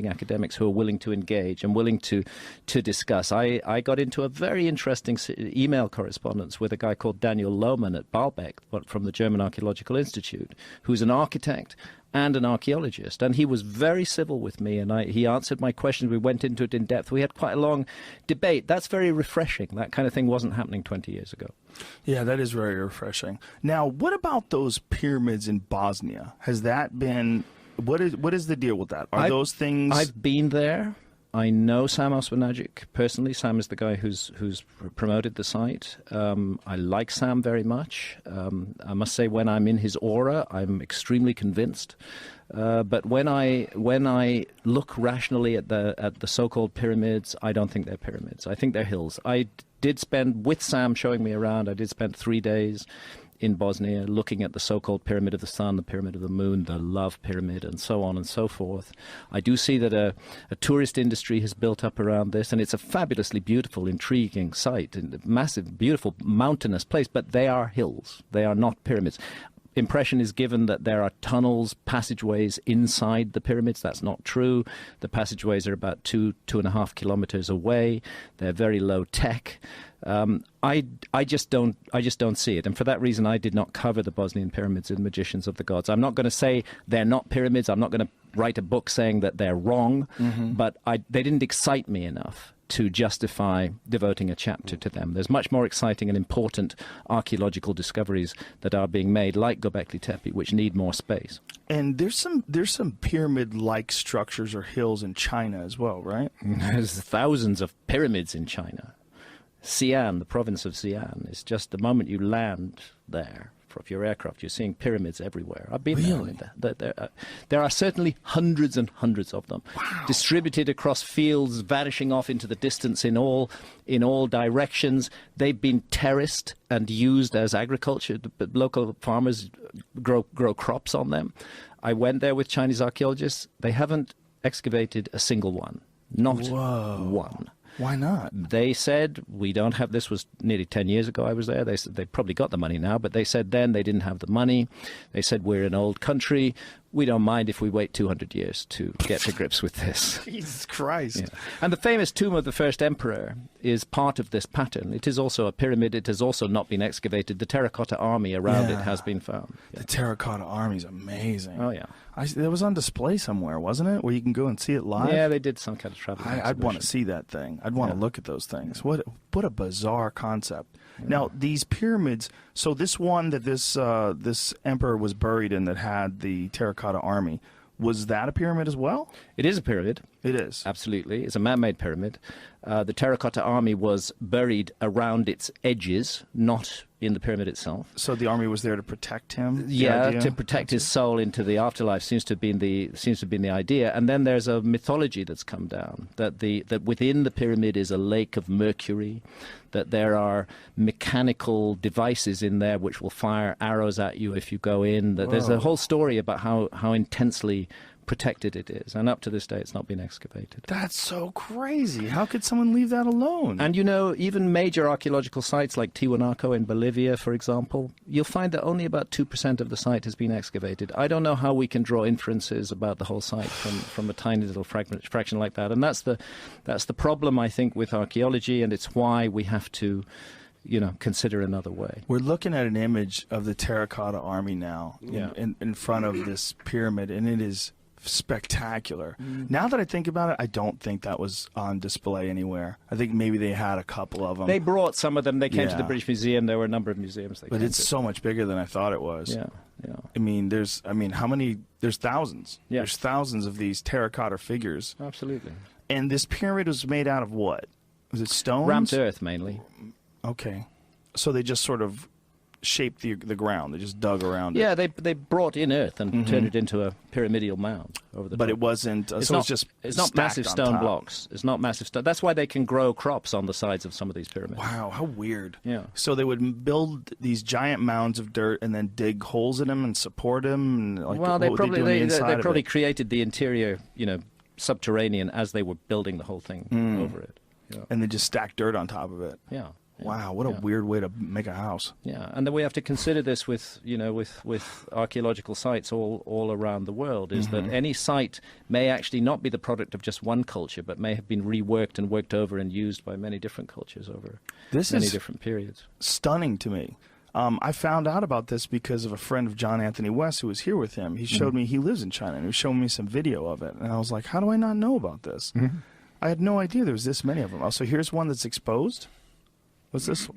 academics who are willing to engage and willing to discuss. I got into a very interesting email correspondence with a guy called Daniel Lohmann at Baalbek from the German Archaeological Institute, who's an architect and an archaeologist, and he was very civil with me, and he answered my questions. We went into it in depth. We had quite a long debate. That's very refreshing. That kind of thing wasn't happening 20 years ago. Yeah, that is very refreshing. Now, what about those pyramids in Bosnia? Has that been what is the deal with that? Are those things? I've been there. I know Sam Osmanagic personally. Sam is the guy who's promoted the site. I like Sam very much. I must say, when I'm in his aura, I'm extremely convinced. But when I look rationally at the so-called pyramids, I don't think they're pyramids. I think they're hills. I did spend, with Sam showing me around, I did spend 3 days in Bosnia looking at the so-called Pyramid of the Sun, the Pyramid of the Moon, the Love Pyramid, and so on and so forth. I do see that a tourist industry has built up around this, and it's a fabulously beautiful, intriguing site, and a massive, beautiful, mountainous place, but they are hills. They are not pyramids. Impression is given that there are tunnels, passageways inside the pyramids. That's not true. The passageways are about 2.5 kilometers away. They're very low tech. I just don't see it, and for that reason, I did not cover the Bosnian pyramids in Magicians of the Gods. I'm not going to say they're not pyramids. I'm not going to write a book saying that they're wrong, but they didn't excite me enough to justify devoting a chapter to them. There's much more exciting and important archaeological discoveries that are being made, like Göbekli Tepe, which need more space. And there's some pyramid-like structures or hills in China as well, right? There's thousands of pyramids in China. Xi'an, the province of Xi'an, is just the moment you land there from your aircraft, you're seeing pyramids everywhere. I've been there. There are certainly hundreds and hundreds of them, distributed across fields, vanishing off into the distance in all directions. They've been terraced and used as agriculture. The local farmers grow crops on them. I went there with Chinese archaeologists. They haven't excavated a single one, not one. Why not? They said, we don't have, this was nearly 10 years ago I was there. They said they probably got the money now, but they said then they didn't have the money. They said, we're an old country. We don't mind if we wait 200 years to get to grips with this. Jesus Christ. Yeah. And the famous tomb of the first emperor is part of this pattern. It is also a pyramid. It has also not been excavated. The terracotta army around it has been found. The terracotta army is amazing. Oh, yeah. It was on display somewhere, wasn't it? Where you can go and see it live. Yeah, they did some kind of travel. I'd want to see that thing. I'd want to look at those things. What a bizarre concept. Now these pyramids. So this one that this emperor was buried in that had the terracotta army. Was that a pyramid as well? It is a pyramid. It is. Absolutely. It's a man-made pyramid. The terracotta army was buried around its edges, not in the pyramid itself. So the army was there to protect him? Yeah, to protect his soul into the afterlife seems to have been the idea. And then there's a mythology that's come down that within the pyramid is a lake of mercury, that there are mechanical devices in there which will fire arrows at you if you go in. That there's a whole story about how intensely protected it is, and up to this day it's not been excavated. That's so crazy. How could someone leave that alone? And even major archaeological sites like Tiwanaku in Bolivia, for example, you'll find that only about 2% of the site has been excavated. I don't know how we can draw inferences about the whole site from a tiny little fraction like that. And that's the problem, I think, with archaeology, and it's why we have to consider another way. We're looking at an image of the terracotta army now in front of this pyramid, and it is spectacular. Now that I think about it, I don't think that was on display anywhere. I think maybe they had a couple of them. They brought some of them. They came to the British Museum. There were a number of museums. But it's so much bigger than I thought it was. Yeah. How many? There's thousands. Yeah. There's thousands of these terracotta figures. Absolutely. And this pyramid was made out of what? Was it stones? Ramped earth, mainly. Okay. So they just sort of shaped the ground. They just dug around it. Yeah, they brought in earth and turned it into a pyramidal mound over the top. But it wasn't. It's not massive stone blocks. It's not massive stone. That's why they can grow crops on the sides of some of these pyramids. Wow, how weird. Yeah. So they would build these giant mounds of dirt and then dig holes in them and support them. And they probably created the interior, subterranean as they were building the whole thing over it. Yeah. And then just stack dirt on top of it. Yeah. Wow, what a weird way to make a house. Yeah, and then we have to consider this with archaeological sites all around the world, is that any site may actually not be the product of just one culture, but may have been reworked and worked over and used by many different cultures over many different periods. Stunning to me. I found out about this because of a friend of John Anthony West who was here with him. He showed me, he lives in China, and he was showing me some video of it. And I was like, how do I not know about this? I had no idea there was this many of them. Oh, so here's one that's exposed? What's this?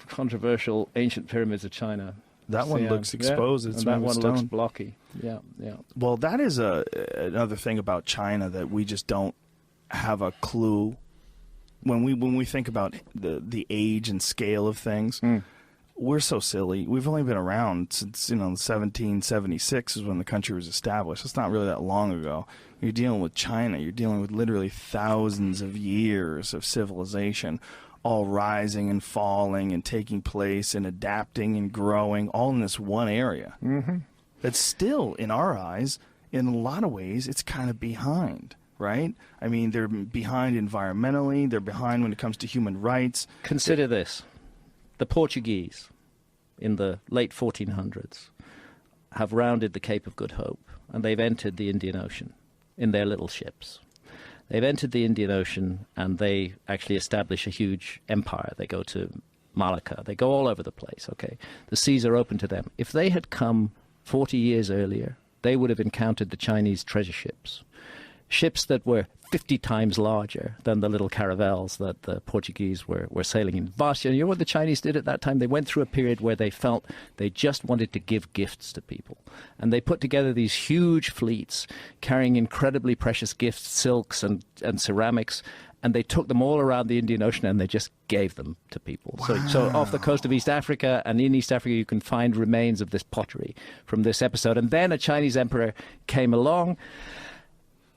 Controversial ancient pyramids of China. That one looks exposed. Yeah, it's and that one stone. looks blocky. Yeah, yeah. Well, that is another thing about China that we just don't have a clue. When we think about the age and scale of things, we're so silly. We've only been around since 1776 is when the country was established. It's not really that long ago. You're dealing with China. You're dealing with literally thousands of years of civilization, all rising and falling and taking place and adapting and growing, all in this one area. That's still, in our eyes, in a lot of ways, it's kind of behind. Right? I mean, they're behind environmentally. They're behind when it comes to human rights. Consider this. The Portuguese, in the late 1400s, have rounded the Cape of Good Hope, and they've entered the Indian Ocean in their little ships. They've entered the Indian Ocean, and they actually establish a huge empire. They go to Malacca. They go all over the place, okay? The seas are open to them. If they had come 40 years earlier, they would have encountered the Chinese treasure ships. Ships that were 50 times larger than the little caravels that the Portuguese were sailing in. You know what the Chinese did at that time? They went through a period where they felt they just wanted to give gifts to people. And they put together these huge fleets carrying incredibly precious gifts, silks and ceramics, and they took them all around the Indian Ocean and they just gave them to people. Wow. So off the coast of East Africa and in East Africa you can find remains of this pottery from this episode. And then a Chinese emperor came along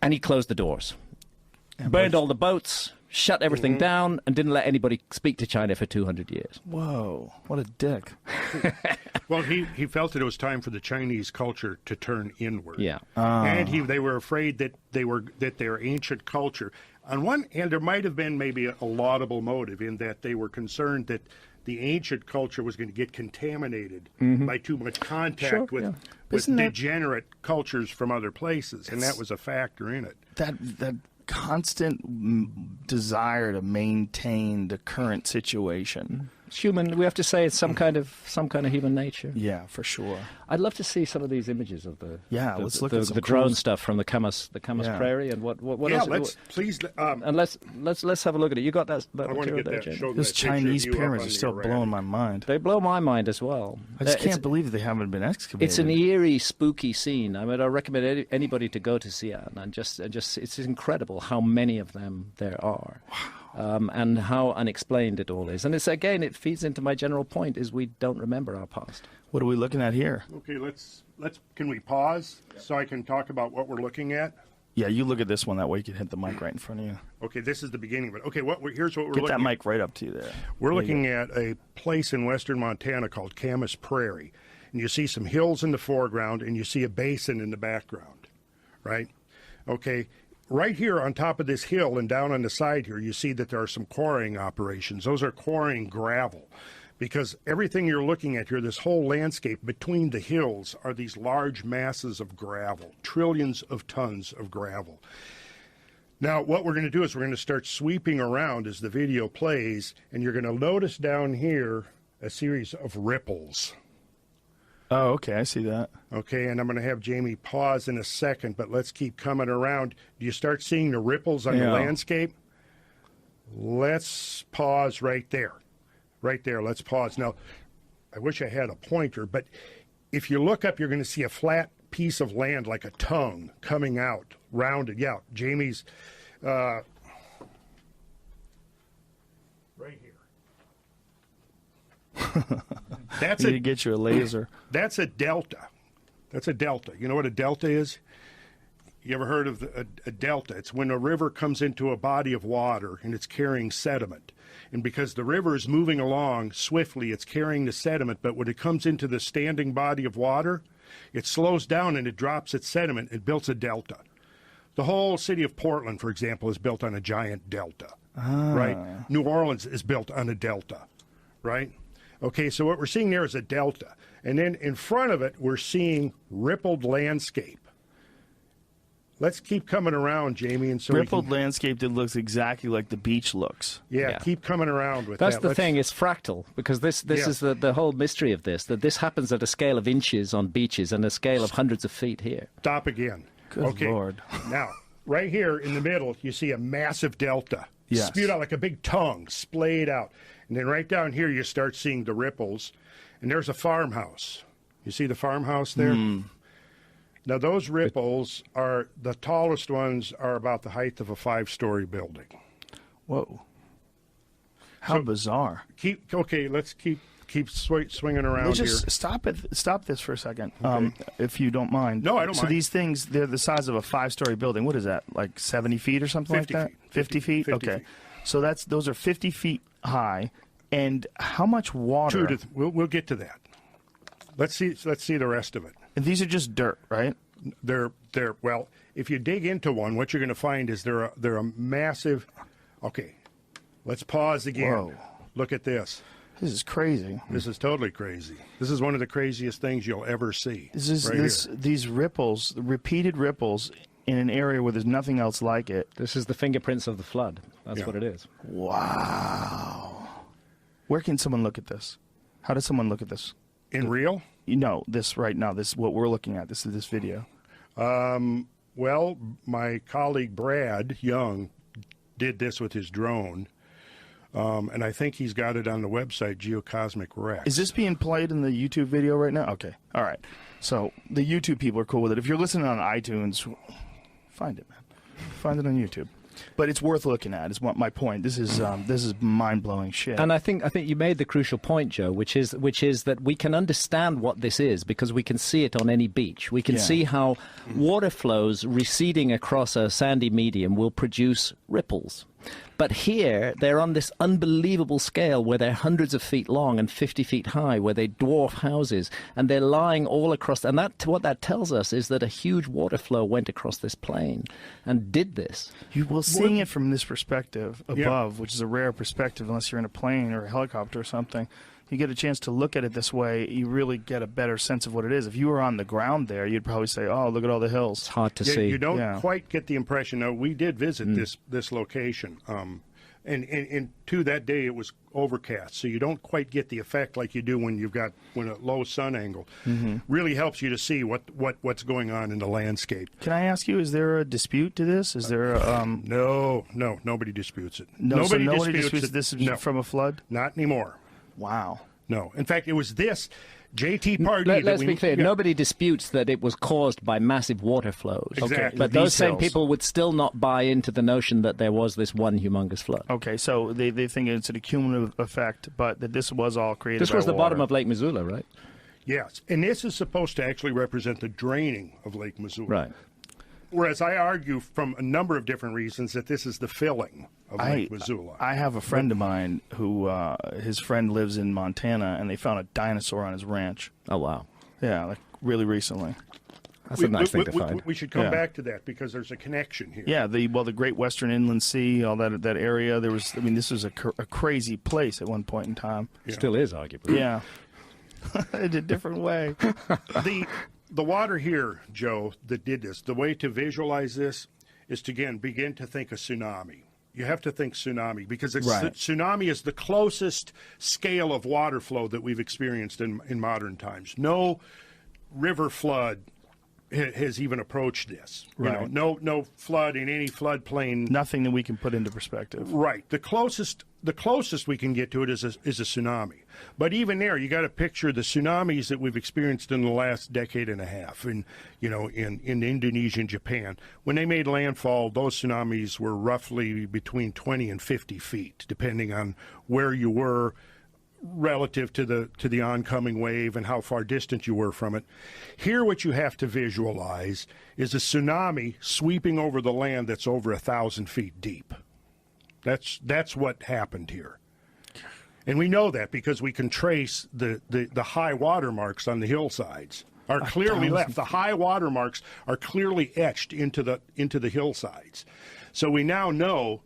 and he closed the doors, burned all the boats, shut everything down, and didn't let anybody speak to China for 200 years. Whoa, what a dick. Well, he felt that it was time for the Chinese culture to turn inward. Yeah. And they were afraid that their ancient culture, on one hand, there might have been maybe a laudable motive in that they were concerned that the ancient culture was going to get contaminated by too much contact with degenerate cultures from other places, and that was a factor in it. That constant desire to maintain the current situation. It's human. We have to say it's some kind of human nature. Yeah, for sure. I'd love to see some of these images of the let's look at some the drone cool stuff from the Camas Prairie and what yeah, else. let's please. And let's have a look at it. You got that I want to material get there, that. Jamie? Show Those that picture of Chinese you up pyramids on are the still erratic. blowing my mind. They blow my mind as well. I just It's- can't believe they haven't been excavated. It's an eerie, spooky scene. I mean, I recommend anybody to go to Xi'an and just it's incredible how many of them there are, and how unexplained it all is. And it's again, it feeds into my general point: is we don't remember our past. What are we looking at here? Okay, let's. Can we pause so I can talk about what we're looking at? Yeah, you look at this one. That way you can hit the mic right in front of you. Okay, this is the beginning of it. Okay, here's what we're Get looking that at. mic right up to you there. We're There you looking go. at a place in western Montana called Camas Prairie. And you see some hills in the foreground and you see a basin in the background, right? Okay, right here on top of this hill and down on the side here, you see that there are some quarrying operations. Those are quarrying gravel. Because everything you're looking at here, this whole landscape between the hills, are these large masses of gravel, trillions of tons of gravel. Now, what we're going to do is we're going to start sweeping around as the video plays, and you're going to notice down here a series of ripples. Oh, okay, I see that. Okay, and I'm going to have Jamie pause in a second, but let's keep coming around. Do you start seeing the ripples on the Yeah. landscape? Let's pause right there. Right there, let's pause. Now, I wish I had a pointer, but if you look up, you're going to see a flat piece of land like a tongue coming out, rounded. Yeah, Jamie's right here. That's I need to a get you a laser. that's a delta. That's a delta. You know what a delta is? You ever heard of a delta? It's when a river comes into a body of water and it's carrying sediment. And because the river is moving along swiftly, it's carrying the sediment, but when it comes into the standing body of water, it slows down and it drops its sediment. It builds a delta. The whole city of Portland, for example, is built on a giant delta, right? New Orleans is built on a delta, right? Okay, so what we're seeing there is a delta. And then in front of it, we're seeing rippled landscape. Let's keep coming around, Jamie, and so Rippled we can, landscape that looks exactly like the beach looks. yeah, keep coming around with That's that. the Let's- thing. It's fractal because this Yeah. is the whole mystery of this. That this happens at a scale of inches on beaches and a scale of hundreds of feet here. Stop again. Good okay. Lord. Now, right here in the middle, you see a massive delta. Yes. Spewed out like a big tongue, splayed out. And then right down here, you start seeing the ripples. And there's a farmhouse. You see the farmhouse there? Now, those ripples are, the tallest ones are about the height of a 5-story building. Whoa. How So- bizarre. Let's keep swinging around Let's here. just stop this for a second, if you don't mind. No, I don't so mind. these things, they're the size of a 5-story building. What is that, like 70 feet or something 50 like that? feet. 50 feet? 50 Okay. feet. So those are 50 feet high. And how much water? We'll get to that. Let's see the rest of it. And these are just dirt, right? They're well. If you dig into one, what you're going to find is they're a massive. Okay, let's pause again. Whoa. Look at this. This is crazy. This is totally crazy. This is one of the craziest things you'll ever see. These ripples, the repeated ripples in an area where there's nothing else like it. This is the fingerprints of the flood. That's Yeah. what it is. Wow. Where can someone look at this? How does someone look at this? In real? This right now, this what we're looking at. This is this video. Well, my colleague Brad Young did this with his drone, and I think he's got it on the website Geocosmic Rex. Is this being played in the YouTube video right now? Okay. All right. So the YouTube people are cool with it. If you're listening on iTunes, find it, man. Find it on YouTube. But it's worth looking at. Is what my point. This is mind blowing shit. And I think you made the crucial point, Joe, which is that we can understand what this is because we can see it on any beach. We can Yeah. see how water flows receding across a sandy medium will produce ripples. But here, they're on this unbelievable scale where they're hundreds of feet long and 50 feet high, where they dwarf houses, and they're lying all across. And what that tells us is that a huge water flow went across this plain and did this. Seeing it from this perspective above, which is a rare perspective unless you're in a plane or a helicopter or something, you get a chance to look at it this way, you really get a better sense of what it is. If you were on the ground there, you'd probably say, oh, look at all the hills. It's hard to see. You don't Yeah. quite get the impression. Now, we did visit this location. And two, that day it was overcast, so you don't quite get the effect like you do when a low sun angle. Really helps you to see what's going on in the landscape. Can I ask you, is there a dispute to this? Is there No, nobody disputes it. nobody disputes this is No, from a flood? not anymore. Wow. No. In fact, it was this JT Pardee. Let's be clear. Nobody disputes that it was caused by massive water flows. Exactly. But These those same hills. people would still not buy into the notion that there was this one humongous flood. Okay, so they think it's an accumulative effect, but that this was all created This by was the bottom water. of Lake Missoula, right? Yes, and this is supposed to actually represent the draining of Lake Missoula. Right. Whereas I argue from a number of different reasons that this is the filling of Lake Missoula. I have a friend of mine who his friend lives in Montana, and they found a dinosaur on his ranch. Oh, wow. Yeah, like really recently. That's a nice thing to find. We should come Yeah. back to that because there's a connection here. Yeah, the Great Western Inland Sea, all that area. There was, this was a crazy place at one point in time. Still is, arguably. Yeah, in a different way. The water here, Joe, that did this, the way to visualize this is to, again, begin to think a tsunami. You have to think tsunami because Right. tsunami is the closest scale of water flow that we've experienced in modern times. No river flood has even approached this. Right. No flood in any floodplain. Nothing that we can put into perspective. Right. The closest we can get to it is a tsunami. But even there, you got to picture the tsunamis that we've experienced in the last decade and a half in Indonesia and Japan. When they made landfall, those tsunamis were roughly between 20 and 50 feet, depending on where you were relative to the oncoming wave and how far distant you were from it. Here, what you have to visualize is a tsunami sweeping over the land that's over 1,000 feet deep. That's what happened here. And we know that because we can trace the high water marks on the hillsides are clearly left. The high water marks are clearly etched into the hillsides. So we now know,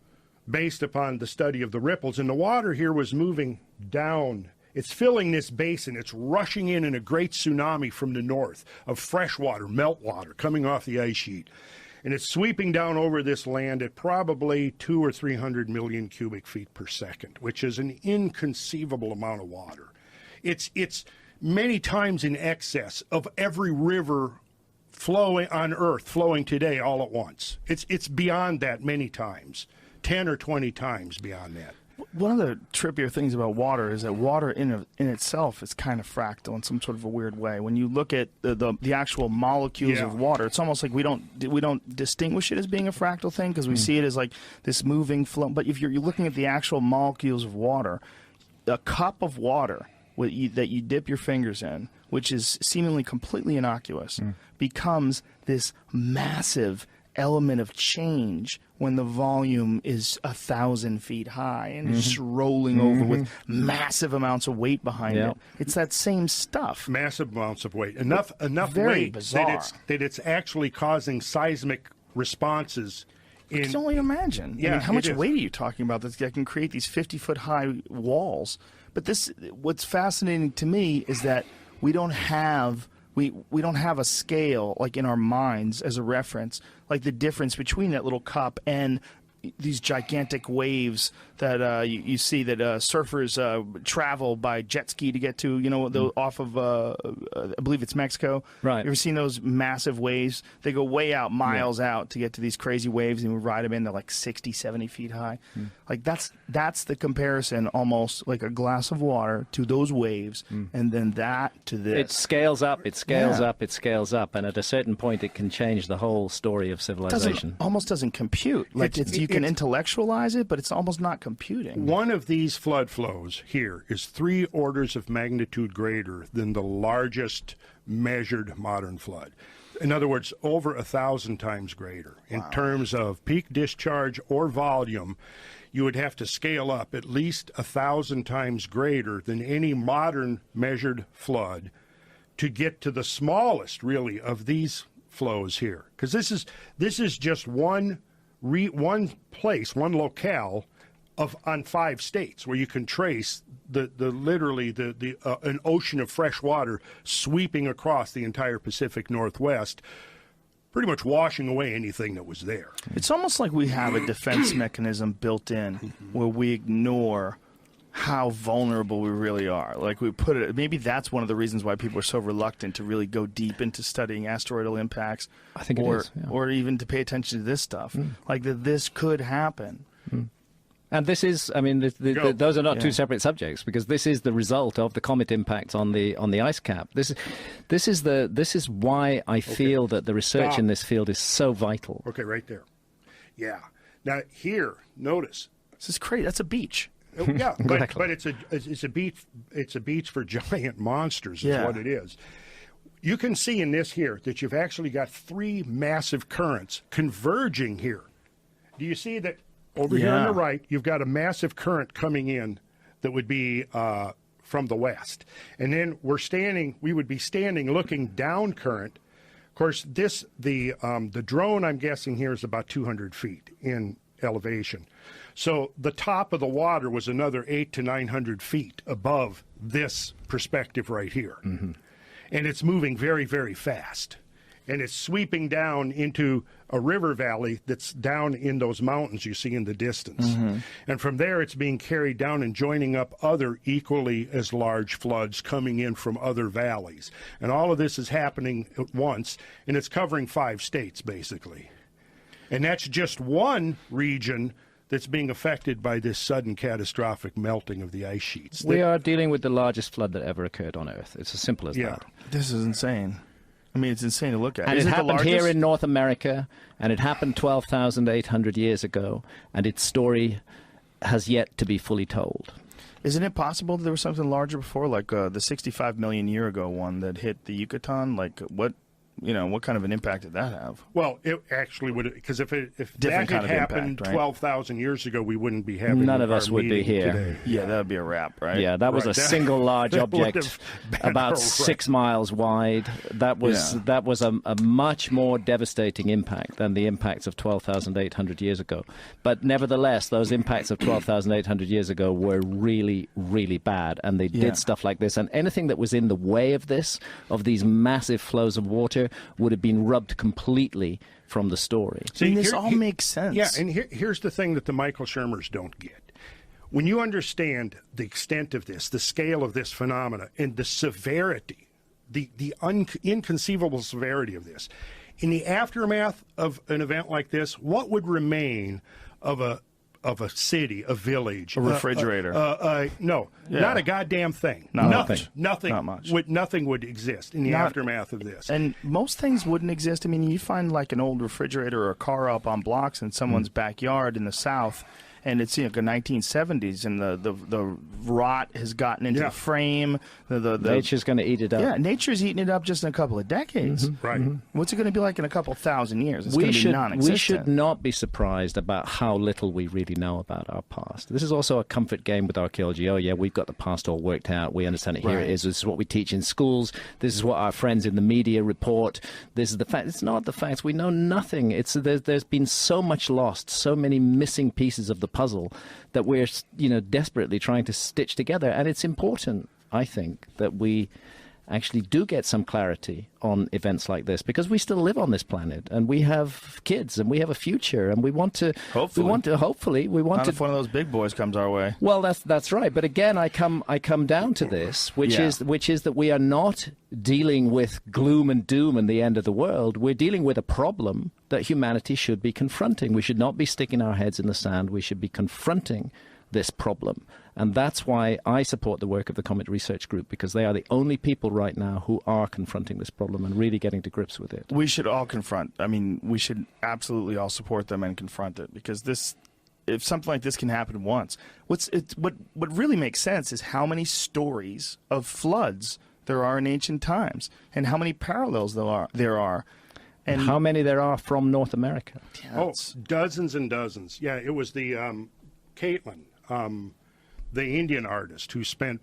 based upon the study of the ripples, and the water here was moving down. It's filling this basin. It's rushing in a great tsunami from the north of fresh water, meltwater, coming off the ice sheet. And it's sweeping down over this land at probably 200 or 300 million cubic feet per second, which is an inconceivable amount of water. It's many times in excess of every river flowing on Earth, flowing today all at once. It's beyond that many times, 10 or 20 times beyond that. One of the trippier things about water is that water in itself is kind of fractal in some sort of a weird way. When you look at the actual molecules of water, it's almost like we don't distinguish it as being a fractal thing because we see it as like this moving flow. But if you're looking at the actual molecules of water, a cup of water that you dip your fingers in, which is seemingly completely innocuous, becomes this massive element of change when the volume is 1,000 feet high and just rolling over with massive amounts of weight behind it. It's that same stuff. Massive amounts of weight. Enough Very weight bizarre. that it's actually causing seismic responses. I can only imagine. Yeah, how much it is. weight are you talking about that can create these 50-foot high walls? But what's fascinating to me is that we don't have a scale like in our minds as a reference, like the difference between that little cup and these gigantic waves that you see that surfers travel by jet ski to get to, off of, I believe it's Mexico. Right. You ever seen those massive waves? They go way out, miles out to get to these crazy waves, and we ride them in. They're like 60, 70 feet high. Like that's the comparison, almost like a glass of water to those waves, and then that to this. It scales up, it scales Yeah. up, it scales up, and at a certain point it can change the whole story of civilization. Almost doesn't compute. Like you can intellectualize it, but it's almost not computing. One of these flood flows here is 3 orders of magnitude greater than the largest measured modern flood. In other words, over 1,000 times greater. In terms of peak discharge or volume, you would have to scale up at least 1,000 times greater than any modern measured flood to get to the smallest, really, of these flows here. Because this is just one place, one locale on 5 states where you can trace literally an ocean of fresh water sweeping across the entire Pacific Northwest pretty much washing away anything that was there. It's almost like we have a defense mechanism built in where we ignore how vulnerable we really are. Like we put it, maybe that's one of the reasons why people are so reluctant to really go deep into studying asteroidal impacts. I think or, it is, yeah. or even to pay attention to this stuff. Like that this could happen. And this is, I mean, those are not Yeah. two separate subjects, because this is the result of the comet impact on the ice cap. This is why I feel that the research Stop. in this field is so vital. Okay, right there. Yeah. Now here, notice. This is crazy. That's a beach. Yeah, Exactly. but it's a beach. It's a beach for giant monsters. Is Yeah. what it is. You can see in this here that you've actually got three massive currents converging here. Do you see that over here on Yeah. the right? You've got a massive current coming in that would be from the west, and then we would be standing looking down current. Of course, the drone I'm guessing here is about 200 feet in elevation. So the top of the water was another 800 to 900 feet above this perspective right here. And it's moving very, very fast. And it's sweeping down into a river valley that's down in those mountains you see in the distance. And from there, it's being carried down and joining up other equally as large floods coming in from other valleys. And all of this is happening at once, and it's covering 5 states, basically. And that's just one region that's being affected by this sudden catastrophic melting of the ice sheets. We are dealing with the largest flood that ever occurred on Earth. It's as simple as that. This is insane. I mean, it's insane to look at. And Is it the happened here largest? in North America, and it happened 12,800 years ago, and its story has yet to be fully told. Isn't it possible that there was something larger before, like the 65 million year ago one that hit the Yucatan? Like what kind of an impact did that have? Well, it actually would, because if that Different had kind of happened impact, right? 12,000 years ago, we wouldn't be having None of our us would be meeting here. today. Yeah, that would be a wrap, right? Yeah, that was Right, a that- single large that would object have been about right. 6 miles wide. That was a much more devastating impact than the impacts of 12,800 years ago. But nevertheless, those impacts of 12,800 years ago were really, really bad, and they Yeah. did stuff like this. And anything that was in the way of these massive flows of water, would have been rubbed completely from the story. I mean, this here- all here- makes sense. Yeah, and here's the thing that the Michael Shermers don't get. When you understand the extent of this, the scale of this phenomena, and the severity, the inconceivable severity of this, in the aftermath of an event like this, what would remain of a city, a village, A refrigerator. No, Yeah. not a goddamn thing. Not nothing. much. Nothing. Not much. Nothing would exist in the Not- aftermath of this. And most things wouldn't exist. I mean, you find like an old refrigerator or a car up on blocks in someone's backyard in the South, and it's like the 1970s, and the rot has gotten into Yeah. the frame. The Nature's going to eat it up. yeah, nature's eating it up just in a couple of decades. Right. What's it going to be like in a couple thousand years? It's going to be non-existent. we should not be surprised about how little we really know about our past. This is also a comfort game with archaeology. Oh, yeah, we've got the past all worked out. We understand it. Here Right. it is. This is what we teach in schools. This is what our friends in the media report. This is the fact. It's not the facts. We know nothing. There's been so much lost, so many missing pieces of the puzzle that we're desperately trying to stitch together. And it's important, I think, that we actually do get some clarity on events like this, because we still live on this planet, and we have kids, and we have a future, and we want to. Hopefully. We want Not to. if one of those big boys comes our way. Well, that's right. But again, I come down to this, which Yeah. is that we are not dealing with gloom and doom and the end of the world. We're dealing with a problem that humanity should be confronting. We should not be sticking our heads in the sand. We should be confronting this problem. And that's why I support the work of the Comet Research Group, because they are the only people right now who are confronting this problem and really getting to grips with it. We should all confront. I mean, we should absolutely all support them and confront it, because if something like this can happen once, what really makes sense is how many stories of floods there are in ancient times, and how many parallels there are. And how many there are from North America. Oh, dozens and dozens. Yeah, it was the Caitlin, the Indian artist who spent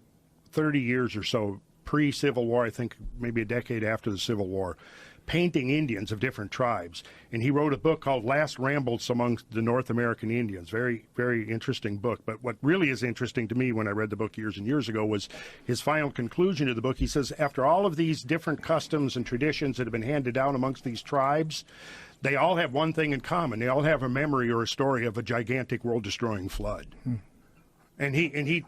30 years or so pre-Civil War, I think maybe a decade after the Civil War, painting Indians of different tribes. And he wrote a book called Last Rambles Amongst the North American Indians. Very, very interesting book. But what really is interesting to me when I read the book years and years ago was his final conclusion of the book. He says, after all of these different customs and traditions that have been handed down amongst these tribes, they all have one thing in common. They all have a memory or a story of a gigantic world-destroying flood. And he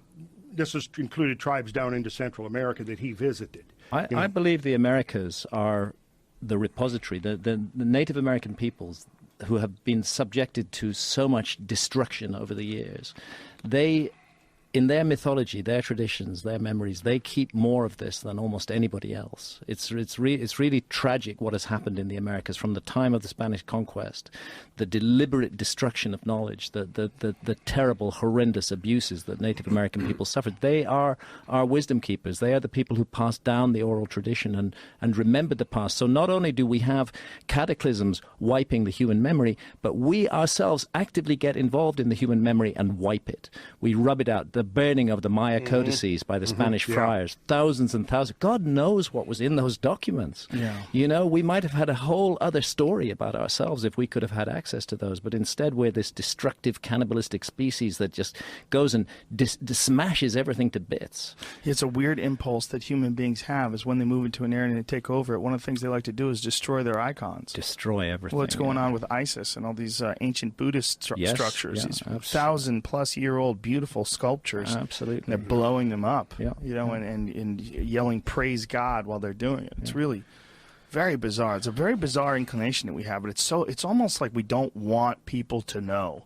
this has included tribes down into Central America that he visited. I believe the Americas are the repository, the Native American peoples who have been subjected to so much destruction over the years. They, in their mythology, their traditions, their memories, they keep more of this than almost anybody else. It's really tragic what has happened in the Americas from the time of the Spanish conquest, the deliberate destruction of knowledge, the terrible, horrendous abuses that Native American people suffered. They are our wisdom keepers. They are the people who passed down the oral tradition and remembered the past. So not only do we have cataclysms wiping the human memory, but we ourselves actively get involved in the human memory and wipe it. We rub it out. The burning of the Maya codices by the Spanish friars, thousands and thousands. God knows what was in those documents. Yeah. You know, we might have had a whole other story about ourselves if we could have had access to those, but instead we're this destructive, cannibalistic species that just goes and smashes everything to bits. It's a weird impulse that human beings have is when they move into an area and they take over it, one of the things they like to do is destroy their icons. Destroy everything. What's going on with ISIS and all these ancient Buddhist structures, these absolutely. 1,000-plus-year-old beautiful sculptures. Absolutely. They're blowing them up, Yeah. you know, and yelling praise God while they're doing it. It's really very bizarre. It's a very bizarre inclination that we have, but it's almost like we don't want people to know.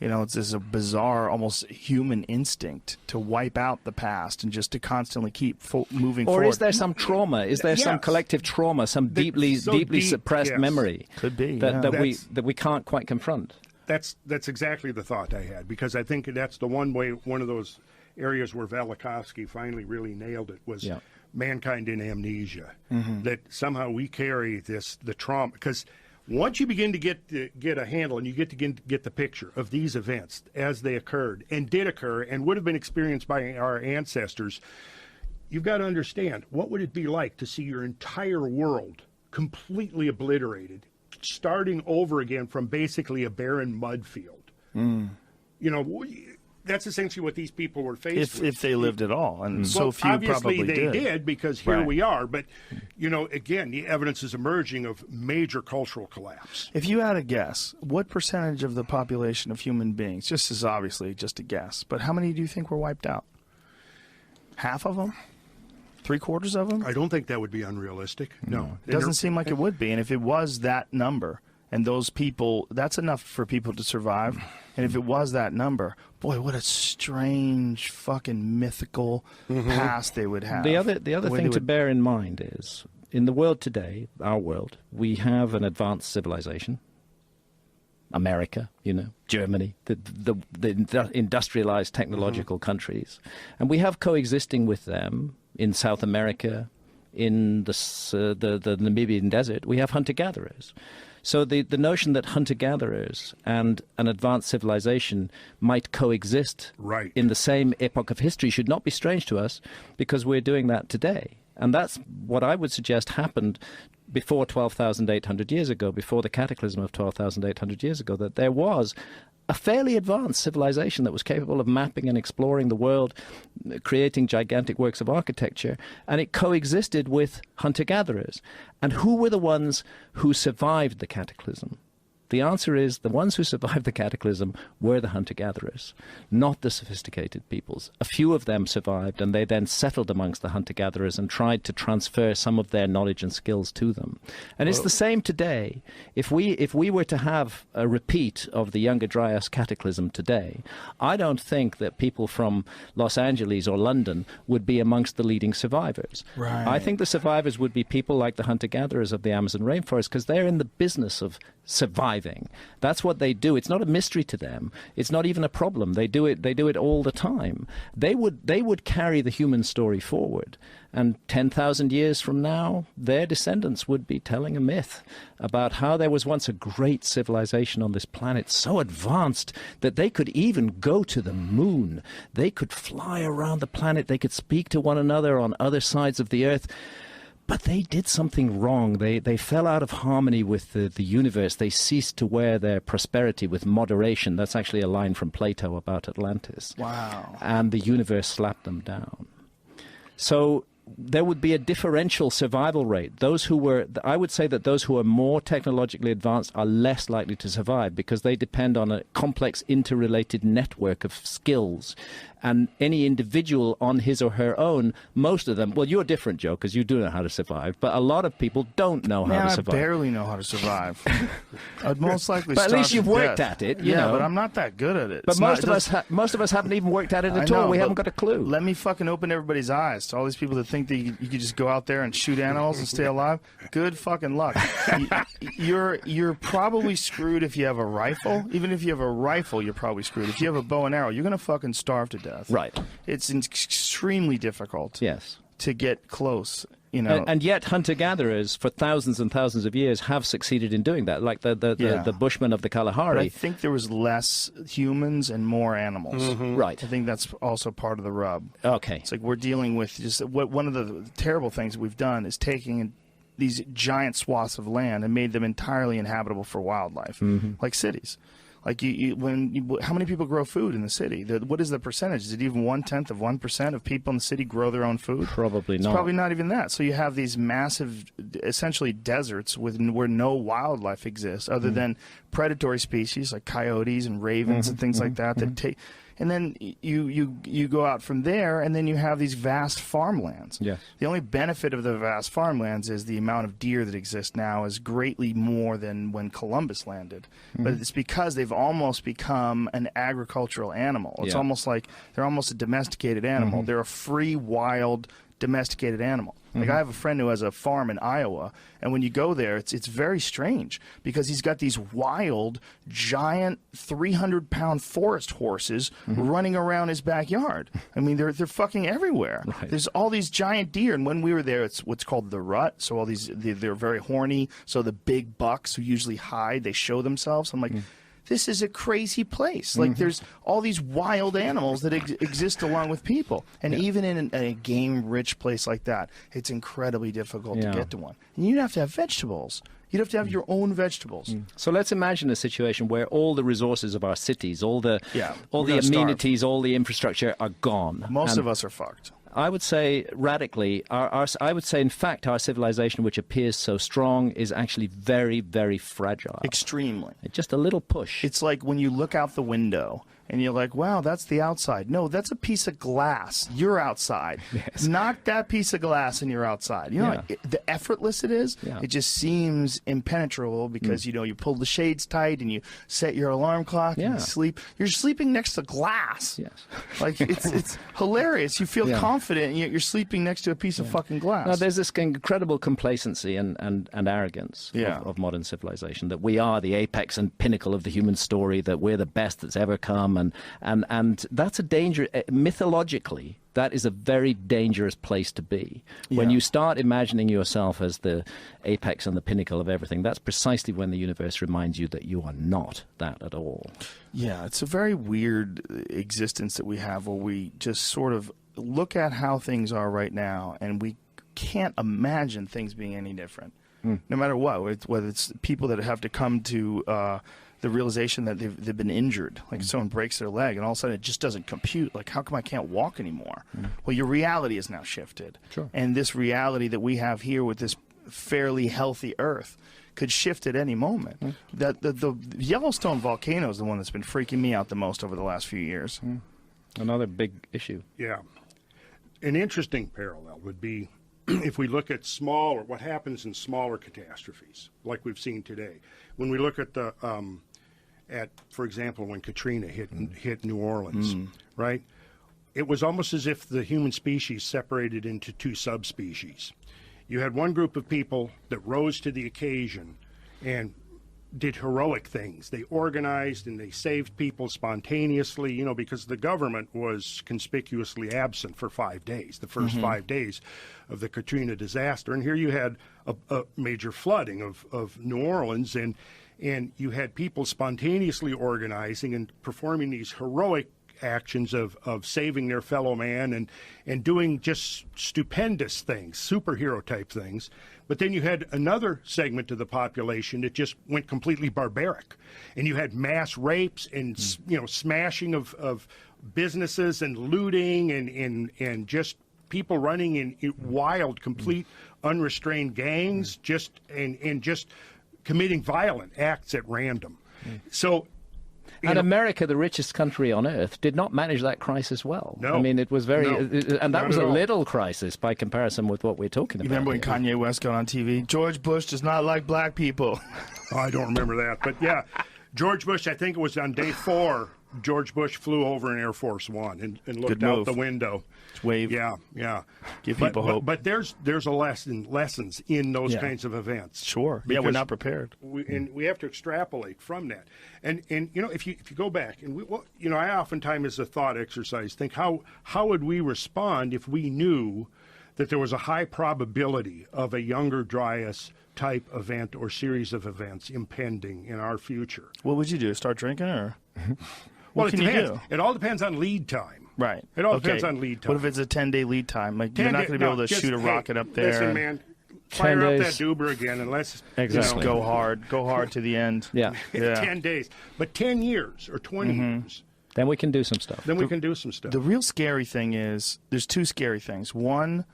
You know, it's a bizarre, almost human instinct to wipe out the past and just to constantly keep moving forward. Or is there some trauma? Is there some Yes. collective trauma, some deeply deep, suppressed yes. memory Could be, that yeah. we can't quite confront? That's exactly the thought I had, because I think that's the one of those areas where Velikovsky finally really nailed it was mankind in amnesia. That somehow we carry the trauma, because once you begin to get a handle and you get the picture of these events as they occurred and did occur and would have been experienced by our ancestors, you've got to understand, what would it be like to see your entire world completely obliterated, starting over again from basically a barren mud field? You know, that's essentially what these people were faced with. If they lived at all, and so few obviously probably they did, because here Right. we are. But, you know, again, the evidence is emerging of major cultural collapse. If you had a guess, what percentage of the population of human beings, just as obviously just a guess, but how many do you think were wiped out? Half of them? Three-quarters of them? I don't think that would be unrealistic. No. It doesn't seem like it would be. And if it was that number, and those people, that's enough for people to survive. And if it was that number, boy, what a strange, fucking mythical past they would have. The other way thing they to would- bear in mind is, in the world today, our world, we have an advanced civilization. America, you know, Germany, the industrialized technological countries. And we have coexisting with them in South America, in the Namibian desert, we have hunter-gatherers. So the notion that hunter-gatherers and an advanced civilization might coexist Right. in the same epoch of history should not be strange to us, because we're doing that today. And that's what I would suggest happened before 12,800 years ago, before the cataclysm of 12,800 years ago, that there was a fairly advanced civilization that was capable of mapping and exploring the world, creating gigantic works of architecture, and it coexisted with hunter-gatherers. And who were the ones who survived the cataclysm? The answer is the ones who survived the cataclysm were the hunter-gatherers, not the sophisticated peoples. A few of them survived, and they then settled amongst the hunter-gatherers and tried to transfer some of their knowledge and skills to them. And it's the same today. If we were to have a repeat of the Younger Dryas cataclysm today, I don't think that people from Los Angeles or London would be amongst the leading survivors. Right. I think the survivors would be people like the hunter-gatherers of the Amazon rainforest, because they're in the business of surviving. That's what they do. It's not a mystery to them. It's not even a problem. They do it all the time. They would carry the human story forward. And 10,000 years from now, their descendants would be telling a myth about how there was once a great civilization on this planet, so advanced that they could even go to the moon. They could fly around the planet. They could speak to one another on other sides of the earth. But they did something wrong. They fell out of harmony with the universe. They ceased to wear their prosperity with moderation. That's actually a line from Plato about Atlantis. Wow. And the universe slapped them down. So there would be a differential survival rate. I would say that those who are more technologically advanced are less likely to survive because they depend on a complex interrelated network of skills. And any individual on his or her own, most of them, well, you're different, Joe, because you do know how to survive, but a lot of people don't know how to survive. I barely know how to survive. I'd most likely but at starve least you've to worked death. at it, you know. But I'm not that good at it. But most of us haven't even worked at it at all. We haven't got a clue. Let me fucking open everybody's eyes to all these people that think that you could just go out there and shoot animals and stay alive. Good fucking luck. You're probably screwed if you have a rifle. Even if you have a rifle, you're probably screwed. If you have a bow and arrow, you're going to fucking starve to death. Right. It's extremely difficult. Yes. To get close. You know. And yet hunter-gatherers for thousands and thousands of years have succeeded in doing that, like the Bushmen of the Kalahari. But I think there was less humans and more animals. Mm-hmm. Right. I think that's also part of the rub. Okay. It's like we're dealing with just one of the terrible things we've done is taking these giant swaths of land and made them entirely inhabitable for wildlife, like cities. Like how many people grow food in the city? What is the percentage? Is it even 1/10 of 1% of people in the city grow their own food? Probably not. It's probably not even that. So you have these massive, essentially deserts where no wildlife exists other than predatory species like coyotes and ravens and things like that take. And then you go out from there, and then you have these vast farmlands. Yes. The only benefit of the vast farmlands is the amount of deer that exist now is greatly more than when Columbus landed. But it's because they've almost become an agricultural animal. It's almost like they're almost a domesticated animal. They're a free, wild, domesticated animal. Like I have a friend who has a farm in Iowa, and when you go there, it's very strange because he's got these wild, giant, 300-pound forest horses running around his backyard. I mean, they're fucking everywhere. Right. There's all these giant deer, and when we were there, it's what's called the rut. So all these they're very horny. So the big bucks who usually hide, they show themselves. I'm like. This is a crazy place. Like, there's all these wild animals that exist along with people. And even in a game-rich place like that, it's incredibly difficult to get to one. And you'd have to have vegetables. You'd have to have your own vegetables. So let's imagine a situation where all the resources of our cities, all the we're gonna amenities, all the infrastructure are gone. Most of us are fucked. I would say radically, I would say, in fact, our civilization, which appears so strong, is actually very, very fragile. Extremely. Just a little push. It's like when you look out the window and you're like, wow, that's the outside. No, that's a piece of glass. You're outside. Yes. Knock that piece of glass and you're outside. You know, the effortless it is, it just seems impenetrable because, you know, you pull the shades tight and you set your alarm clock and you sleep. You're sleeping next to glass. Yes. Like, it's hilarious. You feel confident and yet you're sleeping next to a piece of fucking glass. Now, there's this incredible complacency and arrogance of modern civilization, that we are the apex and pinnacle of the human story, that we're the best that's ever come. And that's a danger. Mythologically, that is a very dangerous place to be. When you start imagining yourself as the apex and the pinnacle of everything, that's precisely when the universe reminds you that you are not that at all. Yeah, it's a very weird existence that we have where we just sort of look at how things are right now and we can't imagine things being any different. No matter what, whether it's people that have to come to the realization that they've been injured, like someone breaks their leg and all of a sudden it just doesn't compute. Like, how come I can't walk anymore? Well, your reality is now shifted. Sure. And this reality that we have here with this fairly healthy Earth could shift at any moment. The Yellowstone volcano is the one that's been freaking me out the most over the last few years. Another big issue. Yeah. An interesting parallel would be if we look at smaller, what happens in smaller catastrophes, like we've seen today. When we look at the, for example, when Katrina hit New Orleans, right? It was almost as if the human species separated into two subspecies. You had one group of people that rose to the occasion and did heroic things. They organized and they saved people spontaneously, you know, because the government was conspicuously absent for 5 days, the first 5 days of the Katrina disaster. And here you had a major flooding of New Orleans, and you had people spontaneously organizing and performing these heroic actions of saving their fellow man and doing just stupendous things, superhero type things. But then you had another segment of the population that just went completely barbaric, and you had mass rapes and smashing of businesses and looting and just people running in wild, complete, unrestrained gangs, just committing violent acts at random. So. And America, the richest country on earth, did not manage that crisis well. No. I mean, it was very, and that was a all. little crisis by comparison with what we're talking about. You remember when Kanye West got on TV? George Bush does not like black people. Oh, I don't remember that. But yeah, George Bush, I think it was on day 4, George Bush flew over in Air Force One and looked out the window. Wave. Yeah. Give people hope. But there's a lessons in those kinds of events. Sure. Yeah, we're not prepared. We have to extrapolate from that. And if you go back, and I oftentimes as a thought exercise think how would we respond if we knew that there was a high probability of a Younger Dryas type event or series of events impending in our future? What would you do? Start drinking or? Well, What it can you depends. do? It all depends on lead time. Right. It all depends on lead time. What if it's a 10-day lead time? Like, you're not going to be able to shoot a rocket up there. Listen, and man, fire up that days. Duber again and let's Exactly. Go hard to the end. Yeah. 10 days. But 10 years or 20 years, Then we can do some stuff. then we can do some stuff. The real scary thing is there's two scary things. One,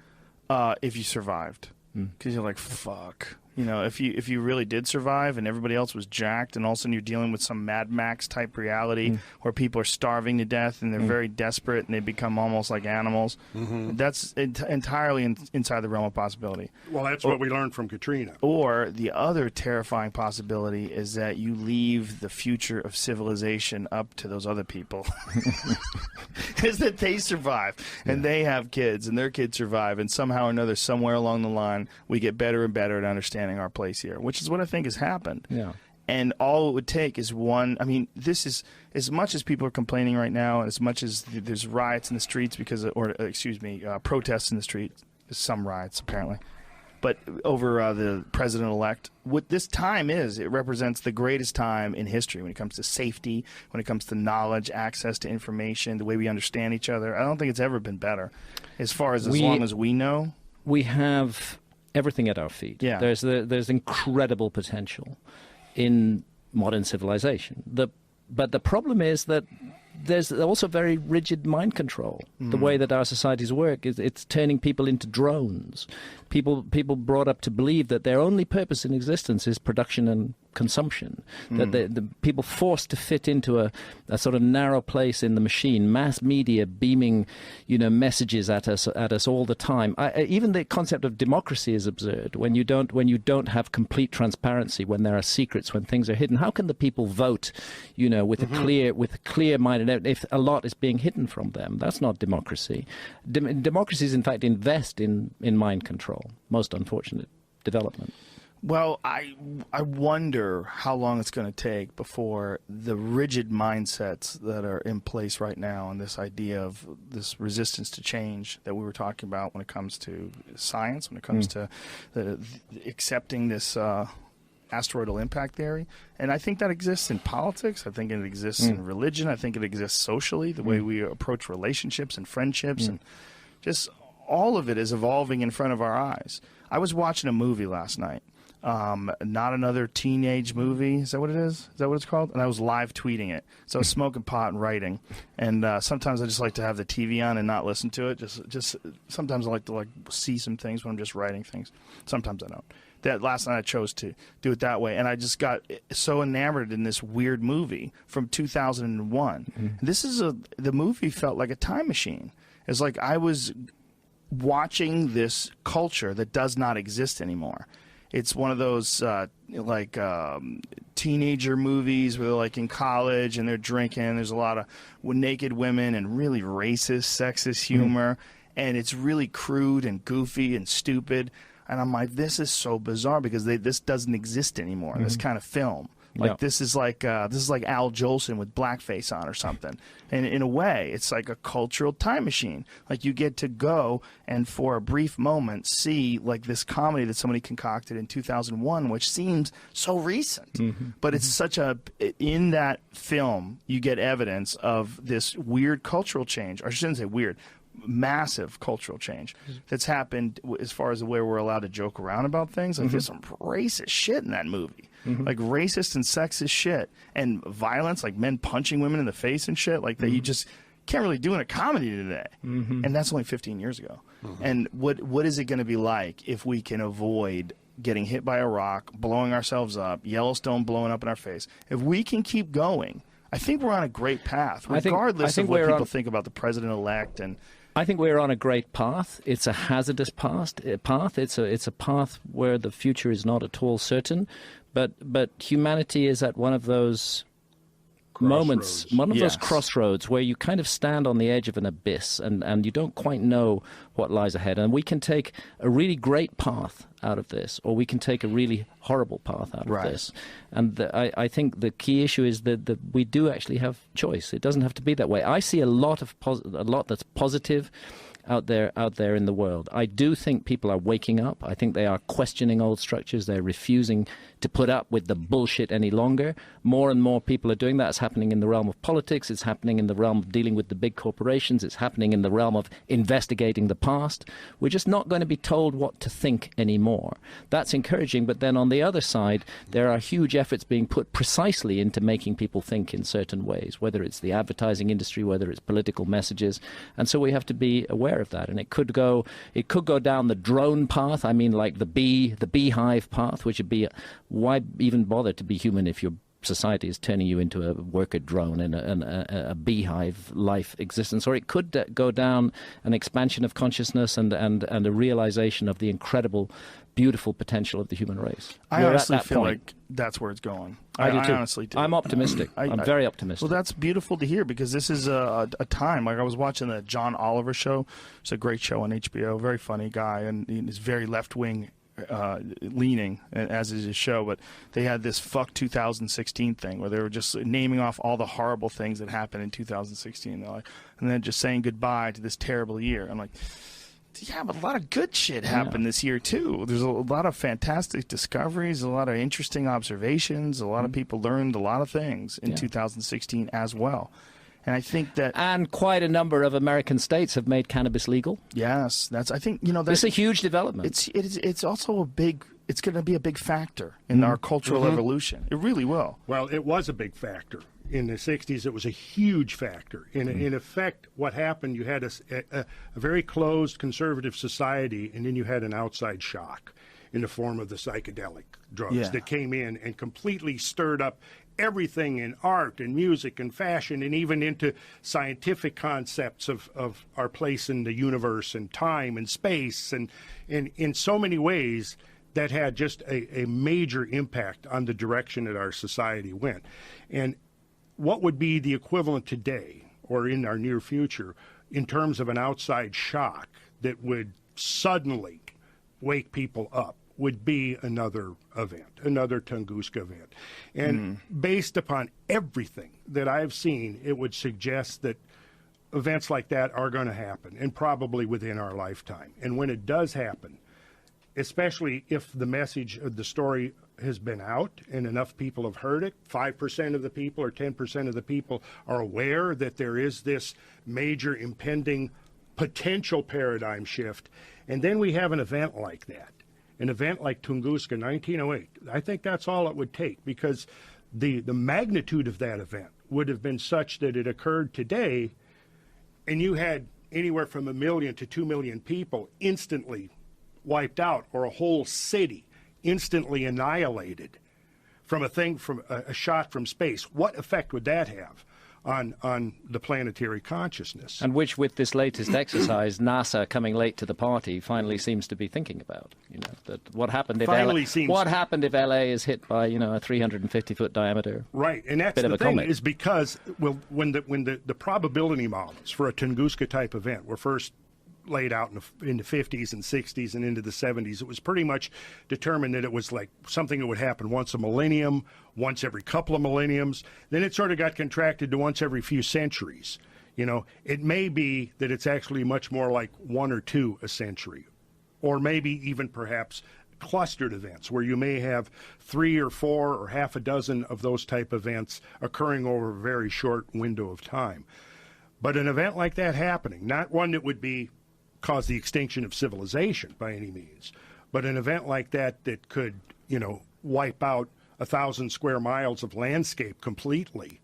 if you survived, because you're like, fuck. If you really did survive and everybody else was jacked, and all of a sudden you're dealing with some Mad Max type reality where people are starving to death and they're very desperate and they become almost like animals, that's entirely inside the realm of possibility. Well, that's what we learned from Katrina. Or the other terrifying possibility is that you leave the future of civilization up to those other people. Is that they survive and they have kids and their kids survive, and somehow or another, somewhere along the line, we get better and better at understanding our place here, which is what I think has happened. Yeah. And all it would take is one. I mean, this is as much as people are complaining right now, and as much as there's riots in the streets protests in the streets, some riots apparently, but over the president-elect. What this time is, it represents the greatest time in history when it comes to safety, when it comes to knowledge, access to information, the way we understand each other. I don't think it's ever been better, as far as long as we know. We have everything at our feet. Yeah. There's incredible potential in modern civilization. But the problem is that there's also very rigid mind control. The way that our societies work is it's turning people into drones. People brought up to believe that their only purpose in existence is production and consumption. That the people forced to fit into a sort of narrow place in the machine. Mass media beaming, messages at us all the time. Even the concept of democracy is absurd. When you don't have complete transparency, when there are secrets, when things are hidden, how can the people vote? With a clear mind, and if a lot is being hidden from them, that's not democracy. Democracy is in fact invest in mind control. Most unfortunate development. Well, I wonder how long it's going to take before the rigid mindsets that are in place right now, and this idea of this resistance to change that we were talking about when it comes to science, when it comes to accepting this asteroidal impact theory. And I think that exists in politics. I think it exists in religion. I think it exists socially, the way we approach relationships and friendships, and just all of it is evolving in front of our eyes. I was watching a movie last night. Not Another Teenage Movie. Is that what it is? Is that what it's called? And I was live tweeting it. So I was smoking pot and writing. And sometimes I just like to have the TV on and not listen to it. Just sometimes I like to see some things when I'm just writing things. Sometimes I don't. That last night I chose to do it that way, and I just got so enamored in this weird movie from 2001. The movie felt like a time machine. It's like I was watching this culture that does not exist anymore. It's one of those teenager movies where they're like in college and they're drinking. There's a lot of naked women and really racist, sexist humor, and it's really crude and goofy and stupid. And I'm like, this is so bizarre because this doesn't exist anymore, this kind of film. Like Yeah. this is like Al Jolson with blackface on or something. And in a way, it's like a cultural time machine. Like you get to go and for a brief moment see like this comedy that somebody concocted in 2001, which seems so recent. But it's such in that film you get evidence of this weird cultural change. Or I shouldn't say weird. Massive cultural change that's happened as far as the way we're allowed to joke around about things. Like there's some racist shit in that movie, like racist and sexist shit, and violence, like men punching women in the face and shit, like that you just can't really do in a comedy today. And that's only 15 years ago. And what is it going to be like if we can avoid getting hit by a rock, blowing ourselves up, Yellowstone blowing up in our face? If we can keep going, I think we're on a great path, regardless of what people think about the president-elect. And I think we're on a great path. It's a hazardous path. It's a path where the future is not at all certain. But humanity is at one of those moments, one of those crossroads where you kind of stand on the edge of an abyss and you don't quite know what lies ahead. And we can take a really great path out of this, or we can take a really horrible path out of this. And I think the key issue is that we do actually have choice. It doesn't have to be that way. I see a lot that's positive out there in the world. I do think people are waking up. I think they are questioning old structures. They're refusing to put up with the bullshit any longer. More and more people are doing that. It's happening in the realm of politics. It's happening in the realm of dealing with the big corporations. It's happening in the realm of investigating the past. We're just not going to be told what to think anymore. That's encouraging. But then on the other side, there are huge efforts being put precisely into making people think in certain ways, whether it's the advertising industry, whether it's political messages. And so we have to be aware of that. And it could go down the drone path. I mean, like the beehive path, which would be, why even bother to be human if your society is turning you into a worker drone and a beehive life existence? Or it could go down an expansion of consciousness and a realization of the incredible, beautiful potential of the human race. I honestly feel like that's where it's going. I do too. Honestly do. I'm optimistic. I'm very optimistic. Well, that's beautiful to hear, because this is a time. Like I was watching the John Oliver show. It's a great show on HBO. Very funny guy, and he's very left-wing leaning, as is his show. But they had this fuck 2016 thing where they were just naming off all the horrible things that happened in 2016. They're like, and then just saying goodbye to this terrible year. I'm like, yeah, but a lot of good shit happened this year too. There's a lot of fantastic discoveries, a lot of interesting observations. A lot of people learned a lot of things in 2016 as well. And I think that, and quite a number of American states have made cannabis legal. Yes, that's. I think that's a huge development. It's also a big. It's going to be a big factor in our cultural evolution. It really will. Well, it was a big factor. In the 60s, it was a huge factor. In effect, what happened, you had a very closed conservative society, and then you had an outside shock in the form of the psychedelic drugs that came in and completely stirred up everything in art and music and fashion, and even into scientific concepts of our place in the universe and time and space, and in so many ways that had just a major impact on the direction that our society went. And what would be the equivalent today or in our near future in terms of an outside shock that would suddenly wake people up would be another event, another Tunguska event. And based upon everything that I've seen, it would suggest that events like that are going to happen, and probably within our lifetime. And when it does happen, especially if the message of the story has been out and enough people have heard it, 5% of the people or 10% of the people are aware that there is this major impending potential paradigm shift, and then we have an event like that, an event like Tunguska 1908, I think that's all it would take, because the magnitude of that event would have been such that it occurred today, and you had anywhere from 1 million to 2 million people instantly wiped out, or a whole city instantly annihilated from a shot from space. What effect would that have on the planetary consciousness? And which, with this latest exercise, NASA coming late to the party finally seems to be thinking about. You know, that what happened if LA is hit by a 350-foot diameter? Right, and that's the thing, is because when the probability models for a Tunguska type event were first laid out in the 50s and 60s and into the 70s, it was pretty much determined that it was like something that would happen once a millennium, once every couple of millenniums. Then it sort of got contracted to once every few centuries. You know, it may be that it's actually much more like one or two a century, or maybe even perhaps clustered events where you may have 3 or 4 or half a dozen of those type events occurring over a very short window of time. But an event like that happening, not one that would cause the extinction of civilization by any means, but an event like that that could, you know, wipe out 1,000 square miles of landscape completely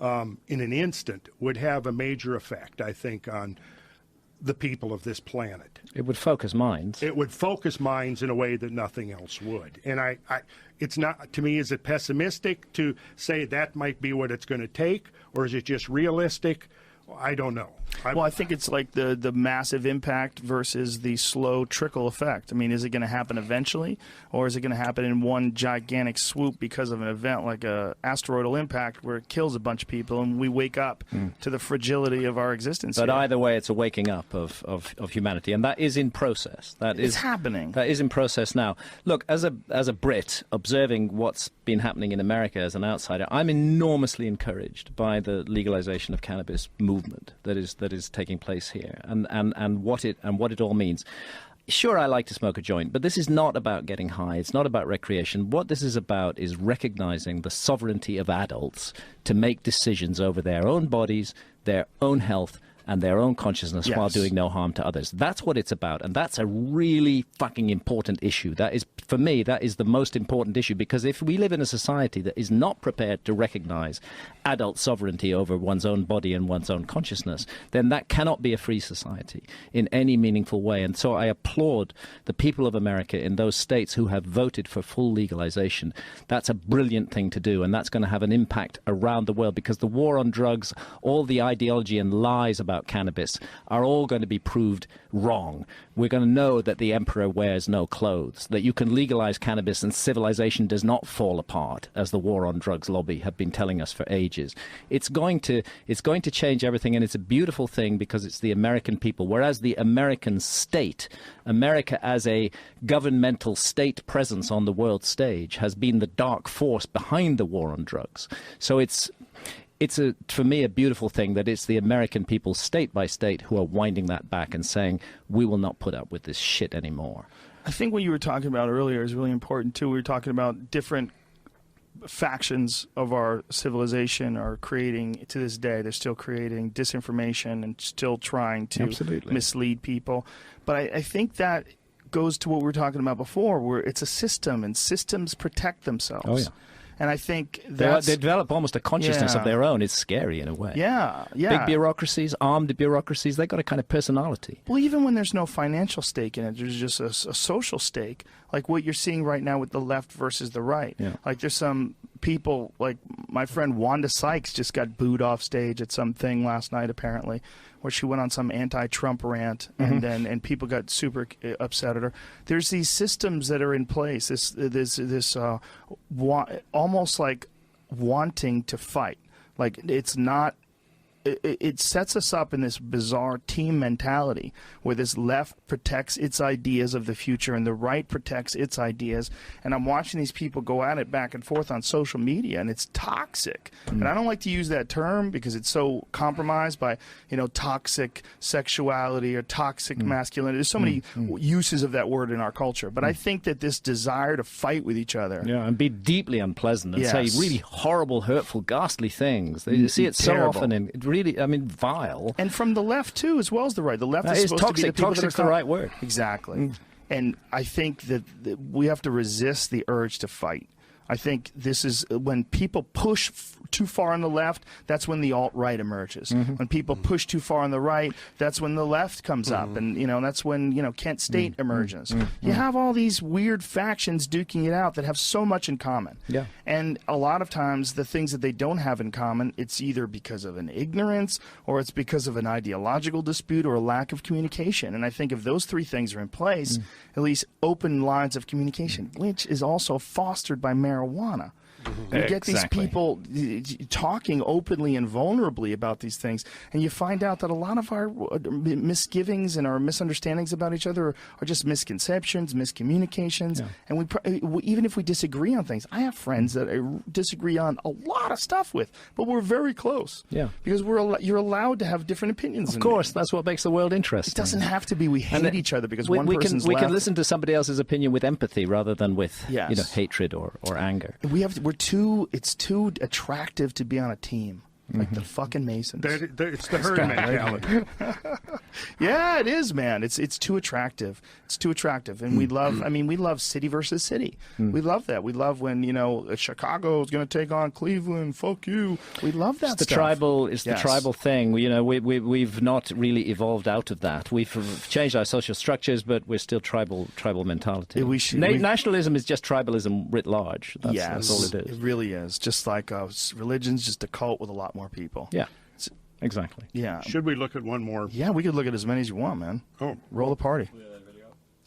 in an instant would have a major effect, I think, on the people of this planet. It would focus minds. It would focus minds in a way that nothing else would. And it's not, to me, is it pessimistic to say that might be what it's going to take, or is it just realistic? I don't know. Well, I think it's like the massive impact versus the slow trickle effect. I mean, is it going to happen eventually, or is it going to happen in one gigantic swoop because of an event like a asteroidal impact where it kills a bunch of people and we wake up to the fragility of our existence? But here? either way, it's a waking up of humanity, and that is in process. It's happening. That is in process now. Look, as a Brit, observing what's been happening in America as an outsider, I'm enormously encouraged by the legalization of cannabis movement that is taking place here, and what it all means. Sure, I like to smoke a joint, but this is not about getting high. It's not about recreation. What this is about is recognizing the sovereignty of adults to make decisions over their own bodies, their own health, and their own consciousness while doing no harm to others. That's what it's about, and that's a really fucking important issue. That is, for me, that is the most important issue, because if we live in a society that is not prepared to recognize adult sovereignty over one's own body and one's own consciousness, then that cannot be a free society in any meaningful way. And so I applaud the people of America in those states who have voted for full legalization. That's a brilliant thing to do, and that's going to have an impact around the world, because the war on drugs, all the ideology and lies about cannabis are all going to be proved wrong. We're going to know that the emperor wears no clothes, that you can legalize cannabis and civilization does not fall apart, as the war on drugs lobby have been telling us for ages. It's going to change everything, and it's a beautiful thing because it's the American people, whereas the American state, America as a governmental state presence on the world stage, has been the dark force behind the war on drugs. So it's for me a beautiful thing that it's the American people, state by state, who are winding that back and saying, we will not put up with this shit anymore. I think what you were talking about earlier is really important, too. We were talking about different factions of our civilization are creating, to this day, they're still creating disinformation and still trying to mislead people. But I think that goes to what we were talking about before, where it's a system, and systems protect themselves. Oh, yeah. And I think they develop almost a consciousness of their own. It's scary in a way. Yeah. Big bureaucracies, armed bureaucracies, they got a kind of personality. Well, even when there's no financial stake in it, there's just a social stake, like what you're seeing right now with the left versus the right. Yeah. Like there's some people, like my friend Wanda Sykes just got booed off stage at some thing last night, apparently, where she went on some anti-Trump rant, and people got super upset at her. There's these systems that are in place. This almost like wanting to fight. Like it's not. It sets us up in this bizarre team mentality where this left protects its ideas of the future and the right protects its ideas. And I'm watching these people go at it back and forth on social media, and it's toxic. And I don't like to use that term because it's so compromised by, toxic sexuality or toxic masculinity. There's so many uses of that word in our culture. But I think that this desire to fight with each other. Yeah, and be deeply unpleasant and say really horrible, hurtful, ghastly things. You see it so often in vile. And from the left, too, as well as the right. The left is supposed toxic. to be the people Toxic's the right word. Exactly. And I think that we have to resist the urge to fight. I think this is when people push too far on the left, that's when the alt-right emerges. When people push too far on the right, that's when the left comes up. And, that's when, Kent State emerges. You have all these weird factions duking it out that have so much in common. Yeah. And a lot of times the things that they don't have in common, it's either because of an ignorance or it's because of an ideological dispute or a lack of communication. And I think if those three things are in place, at least open lines of communication, which is also fostered by marijuana. You get these Exactly. people talking openly and vulnerably about these things, and you find out that a lot of our misgivings and our misunderstandings about each other are just misconceptions, miscommunications, and even if we disagree on things, I have friends that I disagree on a lot of stuff with, but we're very close. Yeah. Because you're allowed to have different opinions. Of course, that's what makes the world interesting. It doesn't have to be we hate each other because one we person's can left. listen to somebody else's opinion with empathy rather than with Yes. hatred or anger. It's too attractive to be on a team. Like the fucking Masons. It's the herd mentality. Yeah, it is, man. It's too attractive. It's too attractive, and we love. I mean, we love city versus city. We love that. We love when Chicago is going to take on Cleveland. Fuck you. We love that. It's the stuff. tribal. It's Yes. the tribal thing. We've not really evolved out of that. We've changed our social structures, but we're still tribal mentality. Nationalism is just tribalism writ large. That's all it is. It really is. Just like religion's just a cult with a lot more people. Yeah, exactly. Yeah. Should we look at one more? Yeah, we could look at as many as you want, man. Oh, Roll the party.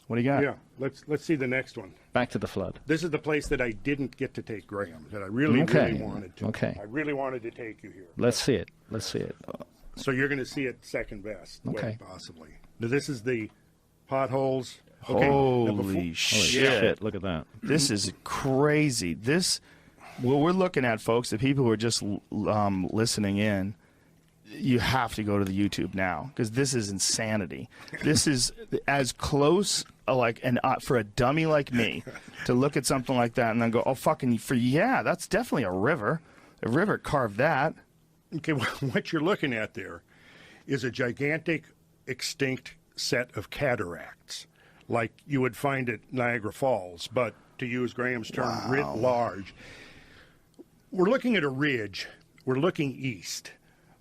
What do you got? yeah. Let's see the next one. Back to the flood. This is the place that I didn't get to take Graham, that I really wanted to. Okay. I really wanted to take you here. Let's see it. So you're going to see it second best, Okay. possibly. Now, this is the potholes. Okay. now Holy Holy shit. shit! Look at that. This is crazy. What we're looking at, folks, the people who are just listening in, you have to go to the YouTube now because this is insanity. This is as close, for a dummy like me to look at something like that and then go, oh, that's definitely a river. A river carved that. Okay, what you're looking at there is a gigantic, extinct set of cataracts, like you would find at Niagara Falls, but to use Graham's term, writ large. We're looking at a ridge. We're looking east.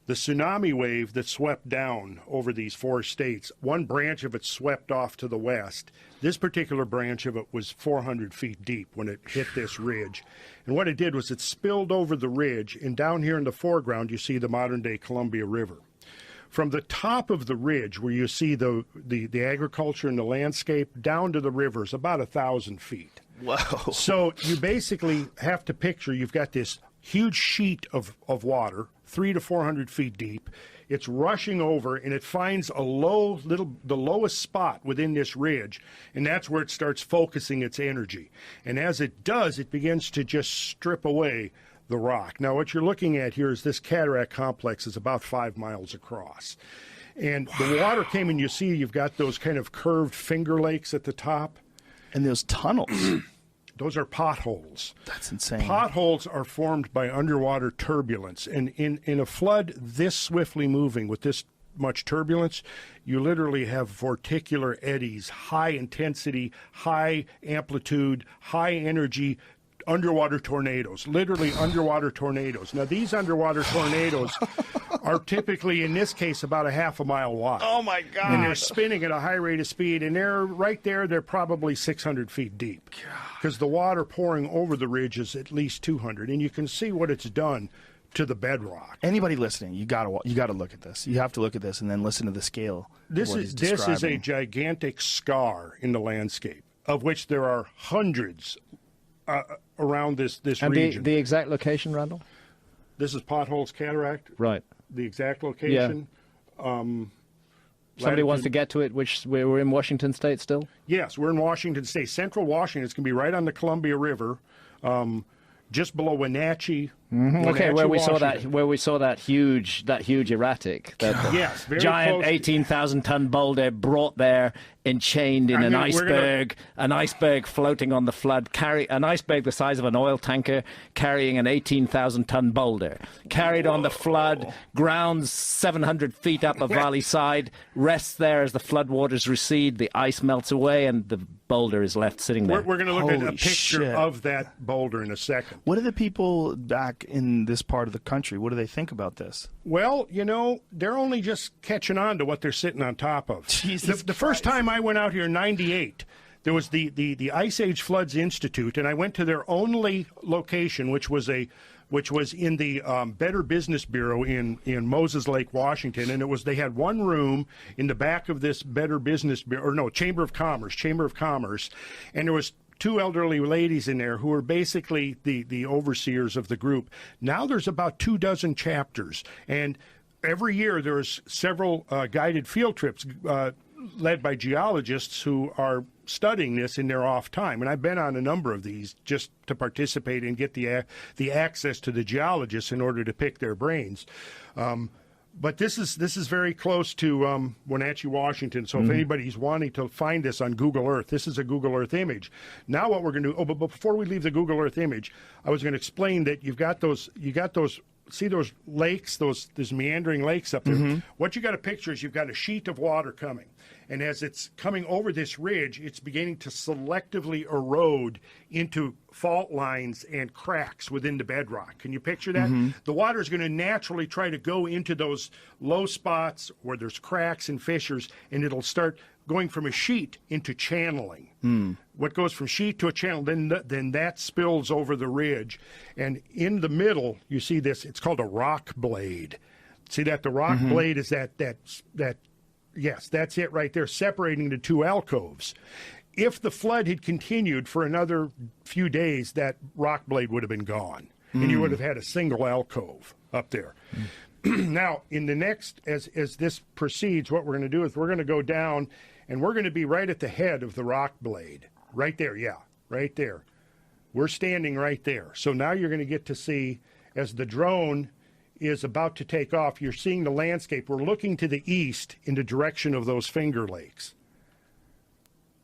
The tsunami wave that swept down over these 4 states, one branch of it swept off to the west. This particular branch of it was 400 feet deep when it hit this ridge. And what it did was it spilled over the ridge, and down here in the foreground you see the modern-day Columbia River. From the top of the ridge, where you see the agriculture and the landscape, down to the river is about 1,000 feet. Whoa. So you basically have to picture you've got this huge sheet of water, 300 to 400 feet deep. It's rushing over, and it finds the lowest spot within this ridge, and that's where it starts focusing its energy. And as it does, it begins to just strip away the rock. Now, what you're looking at here is this cataract complex is about 5 miles across. And the water came, and you see you've got those kind of curved finger lakes at the top. And those tunnels. Those are potholes. That's insane. Potholes are formed by underwater turbulence. And in a flood this swiftly moving with this much turbulence, you literally have vorticular eddies, high intensity, high amplitude, high energy underwater tornadoes, literally underwater tornadoes. Now, these underwater tornadoes are typically, in this case, about a half a mile wide. Oh, my God. And they're spinning at a high rate of speed, and they're probably 600 feet deep. Because the water pouring over the ridge is at least 200, and you can see what it's done to the bedrock. Anybody listening, you got to look at this. You have to look at this and then listen to the scale. This is a gigantic scar in the landscape, of which there are hundreds around this And region. the exact location, Randall? This is Potholes Cataract. Right. The exact location. Somebody wants to get to it, we're in Washington State still? Yes, we're in Washington State. Central Washington. It's going to be right on the Columbia River, just below Wenatchee. Okay, where we Washington. saw that huge erratic, Yes, very giant close. 18,000-ton boulder brought there, enchained in an iceberg floating on the flood, an iceberg the size of an oil tanker carrying an 18,000-ton boulder, carried on the flood, grounds 700 feet up a valley side, rests there as the floodwaters recede, the ice melts away, and the boulder is left sitting there. We're going to look at a Holy picture shit. of that boulder in a second. What do the people back in this part of the country, what do they think about this? Well, they're only just catching on to what they're sitting on top of. Jesus The first time I went out here in '98, there was the Ice Age Floods Institute, and I went to their only location, which was in the Better Business Bureau in Moses Lake, Washington, and they had one room in the back of this Better Business Bureau, Chamber of Commerce, and there was two elderly ladies in there who are basically the overseers of the group. Now there's about 24 chapters, and every year there's several guided field trips led by geologists who are studying this in their off time. And I've been on a number of these just to participate and get the access to the geologists in order to pick their brains. But this is very close to Wenatchee, Washington. So if anybody's wanting to find this on Google Earth, this is a Google Earth image. Now what we're going to do, but before we leave the Google Earth image, I was going to explain that you got those, see those lakes, those meandering lakes up there. What you got to picture is you've got a sheet of water coming. And as it's coming over this ridge, it's beginning to selectively erode into fault lines and cracks within the bedrock. Can you picture that? The water is going to naturally try to go into those low spots where there's cracks and fissures, and it'll start going from a sheet into channeling. What goes from sheet to a channel, then that spills over the ridge. And in the middle, you see this, it's called a rock blade. See that? The rock blade is that yes, that's it right there, separating the two alcoves. If the flood had continued for another few days, that rock blade would have been gone, and you would have had a single alcove up there. Now, in the next, as this proceeds, what we're going to do is we're going to go down, and we're going to be right at the head of the rock blade. Right there, yeah, right there. We're standing right there. So now you're going to get to see, as the drone is about to take off, you're seeing the landscape. We're looking to the east in the direction of those Finger Lakes.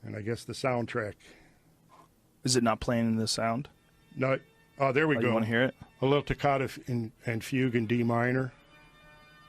And I guess the soundtrack. Is it not playing in the sound? No. Oh, there we go. You want to hear it? A little toccata and fugue in D minor.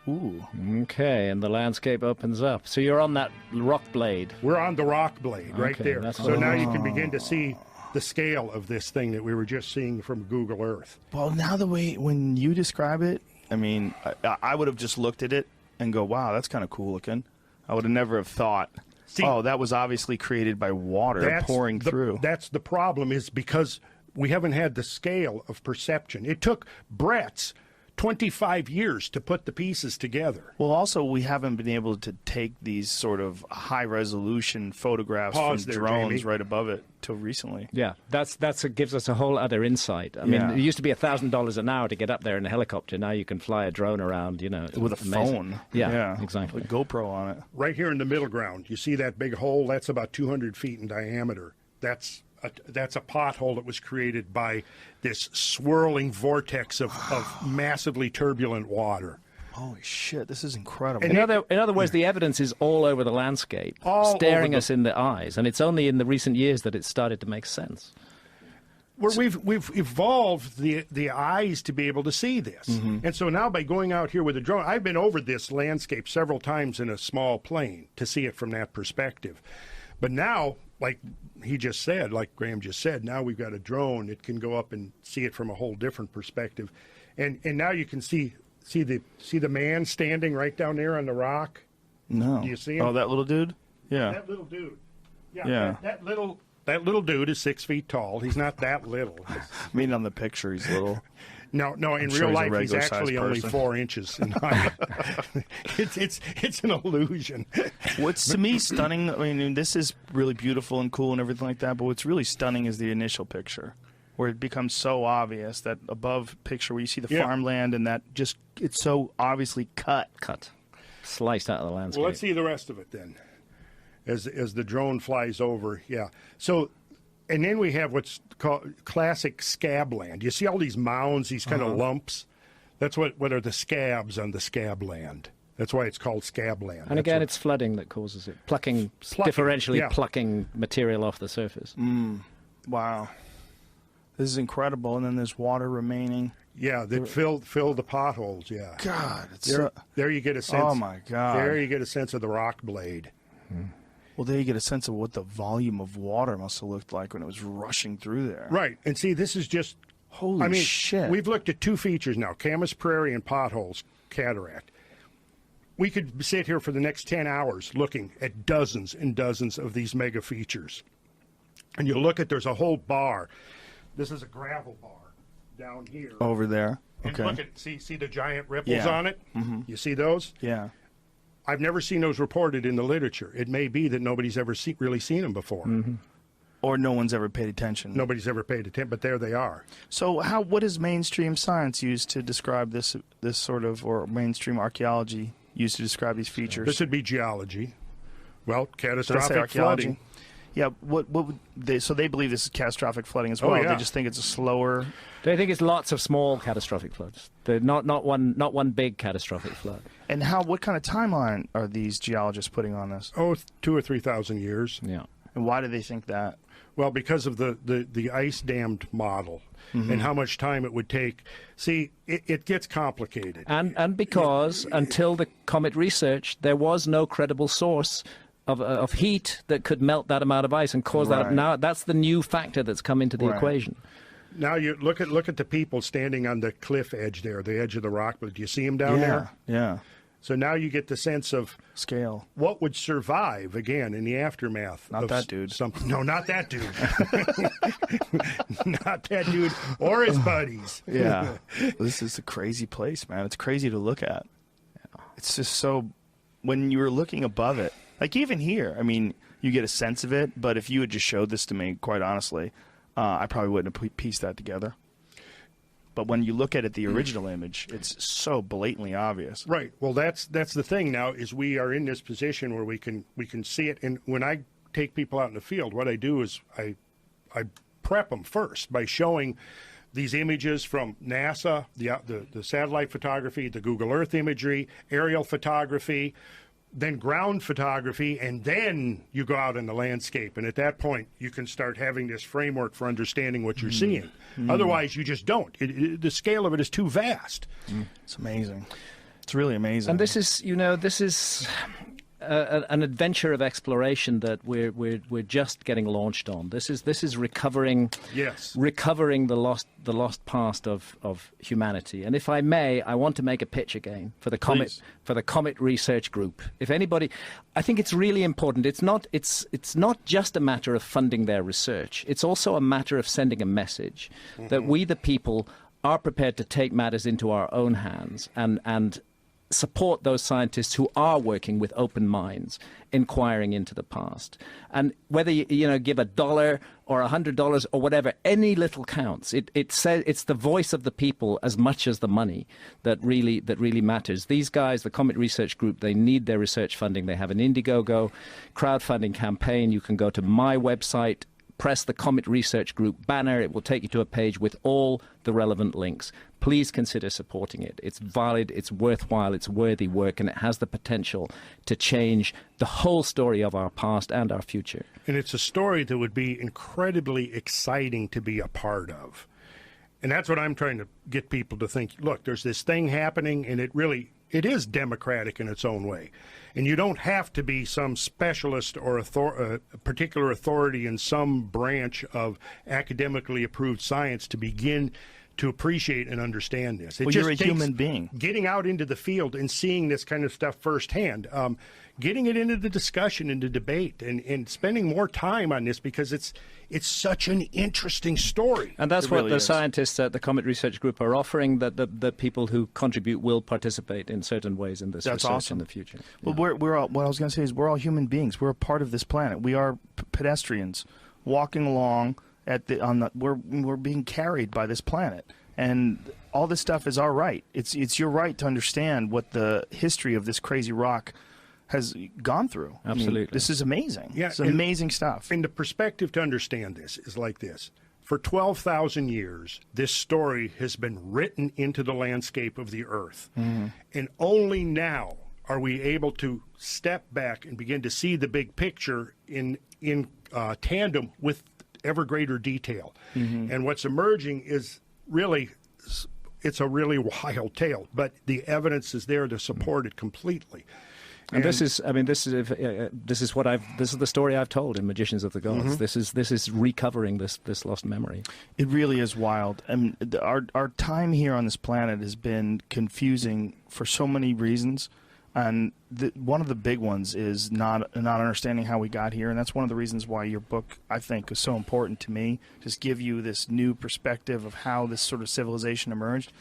Ooh. Okay, and the landscape opens up. So you're on that rock blade. We're on the rock blade right Okay, there. that's So what- now you can begin to see the scale of this thing that we were just seeing from Google Earth. Well, now when you describe it, I mean, I would have just looked at it and go, wow, that's kind of cool looking. I would have never have thought, that was obviously created by water pouring through. That's the problem, is because we haven't had the scale of perception. It took Brett's 25 years to put the pieces together. Well, also, we haven't been able to take these sort of high-resolution photographs Pause from there, drones Jamie. right above it till recently. Yeah, it gives us a whole other insight. I mean, Yeah. it used to be $1,000 an hour to get up there in a helicopter. Now you can fly a drone around, it's With a amazing. phone. Yeah, exactly. With a GoPro on it. Right here in the middle ground, you see that big hole? That's about 200 feet in diameter. That's a pothole that was created by this swirling vortex of massively turbulent water. Holy shit, this is incredible. And In other words, the evidence is all over the landscape, All staring over us in the eyes, and it's only in the recent years that it's started to make sense. Where we've evolved the eyes to be able to see this. And so now by going out here with a drone, I've been over this landscape several times in a small plane to see it from that perspective. But now, like he just said, like Graham just said, now we've got a drone. It can go up and see it from a whole different perspective. And now you can see the man standing right down there on the rock. No. Do you see him? Oh, that little dude? Yeah. That little dude. Yeah. That little dude is 6 feet tall. He's not that little. I mean, on the picture, he's little. No. In sure real he's a life, he's regular-sized actually only person. 4 inches in height. It's an illusion. What's to me stunning, I mean, this is really beautiful and cool and everything like that, but what's really stunning is the initial picture, where it becomes so obvious, that above picture where you see the Yeah. farmland and that just, it's so obviously cut. Sliced out of the landscape. Well, let's see the rest of it then, as the drone flies over. Yeah. So, and then we have what's called classic scabland. You see all these mounds, these kind of lumps. That's what are the scabs on the scabland. That's why it's called scabland. And again, it's flooding that causes it. Differentially yeah. plucking material off the surface. Wow. This is incredible, and then there's water remaining. yeah, that fill the potholes. Yeah. God, it's There you get a sense. Oh, my God. There you get a sense of the rock blade. well, there you get a sense of what the volume of water must have looked like when it was rushing through there. Right. And see, this is just. Holy shit. We've looked at 2 features now, Camas Prairie and Potholes Cataract. We could sit here for the next 10 hours looking at dozens and dozens of these mega features. And you look at, there's a whole bar. This is a gravel bar down here. Over there. And Okay. look at, see the giant ripples Yeah. on it? Mm-hmm. You see those? Yeah. I've never seen those reported in the literature. It may be that nobody's ever really seen them before. Or no one's ever paid attention. Nobody's ever paid attention, but there they are. So what is mainstream science used to describe this sort of, or mainstream archaeology used to describe these features? This would be geology. Well, Did I say catastrophic archaeology? flooding. Yeah, what would they, so they believe this is catastrophic flooding as well. yeah. They just think it's a slower. They think it's lots of small catastrophic floods. They're not one big catastrophic flood. And what kind of timeline are these geologists putting on this? 2,000 or 3,000 years. Yeah. And why do they think that? Well, because of the ice dammed model and how much time it would take. See, it gets complicated. And because until the comet research, there was no credible source of heat that could melt that amount of ice and cause that. Right. Now that's the new factor that's come into the Right. equation. Now you look at the people standing on the cliff edge there, the edge of the rock. Do you see them down there? Yeah. So now you get the sense of Scale. what would survive again in the aftermath. Not of that dude. No, not that dude. Not that dude or his buddies. Yeah. This is a crazy place, man. It's crazy to look at. It's just so, when you were looking above it, like even here, I mean, you get a sense of it, but if you had just showed this to me, quite honestly, I probably wouldn't have pieced that together. But when you look at it, the original image, it's so blatantly obvious. Right. Well, that's the thing now is we are in this position where we can see it. And when I take people out in the field, what I do is I prep them first by showing these images from NASA, the satellite photography, the Google Earth imagery, aerial photography, then ground photography, and then you go out in the landscape. And at that point, you can start having this framework for understanding what you're seeing. Otherwise, you just don't. The scale of it is too vast. It's amazing. It's really amazing. And this is an adventure of exploration that we're just getting launched on. This is recovering the lost past of humanity. And if I may, I want to make a pitch again for the Comet Research Group. If anybody, I think it's really important. It's not just a matter of funding their research. It's also a matter of sending a message that we, the people, are prepared to take matters into our own hands and support those scientists who are working with open minds, inquiring into the past. And whether you give $1 or $100 or whatever, any little counts. It says it's the voice of the people as much as the money that really matters. These guys, the Comet Research Group, they need their research funding. They have an Indiegogo crowdfunding campaign. You can go to my website, press the Comet Research Group banner. It will take you to a page with all the relevant links. Please consider supporting it. It's valid, it's worthwhile, it's worthy work, and it has the potential to change the whole story of our past and our future. And it's a story that would be incredibly exciting to be a part of. And that's what I'm trying to get people to think. Look, there's this thing happening, and it is democratic in its own way. And you don't have to be some specialist or a particular authority in some branch of academically approved science to begin to appreciate and understand this. Well, you're a human being. Getting out into the field and seeing this kind of stuff firsthand, getting it into the discussion, into debate, and spending more time on this because it's such an interesting story. And that's It what really the is. scientists at the Comet Research Group are offering, that the people who contribute will participate in certain ways in this That's research awesome. in the future. Well, we're all, what I was going to say is we're all human beings. We're a part of this planet. We are pedestrians walking along we're being carried by this planet, and all this stuff is our right. It's your right to understand what the history of this crazy rock has gone through. Absolutely. I mean, this is amazing. Yeah, it's amazing stuff. And the perspective to understand this is like this. For 12,000 years, this story has been written into the landscape of the earth. And only now are we able to step back and begin to see the big picture in tandem with ever greater detail. And what's emerging is really, it's a really wild tale, but the evidence is there to support it completely. And this is the story I've told in Magicians of the Gods. This is recovering this lost memory. It really is wild. And our time here on this planet has been confusing for so many reasons. And one of the big ones is not understanding how we got here. And that's one of the reasons why your book, I think, is so important to me. Just give you this new perspective of how this sort of civilization emerged.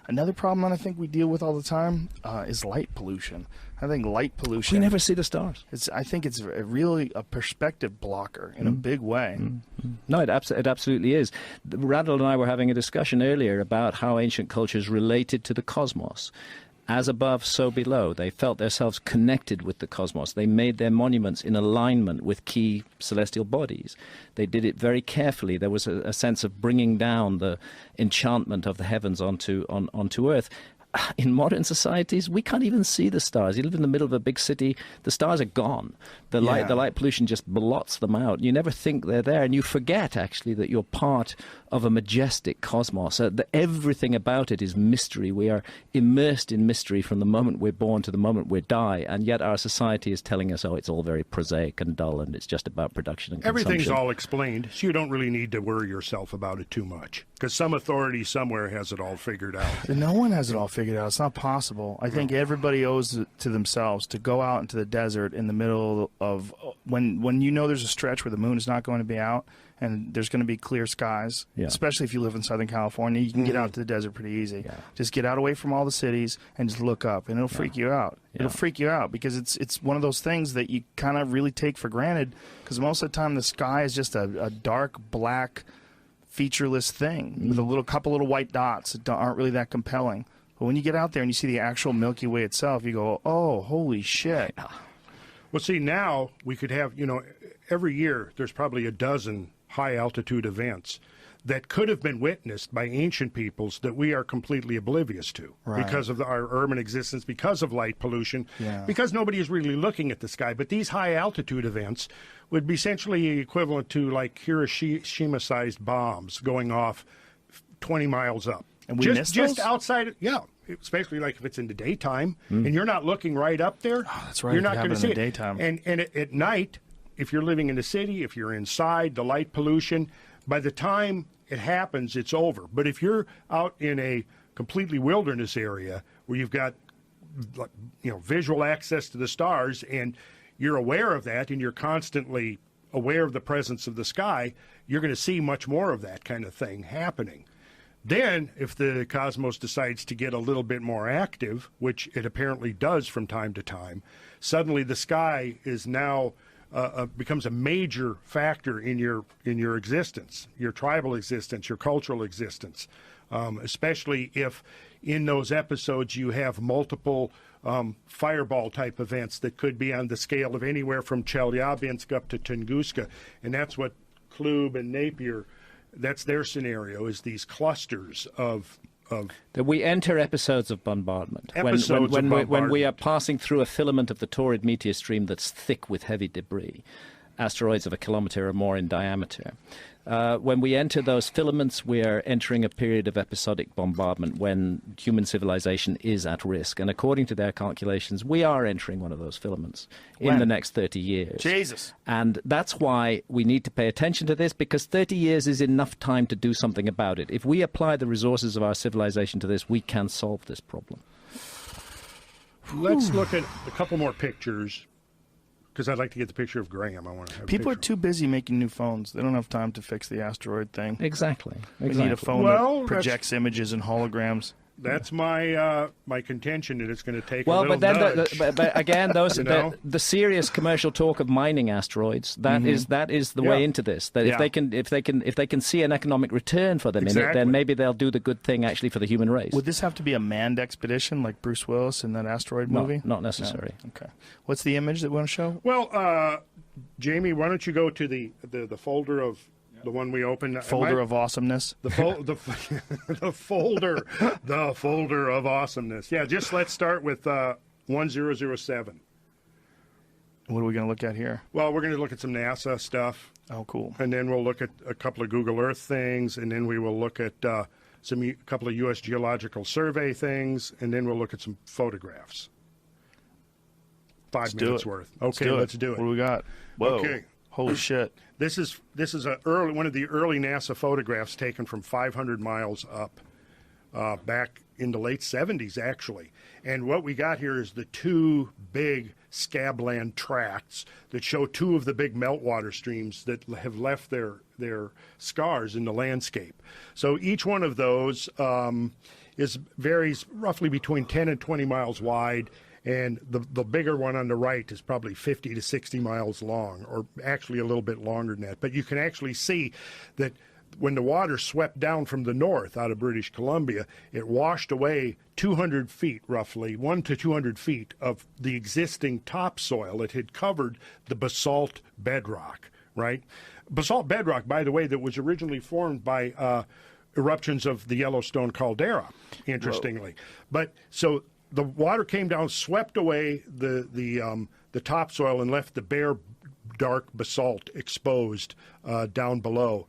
Another problem that I think we deal with all the time is light pollution. I think light pollution. We never see the stars. I think it's really a perspective blocker in a big way. No, it absolutely is. Randall and I were having a discussion earlier about how ancient cultures related to the cosmos. As above, so below. They felt themselves connected with the cosmos. They made their monuments in alignment with key celestial bodies. They did it very carefully. There was a sense of bringing down the enchantment of the heavens onto Earth. In modern societies, we can't even see the stars. You live in the middle of a big city, the stars are gone. The light pollution just blots them out. You never think they're there, and you forget, actually, that you're part of a majestic cosmos. Everything about it is mystery. We are immersed in mystery from the moment we're born to the moment we die, and yet our society is telling us, oh, it's all very prosaic and dull, and it's just about production and consumption. Everything's all explained, so you don't really need to worry yourself about it too much, because some authority somewhere has it all figured out. No one has it all figured out. It's not possible. I think everybody owes it to themselves to go out into the desert in the middle of when you know there's a stretch where the moon is not going to be out and there's going to be clear skies, especially if you live in Southern California. You can get out to the desert pretty easy. Yeah. Just get out away from all the cities and just look up, and it'll freak you out. It'll freak you out because it's one of those things that you kind of really take for granted, because most of the time the sky is just a dark black featureless thing with a couple little white dots that aren't really that compelling. But when you get out there and you see the actual Milky Way itself, you go, oh, holy shit. Well, see, now we could have, every year there's probably a dozen high-altitude events that could have been witnessed by ancient peoples that we are completely oblivious to because of our urban existence, because of light pollution, because nobody is really looking at the sky. But these high-altitude events would be essentially equivalent to like Hiroshima-sized bombs going off 20 miles up. And we missed those? Just outside, especially like if it's in the daytime and you're not looking right up there. Oh, that's right. You're not going to see it in the daytime. And at night, if you're living in the city, if you're inside, the light pollution, by the time it happens, it's over. But if you're out in a completely wilderness area where you've got visual access to the stars and you're aware of that and you're constantly aware of the presence of the sky, you're going to see much more of that kind of thing happening. Then, if the cosmos decides to get a little bit more active, which it apparently does from time to time, suddenly the sky is now becomes a major factor in your existence, your tribal existence, your cultural existence, especially if in those episodes you have multiple fireball-type events that could be on the scale of anywhere from Chelyabinsk up to Tunguska, and that's what Klube and Napier. That's their scenario, is these clusters of that we enter episodes of bombardment. When we are passing through a filament of the Taurid meteor stream that's thick with heavy debris, asteroids of a kilometer or more in diameter. When we enter those filaments, we are entering a period of episodic bombardment when human civilization is at risk. And according to their calculations, we are entering one of those filaments in the next 30 years. Jesus. And that's why we need to pay attention to this, because 30 years is enough time to do something about it. If we apply the resources of our civilization to this, we can solve this problem. Let's look at a couple more pictures, because I'd like to get the picture of Graham. I want to have People are too busy making new phones. They don't have time to fix the asteroid thing. Exactly. They need a phone that projects images and holograms. That's my contention, that it's going to take a well, little but then nudge. but again, those the serious commercial talk of mining asteroids that is the way into this. That if they can see an economic return for them in it, then maybe they'll do the good thing actually for the human race. Would this have to be a manned expedition like Bruce Willis in that asteroid movie? Not necessary. No. Okay. What's the image that we want to show? Well, Jamie, why don't you go to the folder of the one we opened? Folder of awesomeness. The folder of awesomeness. Yeah, just let's start with 1007. What are we going to look at here? Well, we're going to look at some NASA stuff. Oh, cool. And then we'll look at a couple of Google Earth things, and then we will look at a couple of U.S. Geological Survey things, and then we'll look at some photographs. 5 minutes worth. Okay, let's do it. What do we got? Whoa. Okay. Holy shit. This is one of the early NASA photographs taken from 500 miles up, back in the late 70s, actually. And what we got here is the two big scabland tracts that show two of the big meltwater streams that have left their scars in the landscape. So each one of those varies roughly between 10 and 20 miles wide, and the bigger one on the right is probably 50 to 60 miles long, or actually a little bit longer than that. But you can actually see that when the water swept down from the north out of British Columbia, it washed away 200 feet, roughly 1 to 200 feet of the existing topsoil. It had covered the basalt bedrock, right? Basalt bedrock, by the way, that was originally formed by eruptions of the Yellowstone caldera, interestingly. But so the water came down, swept away the topsoil, and left the bare, dark basalt exposed down below.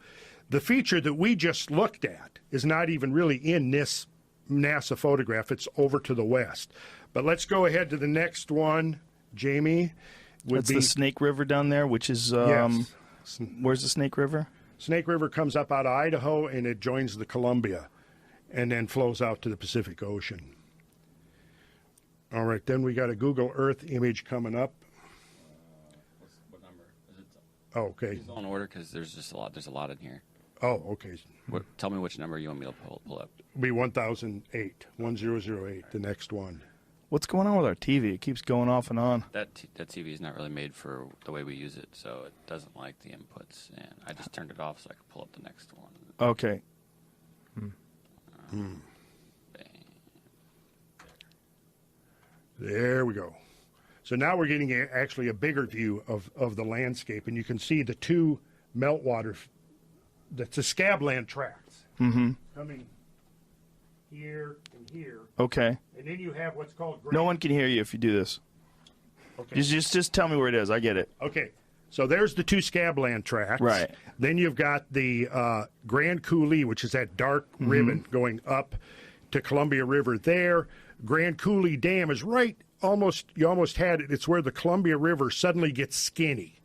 The feature that we just looked at is not even really in this NASA photograph. It's over to the west. But let's go ahead to the next one, Jamie. That's the Snake River down there, which is Yes. Where's the Snake River? Snake River comes up out of Idaho, and it joins the Columbia and then flows out to the Pacific Ocean. All right, then we got a Google Earth image coming up. What number? Is it? Oh, okay. It's all in order because there's just a lot. There's a lot in here. Oh, okay. Tell me which number you want me to pull up. It'll be 1008, 1008, the next one. What's going on with our TV? It keeps going off and on. That TV is not really made for the way we use it, so it doesn't like the inputs. And I just turned it off so I could pull up the next one. Okay. Bang. There we go. So now we're getting actually a bigger view of the landscape, and you can see the two meltwater, that's the scabland tracts coming here and here. Okay. And then you have what's called No one can hear you if you do this. Okay. Just tell me where it is. I get it. Okay. So there's the two scabland tracts. Right. Then you've got the Grand Coulee, which is that dark ribbon going up to Columbia River there. Grand Coulee Dam is right you almost had it. It's where the Columbia River suddenly gets skinny.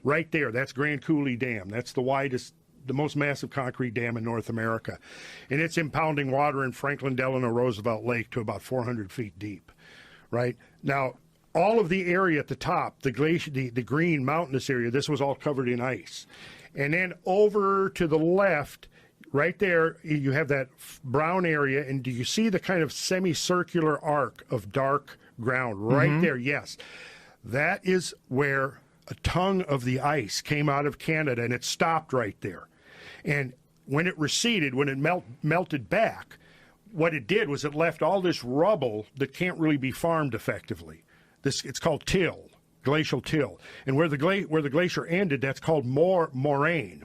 Right there. That's Grand Coulee Dam. That's the widest, the most massive concrete dam in North America. And it's impounding water in Franklin Delano Roosevelt Lake to about 400 feet deep. Right? Now, all of the area at the top, the glacier, the green mountainous area, this was all covered in ice. And then over to the left, right there, you have that brown area, and do you see the kind of semicircular arc of dark ground right there? Yes. That is where a tongue of the ice came out of Canada, and it stopped right there. And when it receded, when it melted back, what it did was it left all this rubble that can't really be farmed effectively. It's called till, glacial till. And where the glacier ended, that's called moraine.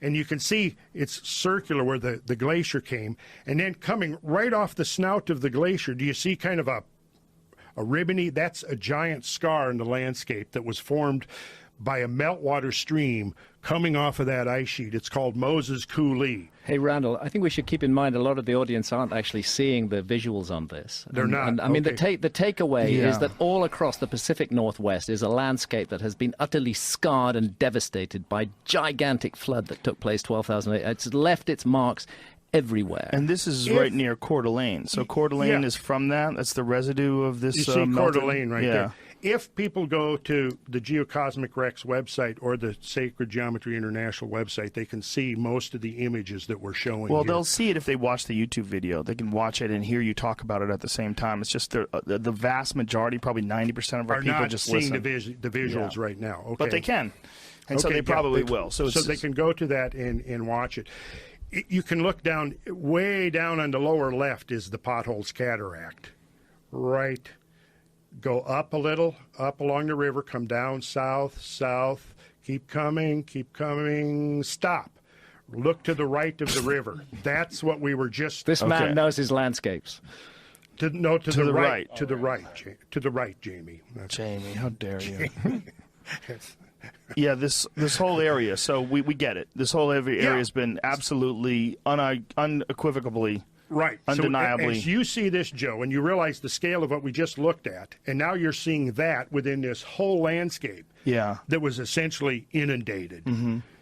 And you can see it's circular where the glacier came. And then coming right off the snout of the glacier, do you see kind of a ribbony? That's a giant scar in the landscape that was formed by a meltwater stream coming off of that ice sheet. It's called Moses Coulee. Hey, Randall, I think we should keep in mind a lot of the audience aren't actually seeing the visuals on this. They're not. And, I mean, Okay. the takeaway Yeah. is that all across the Pacific Northwest is a landscape that has been utterly scarred and devastated by gigantic flood that took place 12,000 years. It's left its marks everywhere. And this is If- right near Coeur d'Alene. So Coeur d'Alene Yeah. is from that? That's the residue of this You see Coeur melted- d'Alene right yeah. there. If people go to the Geocosmic Rex website or the Sacred Geometry International website, they can see most of the images that we're showing Well, here. they'll see it if they watch the YouTube video. They can watch it and hear you talk about it at the same time. It's just the vast majority, probably 90% of our are people not just seeing listen. the visuals Yeah. right now. Okay. But they can. And so Okay, they probably yeah, will. So, they can go to that and watch it. You can look down, way down on the lower left is the Potholes Cataract. Right. Go up a little, up along the river, come down south, keep coming, stop. Look to the right of the river. That's what we were just... This Okay. man knows his landscapes. To the right. right. To the right, Jamie. That's Jamie, how dare you? Yeah, this whole area. So we get it. This whole area Yeah. has been absolutely, unequivocally, right. undeniably. So as you see this, Joe, and you realize the scale of what we just looked at, and now you're seeing that within this whole landscape yeah. that was essentially inundated.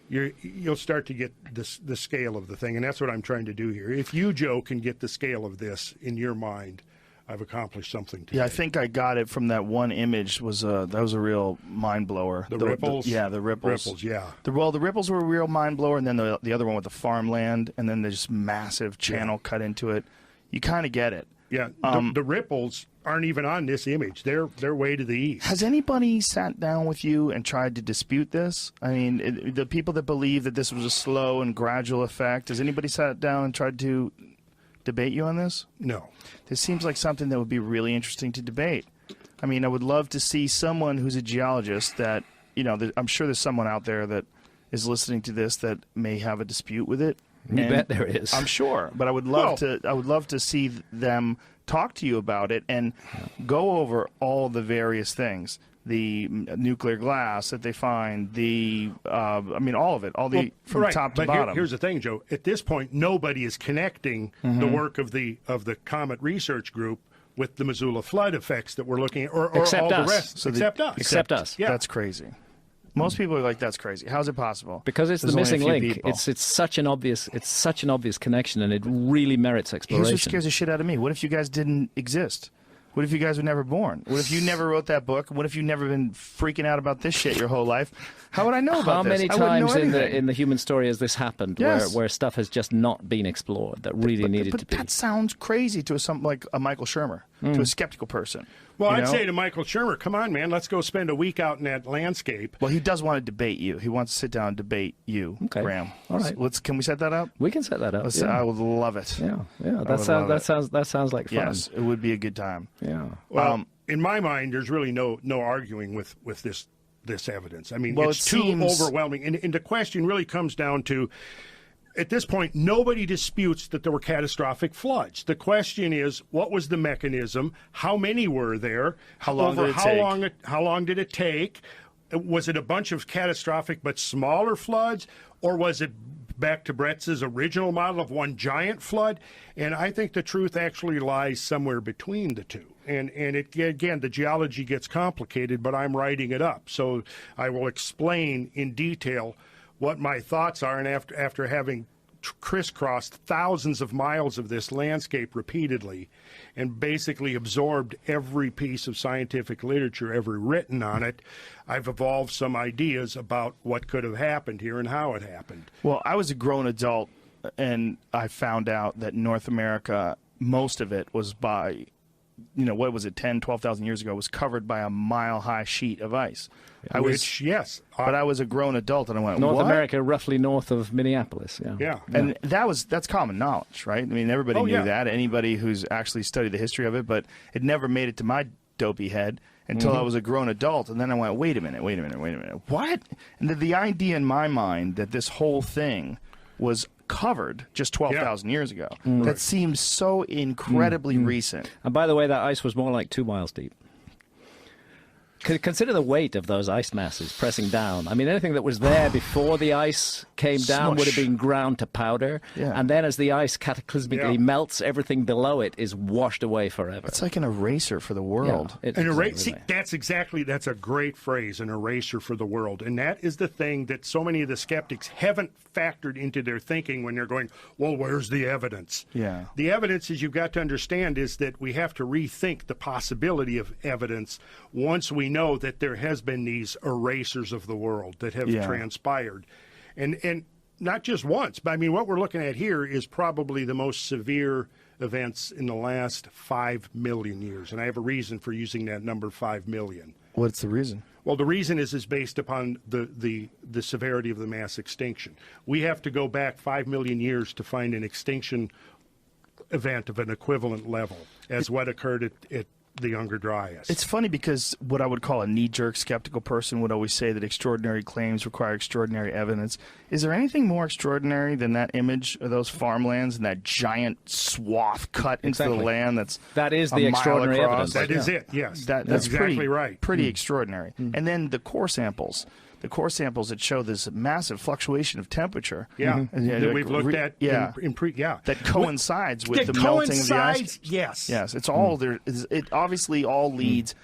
You'll start to get the scale of the thing, and that's what I'm trying to do here. If you, Joe, can get the scale of this in your mind, I've accomplished something today. Yeah, I think I got it from that one image. That was a real mind blower. The ripples? Yeah, the ripples. Ripples, yeah. The ripples were a real mind blower, and then the other one with the farmland, and then there's just massive channel cut into it. you kind of get it. Yeah, the ripples aren't even on this image. They're way to the east. Has anybody sat down with you and tried to dispute this? I mean, the people that believe that this was a slow and gradual effect, has anybody sat down and tried to debate you on this? No. This seems like something that would be really interesting to debate. I mean, I would love to see someone who's a geologist that, I'm sure there's someone out there that is listening to this that may have a dispute with it. You bet there is. I'm sure, but I would love to see them talk to you about it and go over all the various things, the nuclear glass that they find, all of it, from top to bottom. Here's the thing, Joe. At this point, nobody is connecting the work of the Comet Research Group with the Missoula flood effects that we're looking at, or except all us. the rest. So except us. Yeah. That's crazy. Most people are like, "That's crazy. How's it possible?" Because it's There's the only a missing few link. people. It's such an obvious connection, and it really merits exploration. Here's what scares the shit out of me. What if you guys didn't exist? What if you guys were never born? What if you never wrote that book? What if you never been freaking out about this shit your whole life? How would I know about How this? many I wouldn't know times anything. in the human story has this happened, Yes. where stuff has just not been explored that really needed but to be? that sounds crazy to something like a Michael Shermer, to a skeptical person. Well, you I'd know? say to Michael Shermer, come on, man, let's go spend a week out in that landscape. Well, he does want to debate you. He wants to sit down and debate you, Okay. Graham. All right. So can we set that up? We can set that up. Yeah. I would love it. yeah. would That love sounds like fun. Yes, it would be a good time. Yeah. Well, in my mind, there's really no arguing with this evidence. I mean, Well, it's it too seems- overwhelming. And the question really comes down to, at this point, nobody disputes that there were catastrophic floods. The question is, what was the mechanism? How many were there? How long did it take? How long did it take? Was it a bunch of catastrophic but smaller floods, or was it back to Bretz's original model of one giant flood? And I think the truth actually lies somewhere between the two. And again, the geology gets complicated, but I'm writing it up. So I will explain in detail what my thoughts are. And after having crisscrossed thousands of miles of this landscape repeatedly and basically absorbed every piece of scientific literature ever written on it, I've evolved some ideas about what could have happened here and how it happened. Well, I was a grown adult, and I found out that North America, most of it was by, 12,000 years ago, was covered by a mile-high sheet of ice. But I was a grown adult, and I went, North what? America, roughly north of Minneapolis. Yeah. Yeah. And that's common knowledge, right? I mean, everybody knew yeah. that. Anybody who's actually studied the history of it, but it never made it to my dopey head until I was a grown adult, and then I went, wait a minute, what? And the idea in my mind that this whole thing was covered just 12,000 years ago, that seems so incredibly recent. And by the way, that ice was more like 2 miles deep. Consider the weight of those ice masses pressing down. I mean, anything that was there before the ice came down would have been ground to powder. Yeah. And then as the ice cataclysmically melts, everything below it is washed away forever. It's like an eraser for the world. Yeah, That's a great phrase, an eraser for the world. And that is the thing that so many of the skeptics haven't factored into their thinking when they're going, well, where's the evidence? Yeah. The evidence, as you've got to understand, is that we have to rethink the possibility of evidence once we know that there has been these erasers of the world that have transpired. And not just once, but I mean, what we're looking at here is probably the most severe events in the last 5 million years. And I have a reason for using that number, 5 million. What's the reason? Well, the reason is based upon the severity of the mass extinction. We have to go back 5 million years to find an extinction event of an equivalent level as what occurred at the Younger Dryas. It's funny because what I would call a knee-jerk skeptical person would always say that extraordinary claims require extraordinary evidence. Is there anything more extraordinary than that image of those farmlands and that giant swath cut into the land that is a the mile extraordinary across? evidence. That is it, yes. That's exactly pretty, right. Pretty extraordinary. And then the core samples. The core samples that show this massive fluctuation of temperature. Yeah, that we've looked at that coincides with the melting of the ice. Yes. Yes, it's all there. It obviously all leads,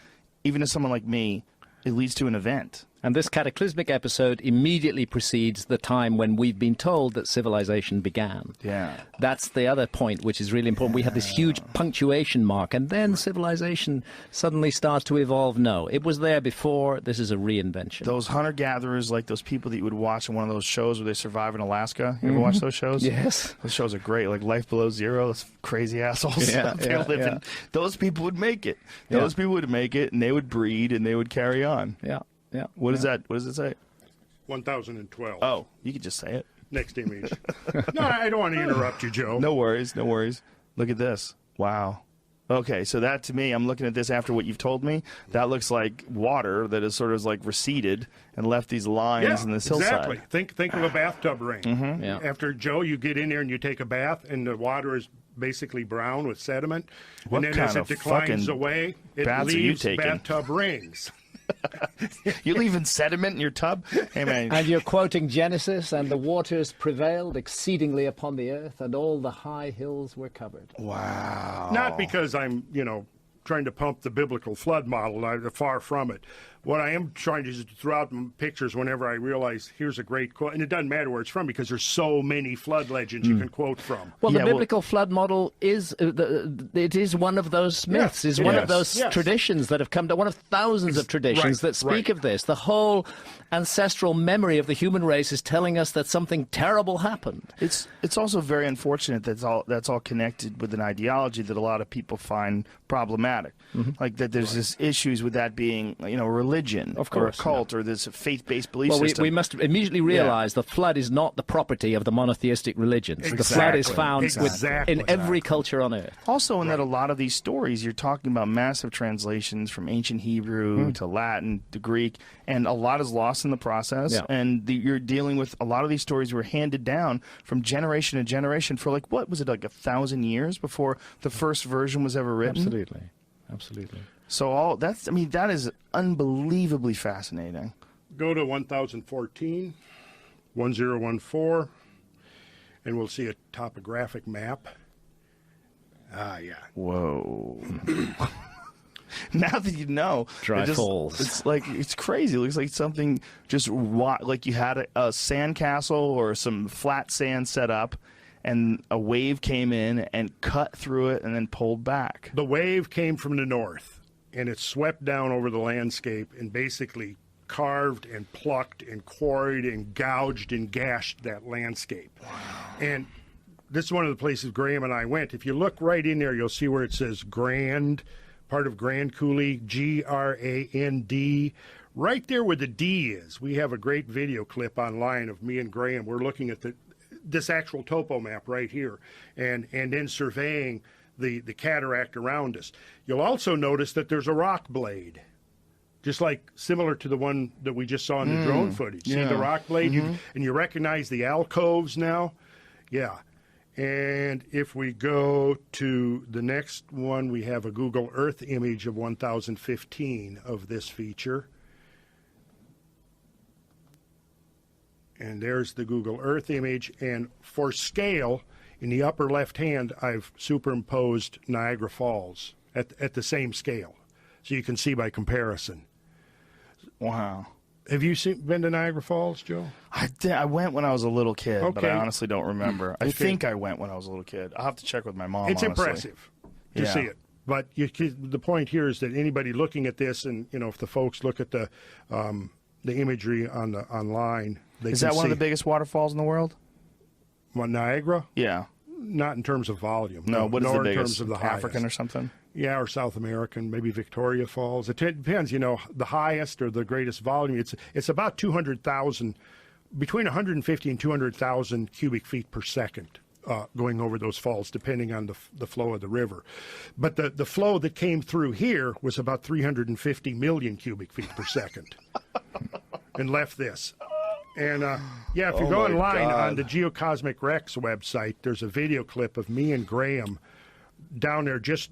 even to someone like me, it leads to an event. And this cataclysmic episode immediately precedes the time when we've been told that civilization began. Yeah. That's the other point, which is really important. We have this huge punctuation mark, and then civilization suddenly starts to evolve. No, it was there before. This is a reinvention. Those hunter-gatherers, like those people that you would watch in one of those shows where they survive in Alaska. You ever watch those shows? Yes. Those shows are great, like Life Below Zero, those crazy assholes. Yeah, They yeah, live in- yeah. Those people would make it. Yeah. Those people would make it, and they would breed, and they would carry on. Yeah, yeah. What is that? What does it say? 1012. Oh, you could just say it. Next image. No, I don't want to interrupt you, Joe. No worries, no worries. Look at this. Wow. Okay, so that to me, I'm looking at this after what you've told me. That looks like water that has sort of like receded and left these lines in this hillside. Exactly. Think of a bathtub rain. Yeah. After, Joe, you get in there and you take a bath, and the water is basically brown with sediment. What and then as kind it of declines fucking away, it baths are you leaves taking? bathtub rings. You're leaving sediment in your tub? Hey, man. And you're quoting Genesis, and the waters prevailed exceedingly upon the earth, and all the high hills were covered. Wow. Not because I'm, trying to pump the biblical flood model. I'm far from it. What I am trying to do is throw out pictures whenever I realize here's a great quote, and it doesn't matter where it's from because there's so many flood legends you can quote from. Well, Yeah, the biblical flood model is it is one of those myths, is it one is. of those Yes. traditions that have come down, one of thousands of traditions right, that speak right. of this. The whole ancestral memory of the human race is telling us that something terrible happened. It's also very unfortunate that's all connected with an ideology that a lot of people find problematic. Like that there's this issues with that being, religion Of or a course, cult or this faith-based belief Well, system. we must immediately realize the flood is not the property of the monotheistic religions. The flood is Exactly. found Exactly. in every culture on earth. Also, in that a lot of these stories, you're talking about massive translations from ancient Hebrew to Latin to Greek, and a lot is lost in the process. Yeah. And you're dealing with a lot of these stories were handed down from generation to generation for what was it, like 1,000 years before the first version was ever written? Absolutely. So that is unbelievably fascinating. Go to 1014, 1014, and we'll see a topographic map. Ah, yeah. Whoa. Now that you know, Dry it just- falls. It's crazy. It looks like something just like you had a sandcastle or some flat sand set up, and a wave came in and cut through it and then pulled back. The wave came from the north, and it swept down over the landscape and basically carved and plucked and quarried and gouged and gashed that landscape. Wow. And this is one of the places Graham and I went. If you look right in there, you'll see where it says Grand, part of Grand Coulee, GRAND. Right there where the D is, we have a great video clip online of me and Graham. We're looking at this actual topo map right here and then surveying the cataract around us. You'll also notice that there's a rock blade, just like similar to the one that we just saw in the drone footage. See the rock blade? And you recognize the alcoves now? Yeah. And if we go to the next one, we have a Google Earth image of 1015 of this feature. And there's the Google Earth image. And for scale, in the upper left hand, I've superimposed Niagara Falls at the same scale. So you can see by comparison. Wow. Have you been to Niagara Falls, Joe? I did. I went when I was a little kid, but I Okay. honestly don't remember. I Okay. think I went when I was a little kid. I'll have to check with my mom. It's honestly. impressive to Yeah. see it. But the point here is that anybody looking at this, and if the folks look at the imagery online, they Is can that one of see- the biggest waterfalls in the world? What, Niagara? Yeah. Not in terms of volume. No, what is nor the in biggest? terms of the African highest. or something? Yeah, or South American, maybe Victoria Falls. It depends, the highest or the greatest volume. It's about 200,000, between 150 and 200,000 cubic feet per second going over those falls, depending on the flow of the river. But the flow that came through here was about 350 million cubic feet per second and left this. And if you go online on the Geocosmic Rex website, there's a video clip of me and Graham down there just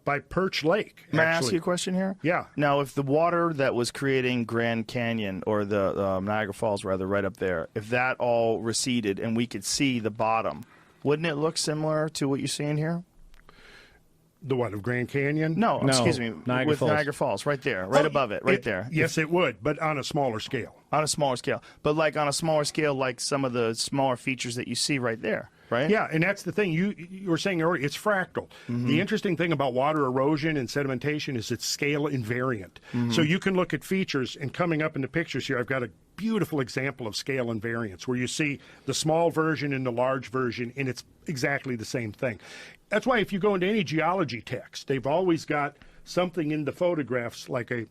by Perch Lake. May I ask actually. you a question here? Yeah. Now, if the water that was creating Grand Canyon, or the Niagara Falls, rather, right up there, if that all receded and we could see the bottom, wouldn't it look similar to what you're seeing here? of Grand Canyon? No, No, excuse me. Niagara with Falls. Niagara Falls, right there, right Oh, above it, right there. Yes, it would, but on a smaller scale. On a smaller scale. But like on a smaller scale, like some of the smaller features that you see right there, right? Yeah, and that's the thing. You were saying earlier, it's fractal. The interesting thing about water erosion and sedimentation is it's scale invariant. So you can look at features, and coming up in the pictures here, I've got a beautiful example of scale invariance where you see the small version and the large version, and it's exactly the same thing. That's why if you go into any geology text, they've always got something in the photographs like a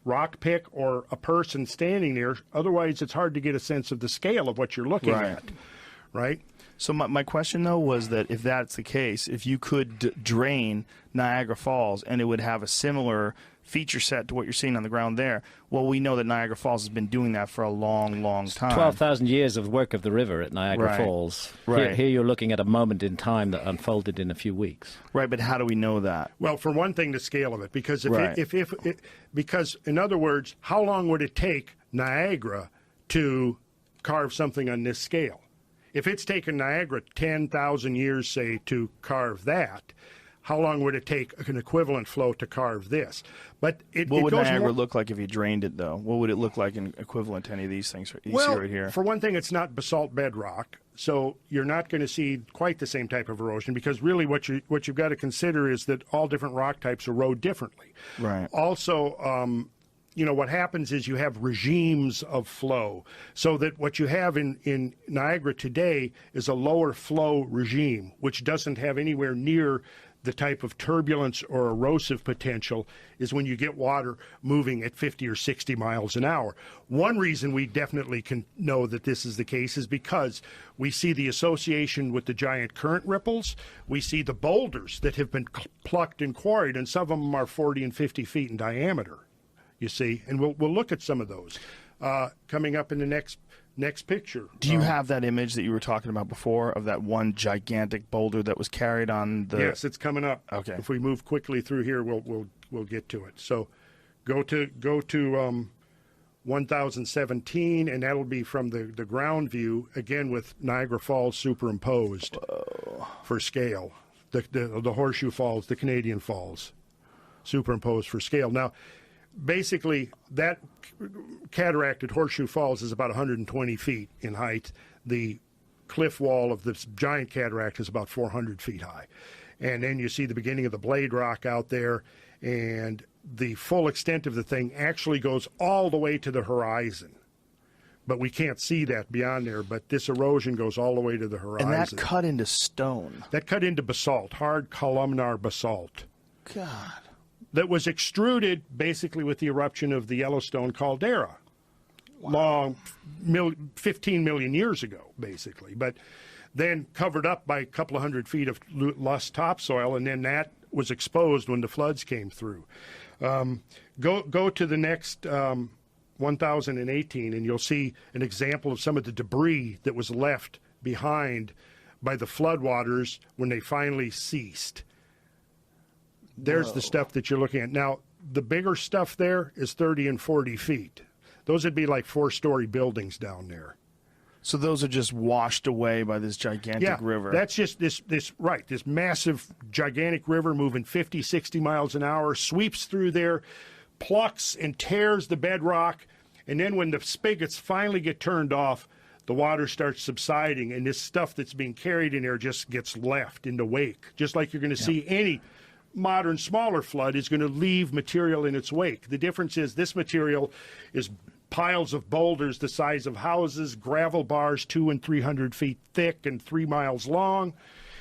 rock pick or a person standing there. Otherwise, it's hard to get a sense of the scale of what you're looking at, right? So my question, though, was that if that's the case, if you could drain Niagara Falls and it would have a similar feature set to what you're seeing on the ground there, well, we know that Niagara Falls has been doing that for a long, long time. 12,000 years of work of the river at Niagara Right. Falls. Right. Here you're looking at a moment in time that unfolded in a few weeks. Right, but how do we know that? Well, for one thing, the scale of it, because Right. because in other words, how long would it take Niagara to carve something on this scale? If it's taken Niagara 10,000 years, say, to carve that, how long would it take an equivalent flow to carve this? But What would goes Niagara more, look like if you drained it, though? What would it look like in equivalent to any of these things you well, see right here? for one thing, it's not basalt bedrock, so you're not going to see quite the same type of erosion because really what you've got to consider is that all different rock types erode differently. Right. Also, what happens is you have regimes of flow, so that what you have in Niagara today is a lower flow regime, which doesn't have anywhere near the type of turbulence or erosive potential is when you get water moving at 50 or 60 miles an hour. One reason we definitely can know that this is the case is because we see the association with the giant current ripples. We see the boulders that have been plucked and quarried, and some of them are 40 and 50 feet in diameter, you see. And we'll look at some of those coming up in the next picture. Do you have that image that you were talking about before of that one gigantic boulder that was carried on the? Yes, it's coming up. Okay. If we move quickly through here, we'll get to it. So, go to 1017, and that'll be from the ground view again with Niagara Falls superimposed for scale. The Horseshoe Falls, the Canadian Falls, superimposed for scale. Now, basically, that cataract at Horseshoe Falls is about 120 feet in height. The cliff wall of this giant cataract is about 400 feet high. And then you see the beginning of the Blade Rock out there, and the full extent of the thing actually goes all the way to the horizon. But we can't see that beyond there, but this erosion goes all the way to the horizon. And that cut into stone. That cut into basalt, hard columnar basalt. God. That was extruded basically with the eruption of the Yellowstone caldera, 15 million years ago, basically. But then covered up by a couple of hundred feet of loose topsoil, and then that was exposed when the floods came through. Go to the next 1018, and you'll see an example of some of the debris that was left behind by the floodwaters when they finally ceased. There's the stuff that you're looking at. Now, the bigger stuff there is 30 and 40 feet. Those would be like 4-story buildings down there. So those are just washed away by this gigantic river. That's just this massive, gigantic river moving 50, 60 miles an hour, sweeps through there, plucks and tears the bedrock, and then when the spigots finally get turned off, the water starts subsiding, and this stuff that's being carried in there just gets left in the wake, just like you're going to see any modern smaller flood is going to leave material in its wake. The difference is this material is piles of boulders the size of houses, gravel bars 200 and 300 feet thick and 3 miles long,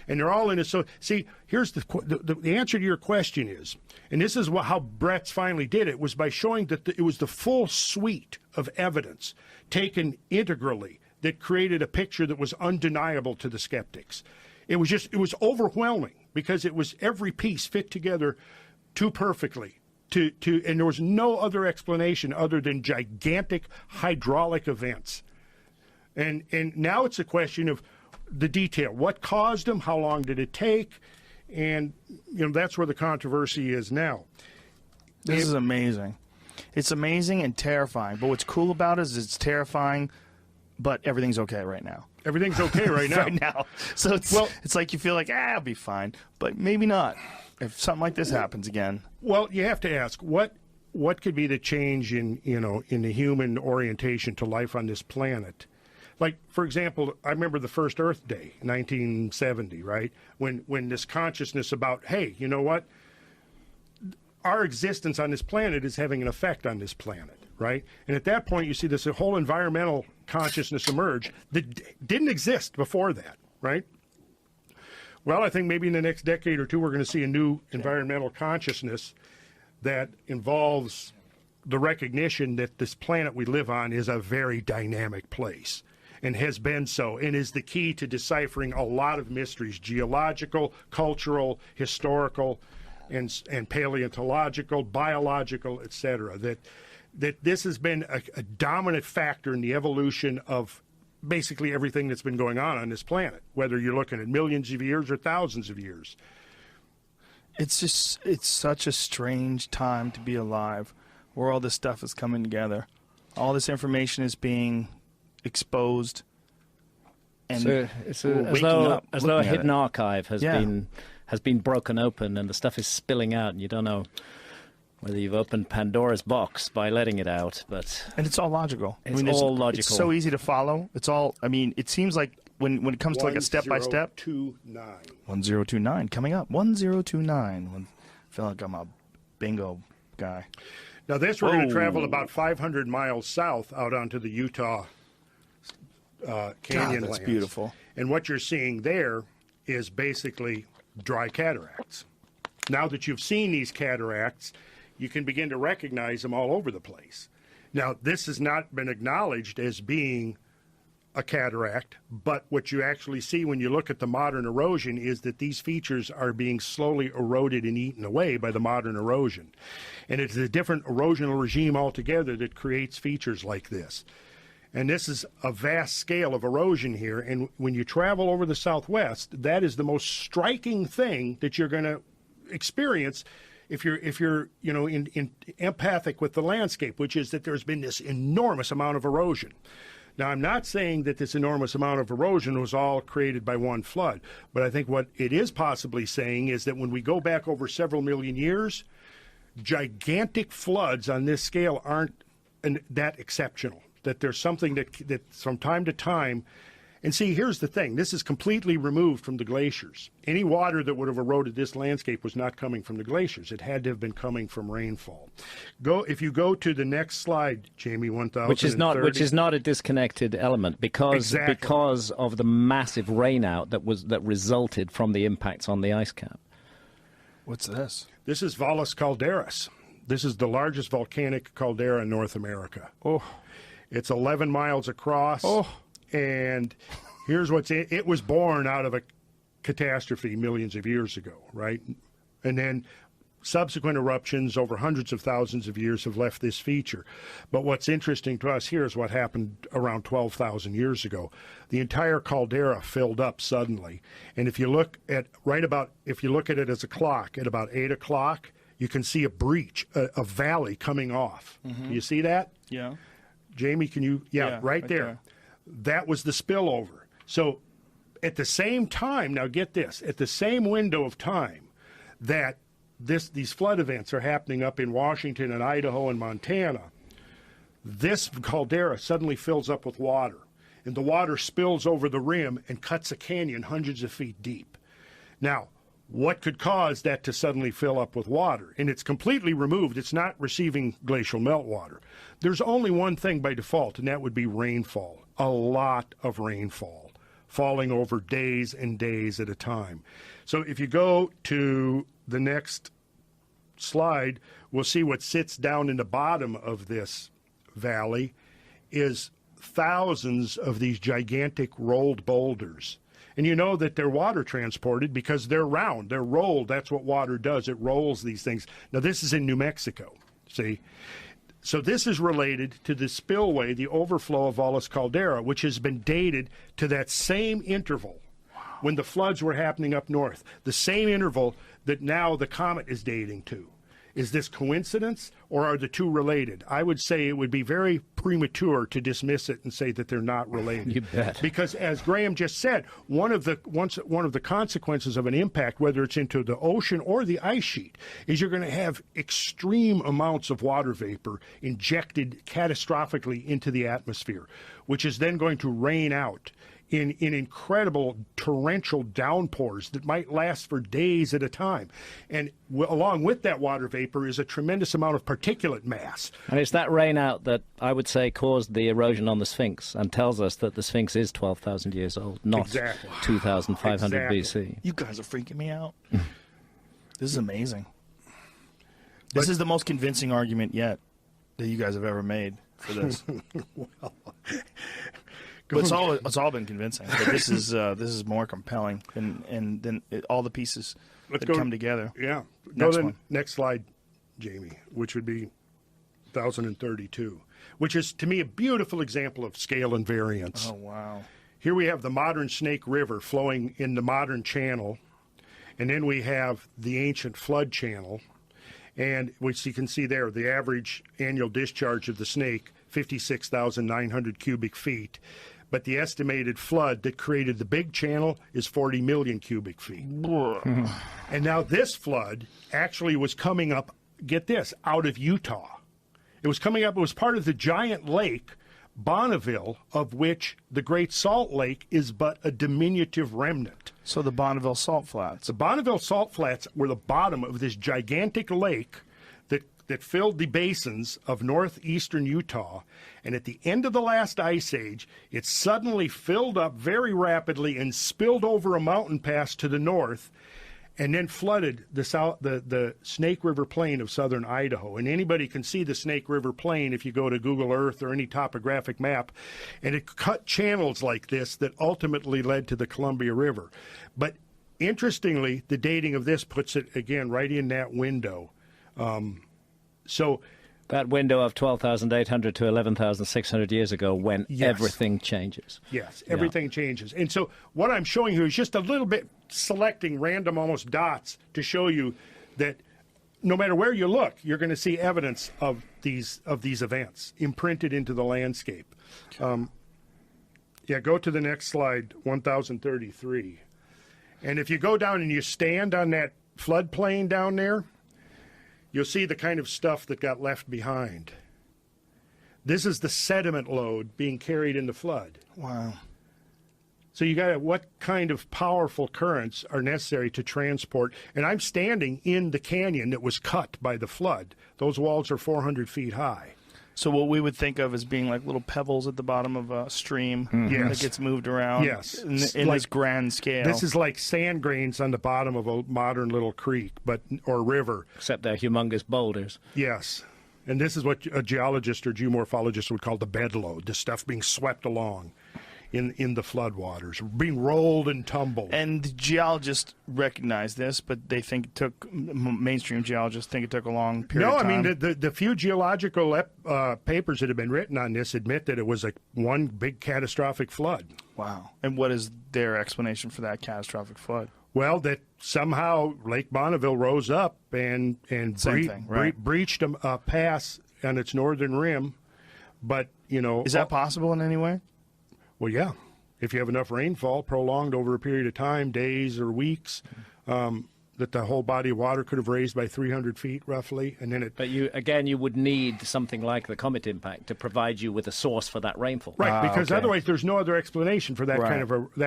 and they're all in it. So, see, here's the answer to your question is, and this is how Brett's finally did it, was by showing that it was the full suite of evidence taken integrally that created a picture that was undeniable to the skeptics. It was overwhelming because it was every piece fit together too perfectly. And there was no other explanation other than gigantic hydraulic events. And now it's a question of the detail. What caused them? How long did it take? And that's where the controversy is now. This is amazing. It's amazing and terrifying. But what's cool about it is it's terrifying, but everything's okay right now. Everything's okay right now. Right now. So it's like you feel like, I'll be fine, but maybe not. if something like this happens again. Well, you have to ask what could be the change in in the human orientation to life on this planet. Like, for example, I remember the first Earth Day, 1970, right? When this consciousness about, hey, you know what? Our existence on this planet is having an effect on this planet, right? And at that point, you see this whole environmental consciousness emerge that didn't exist before that, right? Well, I think maybe in the next decade or two, we're going to see a new environmental consciousness that involves the recognition that this planet we live on is a very dynamic place and has been so, and is the key to deciphering a lot of mysteries, geological, cultural, historical, and paleontological, biological, etc. That this has been a dominant factor in the evolution of basically everything that's been going on this planet, whether you're looking at millions of years or thousands of years. It's such a strange time to be alive, where all this stuff is coming together. All this information is being exposed, and So it's we're as waking though up as though a looking at hidden it. archive has Yeah. been broken open, and the stuff is spilling out, and you don't know whether you've opened Pandora's box by letting it out. But And it's all logical. It's there's- all logical. It's so easy to follow. It's all. I mean, it seems like when it comes to like a step by step. 1029. 1029 coming up. 1029. I feel like I'm a bingo guy. Now this, we're going Whoa. to travel about 500 miles south out onto the Utah canyon God, that's lands. beautiful. And what you're seeing there is basically dry cataracts. Now that you've seen these cataracts, you can begin to recognize them all over the place. Now, this has not been acknowledged as being a cataract, but what you actually see when you look at the modern erosion is that these features are being slowly eroded and eaten away by the modern erosion. And it's a different erosional regime altogether that creates features like this. And this is a vast scale of erosion here. And when you travel over the Southwest, that is the most striking thing that you're going to experience if you're in empathic with the landscape, which is that there's been this enormous amount of erosion. Now, I'm not saying that this enormous amount of erosion was all created by one flood, but I think what it is possibly saying is that when we go back over several million years, gigantic floods on this scale aren't that exceptional. That there's something that from time to time, and see, here's the thing, this is completely removed from the glaciers. Any water that would have eroded this landscape was not coming from the glaciers. It had to have been coming from rainfall. If you go to the next slide, Jamie, 1030. which is not a disconnected element because of the massive rainout that resulted from the impacts on the ice cap. What's this? This is Valles Calderas. This is the largest volcanic caldera in North America. Oh, It's 11 miles across. Oh. And here's it was born out of a catastrophe millions of years ago, right? And then subsequent eruptions over hundreds of thousands of years have left this feature. But what's interesting to us here is what happened around 12,000 years ago. The entire caldera filled up suddenly. And if you look at it as a clock, at about 8 o'clock, you can see a breach, a valley coming off. Mm-hmm. Do you see that? yeah. Jamie, can you? Yeah, Yeah, right right there. there. That was the spillover. So at the same time, now get this, at the same window of time that these flood events are happening up in Washington and Idaho and Montana, this caldera suddenly fills up with water. And the water spills over the rim and cuts a canyon hundreds of feet deep. Now, what could cause that to suddenly fill up with water? And it's completely removed. It's not receiving glacial meltwater. There's only one thing by default, and that would be rainfall. A lot of rainfall falling over days and days at a time. So if you go to the next slide, we'll see what sits down in the bottom of this valley is thousands of these gigantic rolled boulders. And you know that they're water transported because they're round, they're rolled. That's what water does. It rolls these things. Now, this is in New Mexico, see? So this is related to the spillway, the overflow of Valles Caldera, which has been dated to that same interval when the floods were happening up north, the same interval that now the comet is dating to. Is this coincidence, or are the two related? I would say it would be very premature to dismiss it and say that they're not related. You bet. Because as Graham just said, one of the consequences of an impact, whether it's into the ocean or the ice sheet, is you're going to have extreme amounts of water vapor injected catastrophically into the atmosphere, which is then going to rain out in incredible torrential downpours that might last for days at a time. And along with that water vapor is a tremendous amount of particulate mass. And it's that rain out that I would say caused the erosion on the Sphinx and tells us that the Sphinx is 12,000 years old, not Exactly. 2,500 Exactly. BC. You guys are freaking me out. This is amazing. This is the most convincing argument yet that you guys have ever made for this. But it's all been convincing. But this is more compelling than all the pieces that come together. Yeah. Next one. Next slide, Jamie, which would be 1032, which is, to me, a beautiful example of scale and variance. Oh, wow. Here we have the modern Snake River flowing in the modern channel, and then we have the ancient flood channel, and which you can see there, the average annual discharge of the Snake, 56,900 cubic feet. But the estimated flood that created the big channel is 40 million cubic feet. And now this flood actually was coming up, get this, out of Utah. It was coming up, it was part of the giant lake, Bonneville, of which the Great Salt Lake is but a diminutive remnant. So the Bonneville Salt Flats. The Bonneville Salt Flats were the bottom of this gigantic lake that filled the basins of northeastern Utah. And at the end of the last ice age, it suddenly filled up very rapidly and spilled over a mountain pass to the north, and then flooded the Snake River Plain of southern Idaho. And anybody can see the Snake River Plain if you go to Google Earth or any topographic map. And it cut channels like this that ultimately led to the Columbia River. But interestingly, the dating of this puts it, again, right in that window. So that window of 12,800 to 11,600 years ago when everything changes. Yes, everything changes. And so what I'm showing here is just a little bit selecting random almost dots to show you that no matter where you look, you're going to see evidence of these events imprinted into the landscape. Go to the next slide, 1033. And if you go down and you stand on that floodplain down there, you'll see the kind of stuff that got left behind. This is the sediment load being carried in the flood. Wow. So you got what kind of powerful currents are necessary to transport? And I'm standing in the canyon that was cut by the flood. Those walls are 400 feet high. So what we would think of as being like little pebbles at the bottom of a stream that gets moved around in this grand scale. This is like sand grains on the bottom of a modern little creek or river. Except they're humongous boulders. Yes. And this is what a geologist or geomorphologist would call the bed load, the stuff being swept along in the floodwaters, being rolled and tumbled. And the geologists recognize this, but they think mainstream geologists think it took a long period of time. No, I mean, the few geological papers that have been written on this admit that it was one big catastrophic flood. Wow. And what is their explanation for that catastrophic flood? Well, that somehow Lake Bonneville rose up and breached a pass on its northern rim. But, Is that possible in any way? Well, yeah. If you have enough rainfall prolonged over a period of time, days or weeks, that the whole body of water could have raised by 300 feet roughly, and then But you would need something like the comet impact to provide you with a source for that rainfall. Right, because otherwise there's no other explanation for that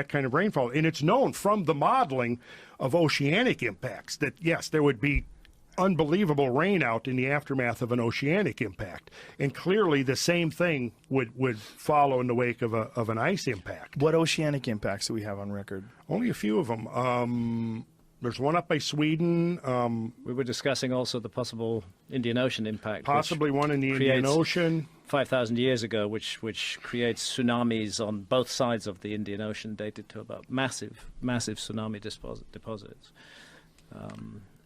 kind of rainfall, and it's known from the modeling of oceanic impacts that yes, there would be unbelievable rain out in the aftermath of an oceanic impact, and clearly the same thing would follow in the wake of an ice impact. What oceanic impacts do we have on record? Only a few of them. There's one up by Sweden. We were discussing also the possible Indian Ocean impact. Possibly one in the Indian Ocean. 5,000 years ago, which creates tsunamis on both sides of the Indian Ocean, dated to about massive tsunami deposits.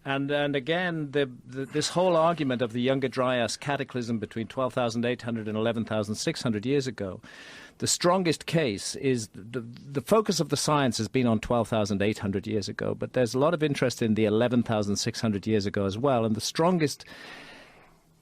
And again, this whole argument of the Younger Dryas cataclysm between 12,800 and 11,600 years ago, the strongest case is the focus of the science has been on 12,800 years ago, but there's a lot of interest in the 11,600 years ago as well. And the strongest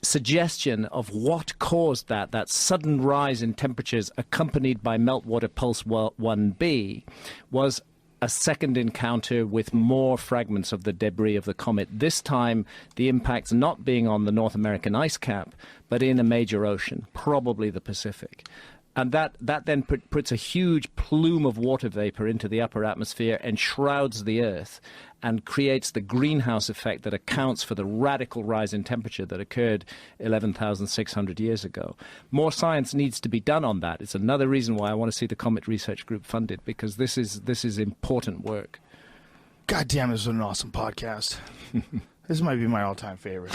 suggestion of what caused that sudden rise in temperatures accompanied by meltwater pulse 1b was a second encounter with more fragments of the debris of the comet, this time the impacts not being on the North American ice cap, but in a major ocean, probably the Pacific. And that then puts a huge plume of water vapor into the upper atmosphere and shrouds the Earth and creates the greenhouse effect that accounts for the radical rise in temperature that occurred 11,600 years ago. More science needs to be done on that. It's another reason why I want to see the Comet Research Group funded, because this is important work. God damn, this is an awesome podcast. This might be my all-time favorite.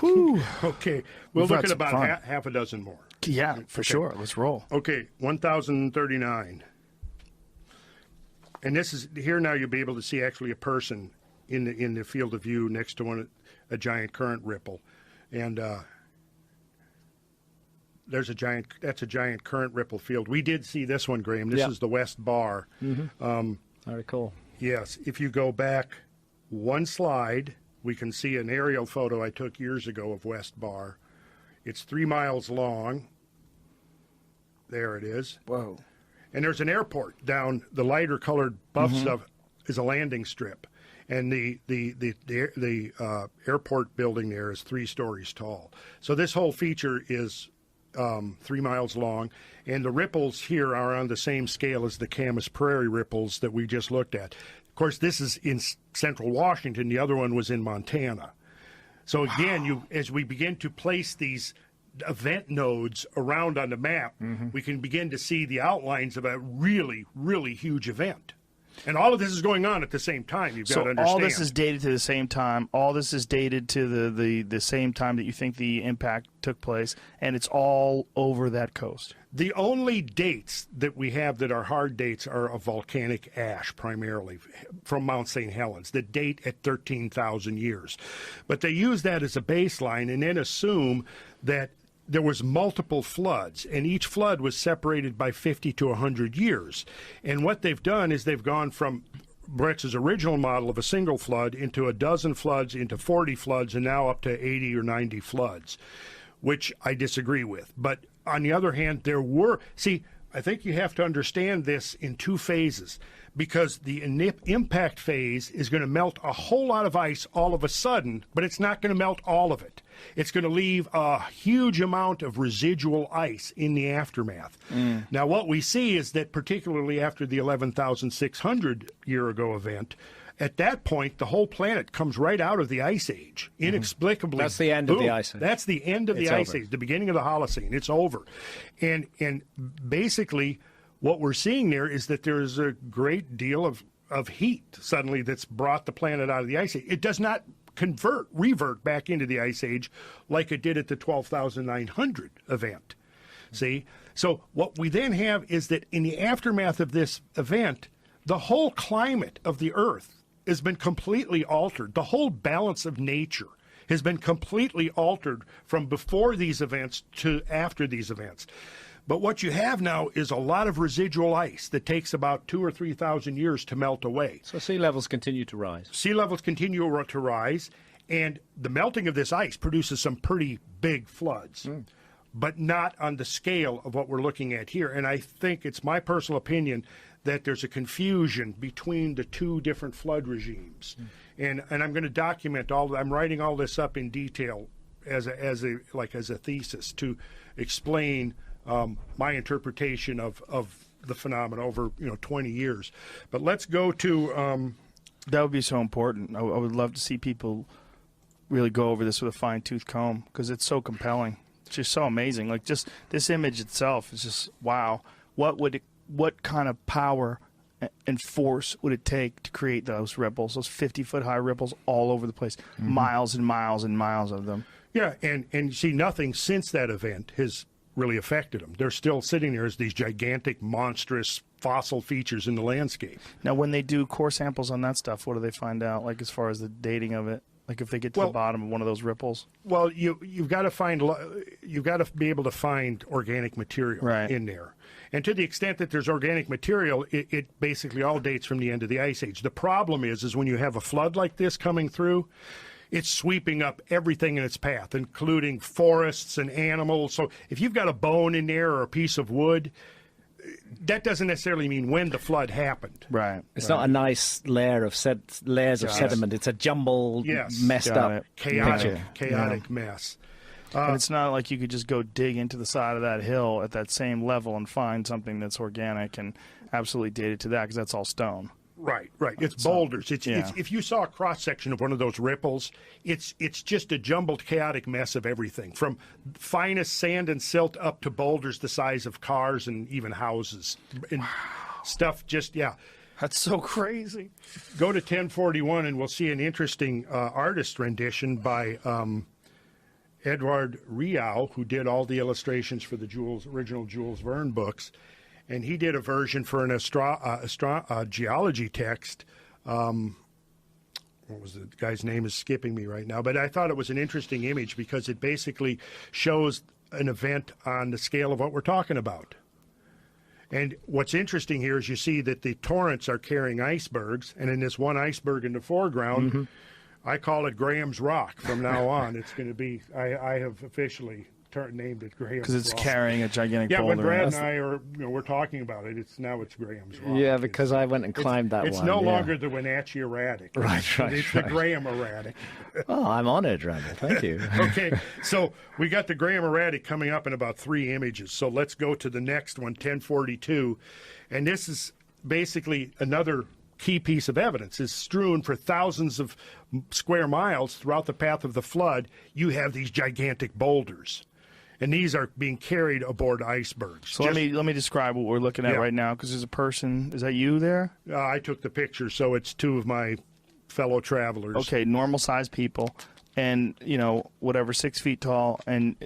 Whew. Okay, we'll We've look had at some about fun. half a dozen more. Yeah, for sure. Let's roll. Okay, 1,039. And this is here now. You'll be able to see actually a person in the field of view next to a giant current ripple, and that's a giant current ripple field. We did see this one, Graham. This is the West Bar. I recall. Yes, if you go back one slide, we can see an aerial photo I took years ago of West Bar. It's 3 miles long. There it is. Whoa. And there's an airport down. The lighter colored buff stuff is a landing strip, and the airport building there is 3 stories tall. So this whole feature is 3 miles long, and the ripples here are on the same scale as the Camas Prairie ripples that we just looked at. Of course, this is in central Washington. The other one was in Montana. So again, as we begin to place these event nodes around on the map, we can begin to see the outlines of a really, really huge event. And all of this is going on at the same time. You've got to understand. All this is dated to the same time. All this is dated to the same time that you think the impact took place, and it's all over that coast. The only dates that we have that are hard dates are of volcanic ash, primarily from Mount St. Helens, that date at 13,000 years. But they use that as a baseline and then assume that there was multiple floods, and each flood was separated by 50 to 100 years. And what they've done is they've gone from Brett's original model of a single flood into a dozen floods, into 40 floods, and now up to 80 or 90 floods, which I disagree with. But on the other hand, I think you have to understand this in 2 phases, because the impact phase is going to melt a whole lot of ice all of a sudden, but it's not going to melt all of it. It's going to leave a huge amount of residual ice in the aftermath. Now, what we see is that particularly after the 11,600 year ago event, at that point, the whole planet comes right out of the Ice Age, inexplicably. That's the end of the Ice Age. That's the end of the Ice Age, the beginning of the Holocene. It's over. And basically, what we're seeing there is that there is a great deal of heat suddenly that's brought the planet out of the Ice Age. It does not revert back into the Ice Age like it did at the 12,900 event. See? So what we then have is that in the aftermath of this event, the whole climate of the Earth has been completely altered. The whole balance of nature has been completely altered from before these events to after these events. But what you have now is a lot of residual ice that takes about 2,000 or 3,000 years to melt away. So sea levels continue to rise. Sea levels continue to rise, and the melting of this ice produces some pretty big floods, but not on the scale of what we're looking at here. And I think it's my personal opinion that there's a confusion between the 2 different flood regimes. And I'm going to document I'm writing all this up in detail as a thesis to explain my interpretation of the phenomena over 20 years. But let's go to That would be so important. I would love to see people really go over this with a fine-tooth comb, because it's so compelling. It's just so amazing. Like, just this image itself is just wow. What kind of power and force would it take to create those ripples, those 50-foot high ripples all over the place, miles and miles and miles of them? Yeah, and you see, nothing since that event has really affected them. They're still sitting there as these gigantic, monstrous fossil features in the landscape. Now, when they do core samples on that stuff, what do they find out, like as far as the dating of it? Like if they get to the bottom of one of those ripples? Well, you've got to be able to find organic material in there. And to the extent that there's organic material, it basically all dates from the end of the Ice Age. The problem is when you have a flood like this coming through, it's sweeping up everything in its path, including forests and animals. So if you've got a bone in there or a piece of wood, that doesn't necessarily mean when the flood happened. Right. It's not a nice layer of layers of sediment. It's a jumbled, messed up, chaotic mess. And it's not like you could just go dig into the side of that hill at that same level and find something that's organic and absolutely dated to that, because that's all stone. Right. It's boulders. It's if you saw a cross section of one of those ripples, it's just a jumbled, chaotic mess of everything, from finest sand and silt up to boulders the size of cars and even houses and stuff. That's so crazy. Go to 1041 and we'll see an interesting artist rendition by Edward Riau, who did all the illustrations for the original Jules Verne books. And he did a version for an geology text. What was the guy's name is skipping me right now, but I thought it was an interesting image because it basically shows an event on the scale of what we're talking about. And what's interesting here is you see that the torrents are carrying icebergs, and in this one iceberg in the foreground, I call it Graham's Rock from now on. It's going to be, I have officially named it Graham's Rock. Because it's carrying a gigantic boulder. Yeah, when Brad and I we're talking about it, it's Graham's Rock. Yeah, because I went and climbed that one. It's no longer the Wenatchee Erratic. Right. It's the Graham Erratic. Oh, I'm honored, Randall. Thank you. Okay, so we got the Graham Erratic coming up in about 3 images. So let's go to the next one, 1042. And this is basically another key piece of evidence. Is strewn for thousands of square miles throughout the path of the flood. You have these gigantic boulders. And these are being carried aboard icebergs. So let me describe what we're looking at right now, because there's a person. Is that you there? I took the picture, so it's 2 of my fellow travelers. Okay, normal-sized people, and whatever, 6 feet tall, and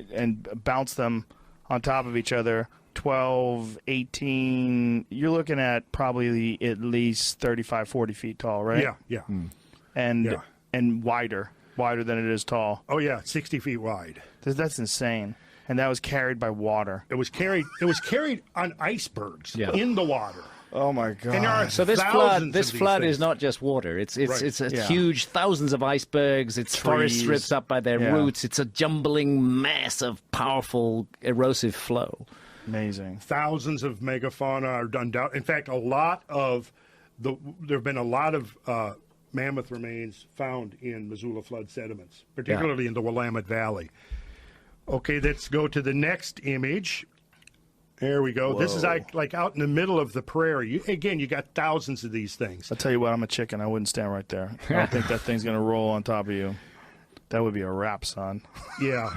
bounce them on top of each other. 12, 18. You're looking at probably at least 35, 40 feet tall, right? Yeah. And wider than it is tall. Oh yeah, 60 feet wide. That's insane. And that was carried by water. It was carried on icebergs in the water. Oh my God! And there are so this flood is not just water. It's huge, thousands of icebergs. It's forests ripped up by their roots. It's a jumbling mass of powerful erosive flow. Amazing. Thousands of megafauna are done down. In fact, there have been a lot of mammoth remains found in Missoula flood sediments, particularly in the Willamette Valley. Okay, let's go to the next image. There we go. Whoa. This is like out in the middle of the prairie. You got thousands of these things. I'll tell you what, I'm a chicken. I wouldn't stand right there. I don't think that thing's going to roll on top of you. That would be a wrap, son. Yeah.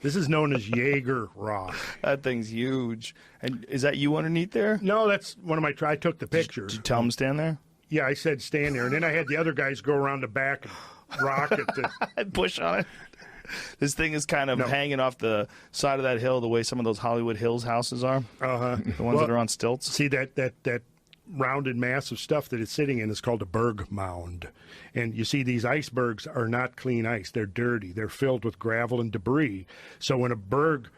This is known as Jaeger Rock. That thing's huge. And is that you underneath there? No, that's one of my... I took the picture. Did you tell him to stand there? Yeah, I said stand there. And then I had the other guys go around the back and rock it. And push on it. This thing is kind of hanging off the side of that hill the way some of those Hollywood Hills houses are. Uh-huh. The ones that are on stilts. See, that rounded mass of stuff that it's sitting in is called a berg mound. And you see, these icebergs are not clean ice. They're dirty. They're filled with gravel and debris. So when a berg